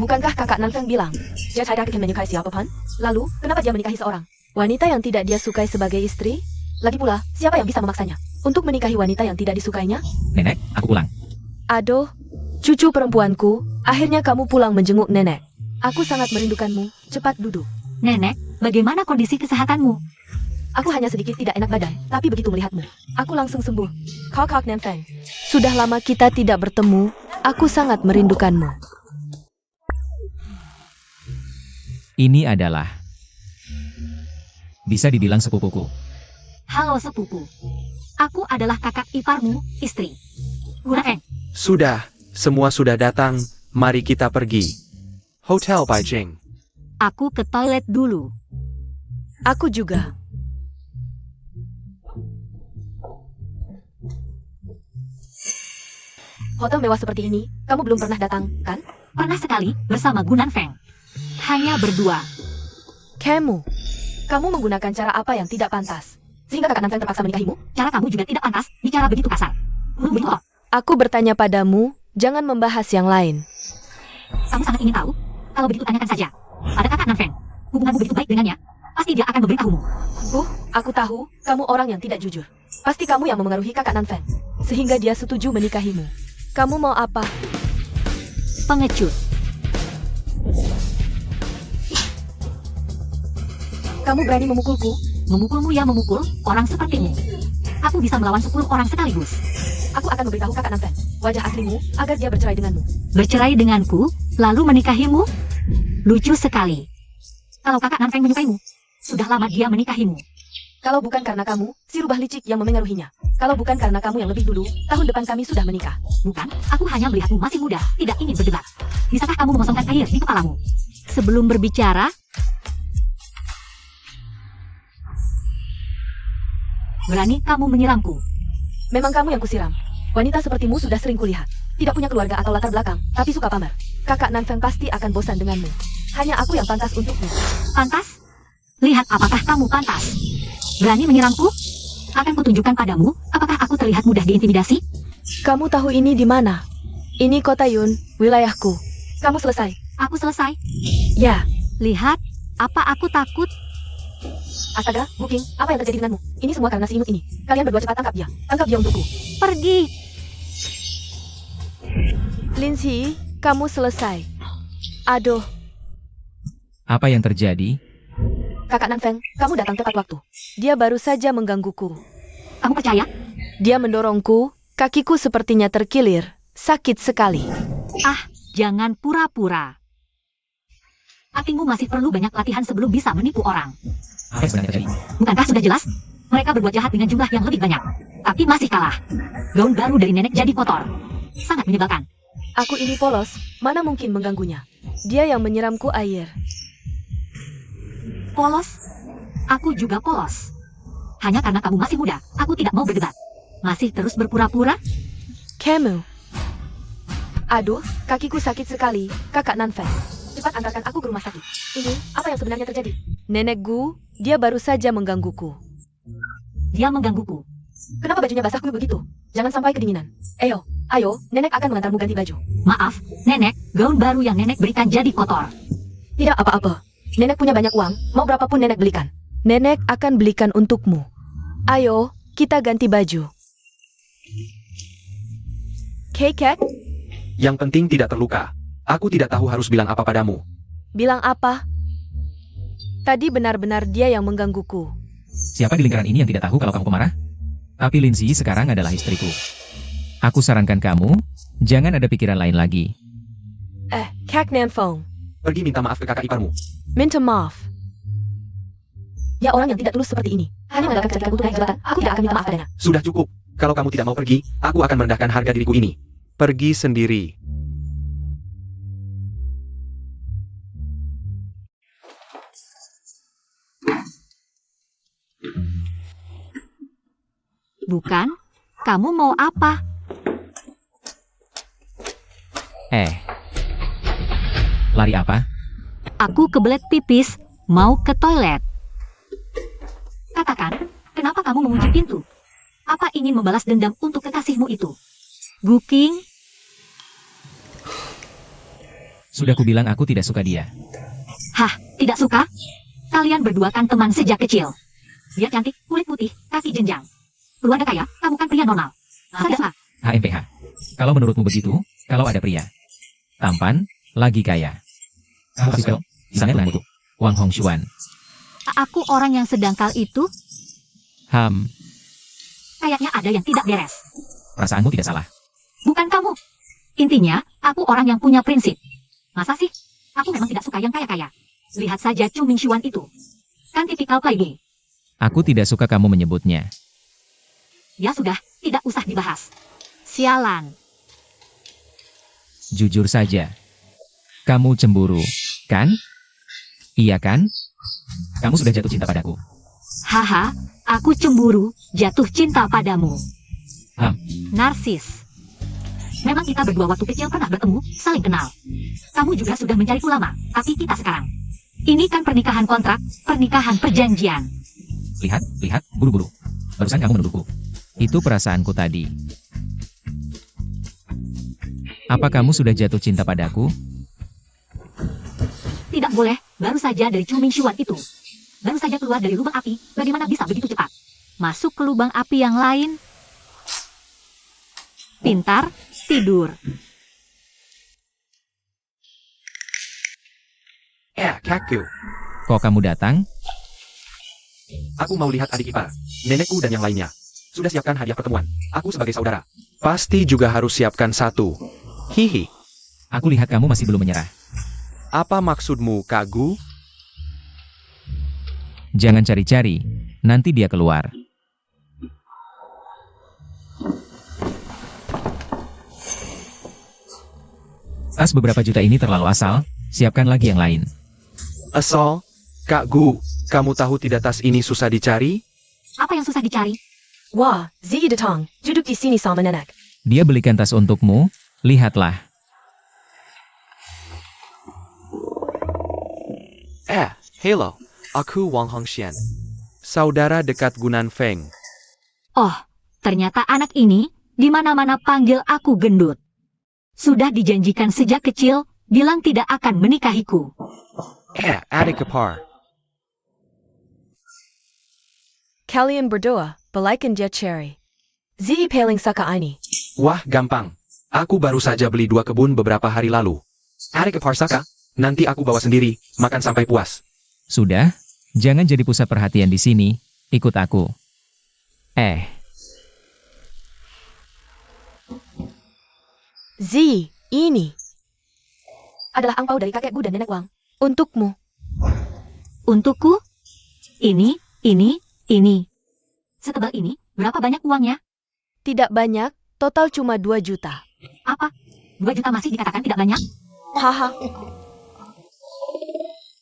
Bukankah kakak Nanfeng bilang, dia tidak akan menyukai siapapun? Lalu, kenapa dia menikahi seorang
Wanita yang tidak dia sukai sebagai istri?
lagi pula, siapa yang bisa memaksanya untuk menikahi wanita yang tidak disukainya?
Nenek, aku pulang.
Aduh, cucu perempuanku, akhirnya kamu pulang menjenguk nenek. Aku sangat merindukanmu, cepat duduk.
Nenek, bagaimana kondisi kesehatanmu?
Aku hanya sedikit tidak enak badan, tapi begitu melihatmu, aku langsung sembuh. Kakak Nanfeng.
Sudah lama kita tidak bertemu, aku sangat merindukanmu.
Ini adalah bisa dibilang sepupuku.
Halo sepupu. Aku adalah kakak iparmu, istri. Guna Feng.
Sudah, semua sudah datang, mari kita pergi. Hotel Beijing.
Aku ke toilet dulu.
Aku juga.
Hotel mewah seperti ini, kamu belum pernah datang, kan?
Pernah sekali bersama Gunan Feng. Hanya berdua.
Kamu menggunakan cara apa yang tidak pantas? Sehingga kakak Nanfeng terpaksa menikahimu?
Cara kamu juga tidak pantas, bicara begitu kasar. Begitu kok.
Aku bertanya padamu, jangan membahas yang lain.
Kamu sangat ingin tahu? Kalau begitu tanyakan saja. Pada kakak Nanfeng, hubunganmu begitu baik dengannya, pasti dia akan memberitahumu.
Aku tahu, kamu orang yang tidak jujur. Pasti kamu yang memengaruhi kakak Nanfeng, sehingga dia setuju menikahimu.
Kamu mau apa?
Pengecut.
Kamu berani memukulku?
Memukulmu ya memukul orang sepertimu. Aku bisa melawan 10 orang sekaligus.
Aku akan memberitahu kakak Nanfeng, wajah aslimu, agar dia bercerai denganmu.
Bercerai denganku, lalu menikahimu? Lucu sekali. Kalau kakak Nanfeng menyukaimu, sudah lama dia menikahimu.
Kalau bukan karena kamu, si rubah licik yang memengaruhinya. Kalau bukan karena kamu yang lebih dulu, tahun depan kami sudah menikah.
Bukan, aku hanya melihatmu masih muda, tidak ingin berdebat. Bisakah kamu mengosongkan air di kepalamu? Sebelum berbicara, berani kamu menyiramku.
Memang kamu yang kusiram. Wanita sepertimu sudah sering kulihat. Tidak punya keluarga atau latar belakang, tapi suka pamer. Kakak Nanfeng pasti akan bosan denganmu. Hanya aku yang pantas untukmu.
Pantas? Lihat apakah kamu pantas. Berani menyerangku? Akan kutunjukkan padamu, apakah aku terlihat mudah diintimidasi?
Kamu tahu ini di mana? Ini kota Yun, wilayahku.
Kamu selesai.
Aku selesai.
Ya,
Lihat, apa aku takut?
Astaga, Booking, apa yang terjadi denganmu? Ini semua karena si imut ini. Kalian berdua cepat tangkap dia. Tangkap dia untukku.
Pergi.
Lindsay, kamu selesai. Aduh,
Apa yang terjadi?
Kakak Nanfeng, kamu datang tepat waktu.
dia baru saja menggangguku.
Kamu percaya?
Dia mendorongku, kakiku sepertinya terkilir. Sakit sekali.
Jangan pura-pura. Aktingmu masih perlu banyak latihan sebelum bisa menipu orang.
Apa yang sebenarnya terjadi?
Bukankah sudah jelas? Mereka berbuat jahat dengan jumlah yang lebih banyak. Tapi masih kalah. Gaun baru dari nenek jadi kotor. Sangat menyebalkan.
Aku ini polos, mana mungkin mengganggunya. Dia yang menyiramku air.
Polos? Aku juga polos. Hanya karena kamu masih muda, aku tidak mau berdebat. Masih terus berpura-pura?
Kamu. Aduh, kakiku sakit sekali, kakak Nanfeng.
Cepat antarkan aku ke rumah sakit. Ini, apa yang sebenarnya terjadi?
Nenek Gu, dia baru saja menggangguku.
Dia menggangguku.
Kenapa bajunya basah kuyup begitu? Jangan sampai kedinginan. Ayo, nenek akan mengantarmu ganti baju.
Maaf, nenek, gaun baru yang nenek berikan jadi kotor.
Tidak apa-apa. Nenek punya banyak uang, mau berapapun nenek belikan.
Nenek akan belikan untukmu. Ayo, kita ganti baju. Keket,
Yang penting tidak terluka. Aku tidak tahu harus bilang apa padamu.
bilang apa? Tadi benar-benar dia yang menggangguku.
Siapa di lingkaran ini yang tidak tahu kalau kamu pemarah? Tapi Lindsay sekarang adalah istriku. Aku sarankan kamu, jangan ada pikiran lain lagi.
Kak Nanfeng,
Pergi minta maaf ke kakak iparmu.
minta maaf.
Ya orang yang tidak tulus seperti ini. Hanya mengandalkan kecantikan untuk naik jabatan, aku tidak akan minta maaf padanya.
Sudah cukup. Kalau kamu tidak mau pergi, aku akan merendahkan harga diriku ini.
Pergi sendiri.
Bukan? Kamu mau apa?
Lari apa?
Aku kebelet pipis, mau ke toilet. Katakan, kenapa kamu mengunci pintu? Apa ingin membalas dendam untuk kekasihmu itu? Guking,
Sudah kubilang aku tidak suka dia.
tidak suka? Kalian berdua kan teman sejak kecil. Dia cantik, kulit putih, kaki jenjang. Keluarga kaya, kamu kan pria normal. Saya suka.
HMPH. Kalau menurutmu begitu, kalau ada pria tampan, lagi kaya. Kamu pasti tahu, misalnya temanmu tuh, Wang Hongshuan.
Aku orang yang sedangkal itu, kayaknya ada yang tidak beres.
Perasaanmu tidak salah.
Bukan kamu. Intinya, aku orang yang punya prinsip. Masa sih? Aku memang tidak suka yang kaya-kaya. Lihat saja Chu Mingshuan itu. Kan tipikal playboy.
Aku tidak suka kamu menyebutnya.
Ya sudah, tidak usah dibahas. Sialan.
Jujur saja. Kamu cemburu, kan? Iya kan? Kamu sudah jatuh cinta padaku.
Haha, aku cemburu, jatuh cinta padamu. Narsis. Memang kita berdua waktu kecil pernah bertemu, saling kenal. Kamu juga sudah mencariku lama, tapi kita sekarang. Ini kan pernikahan kontrak, pernikahan perjanjian.
Lihat, buru-buru. Barusan kamu menuduhku. Itu perasaanku tadi. Apa kamu sudah jatuh cinta padaku?
Tidak boleh, baru saja dari Chu Mingshuan itu. Baru saja keluar dari lubang api, bagaimana bisa begitu cepat? Masuk ke lubang api yang lain. Pintar, tidur.
Kakku.
Kok kamu datang?
Aku mau lihat adik ipar, nenekku dan yang lainnya. Sudah siapkan hadiah pertemuan. Aku sebagai saudara. Pasti juga harus siapkan satu. Hihi.
Aku lihat kamu masih belum menyerah.
Apa maksudmu, Kak Gu?
Jangan cari-cari, nanti dia keluar. Tas beberapa juta ini terlalu asal, siapkan lagi yang lain.
Asal, Kak Gu, kamu tahu tidak tas ini susah dicari?
Apa yang susah dicari?
Wah, Ziyi datang. Duduk di sini sama nenek.
Dia belikan tas untukmu, lihatlah.
Hello. Aku Wang Hongxian.
Saudara dekat Gunan Feng.
Oh, ternyata anak ini di mana-mana panggil aku gendut. Sudah dijanjikan sejak kecil, bilang tidak akan menikahiku.
Adik ipar.
Kalian berdua, balikan dia cherry. Ziyi paling suka ini.
Wah, gampang. Aku baru saja beli 2 kebun beberapa hari lalu. Adik ipar Saka, nanti aku bawa sendiri, makan sampai puas.
Sudah, jangan jadi pusat perhatian di sini, ikut aku.
Ziyi, ini adalah angpau dari kakekku dan nenek Wang. Untukmu.
Untukku? Ini. Setebal ini, berapa banyak uangnya?
Tidak banyak, total cuma 2 juta.
Apa? 2 juta masih dikatakan tidak banyak?
Haha.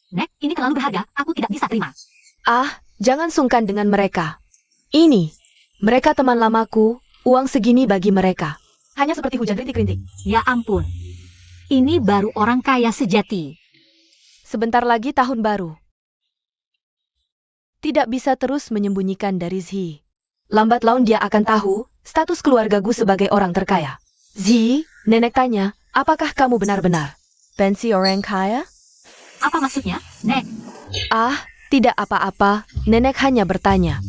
Nek, ini terlalu berharga, aku tidak bisa terima.
Ah, jangan sungkan dengan mereka. Ini, mereka teman lamaku, uang segini bagi mereka. Hanya seperti hujan rintik-rintik.
Ya ampun. Ini baru orang kaya sejati.
Sebentar lagi tahun baru. Tidak bisa terus menyembunyikan dari Ziyi. Lambat laun dia akan tahu status keluargaku sebagai orang terkaya. Ziyi, nenek tanya, apakah kamu benar-benar pensi orang kaya?
Apa maksudnya, Nek?
Ah, tidak apa-apa, nenek hanya bertanya.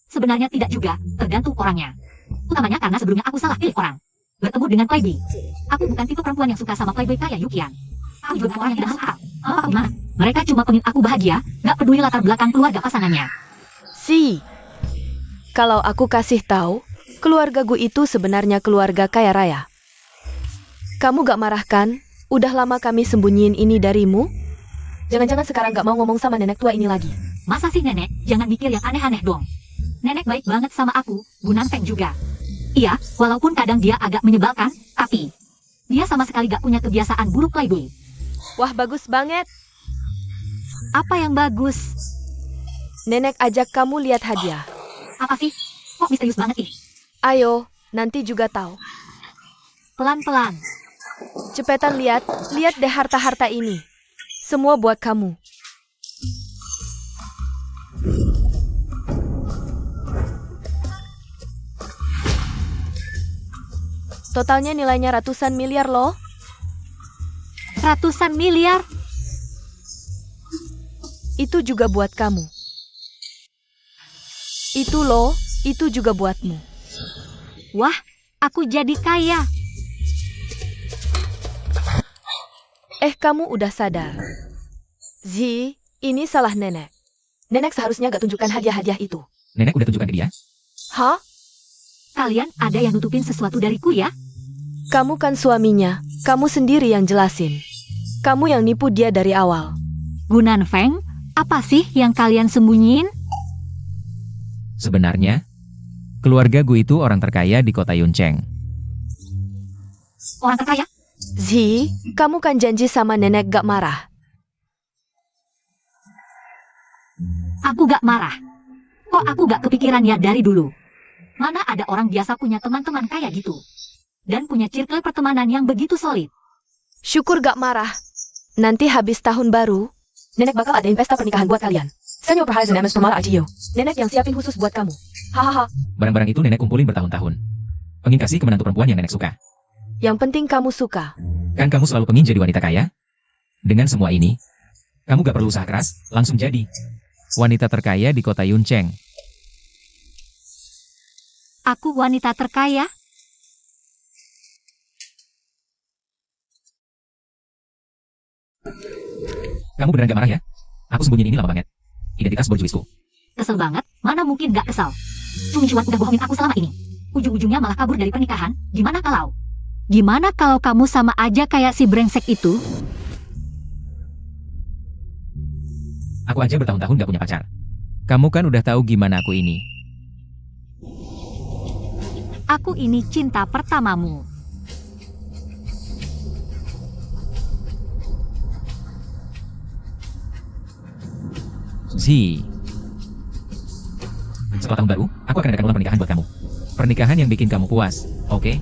Sebenarnya tidak juga, tergantung orangnya. Utamanya karena sebelumnya aku salah pilih orang. Bertemu dengan Playboy. Aku bukan tipe perempuan yang suka sama Playboy kayak Yukian. Aku juga orang yang tidak masuk akal. Oh, gimana? Mereka cuma pengen aku bahagia, gak peduli latar belakang keluarga pasangannya.
Kalau aku kasih tahu, keluargaku itu sebenarnya keluarga kaya raya. Kamu gak marah kan? Udah lama kami sembunyiin ini darimu? Jangan-jangan sekarang gak mau ngomong sama nenek tua ini lagi.
Masa sih nenek? Jangan mikir yang aneh-aneh dong. Nenek baik banget sama aku, Gunan Feng juga. Iya, walaupun kadang dia agak menyebalkan, tapi dia sama sekali gak punya kebiasaan buruk Playboy.
Wah, bagus banget.
Apa yang bagus?
Nenek ajak kamu lihat hadiah.
Apa sih? Kok misterius banget sih?
Ayo, nanti juga tahu.
Pelan-pelan.
Cepetan lihat deh harta-harta ini. Semua buat kamu. Totalnya nilainya ratusan miliar loh.
Ratusan miliar?
Itu juga buat kamu. Itu loh, itu juga buatmu.
Wah, aku jadi kaya.
Kamu udah sadar. Zi, ini salah nenek. Nenek seharusnya gak tunjukkan hadiah-hadiah itu.
Nenek udah tunjukkan ke dia?
Hah?
Kalian ada yang nutupin sesuatu dariku ya?
Kamu kan suaminya, kamu sendiri yang jelasin. Kamu yang nipu dia dari awal.
Gunan Feng, Apa sih yang kalian sembunyiin?
Sebenarnya, keluarga Gu itu orang terkaya di kota Yuncheng.
Orang terkaya?
Zi, kamu kan janji sama nenek gak marah.
Aku gak marah. Kok aku gak kepikiran ya dari dulu? Mana ada orang biasa punya teman-teman kayak gitu? Dan punya circle pertemanan yang begitu solid.
Syukur gak marah. Nanti habis tahun baru,
Nenek bakal adain pesta pernikahan buat kalian. Senyo perhazan MS Pemala Ajiyo. Nenek yang siapin khusus buat kamu. Hahaha.
Barang-barang itu nenek kumpulin bertahun-tahun. Pengen kasih ke menantu perempuan yang nenek suka.
yang penting kamu suka.
Kan kamu selalu pengen jadi wanita kaya? Dengan semua ini, kamu gak perlu usaha keras, langsung jadi wanita terkaya di kota Yuncheng.
Aku wanita terkaya?
Kamu beneran gak marah ya? Aku sembunyiin ini lama banget. Identitas borjuisku.
Kesel banget, mana mungkin gak kesel. Cumi Cuan udah bohongin aku selama ini. Ujung-ujungnya malah kabur dari pernikahan. Gimana kalau kamu sama aja kayak si brengsek itu?
Aku aja bertahun-tahun gak punya pacar. Kamu kan udah tahu gimana aku ini.
Aku ini cinta pertamamu.
Zi. Setelah tahun baru, aku akan adakan ulang pernikahan buat kamu. Pernikahan yang bikin kamu puas, oke?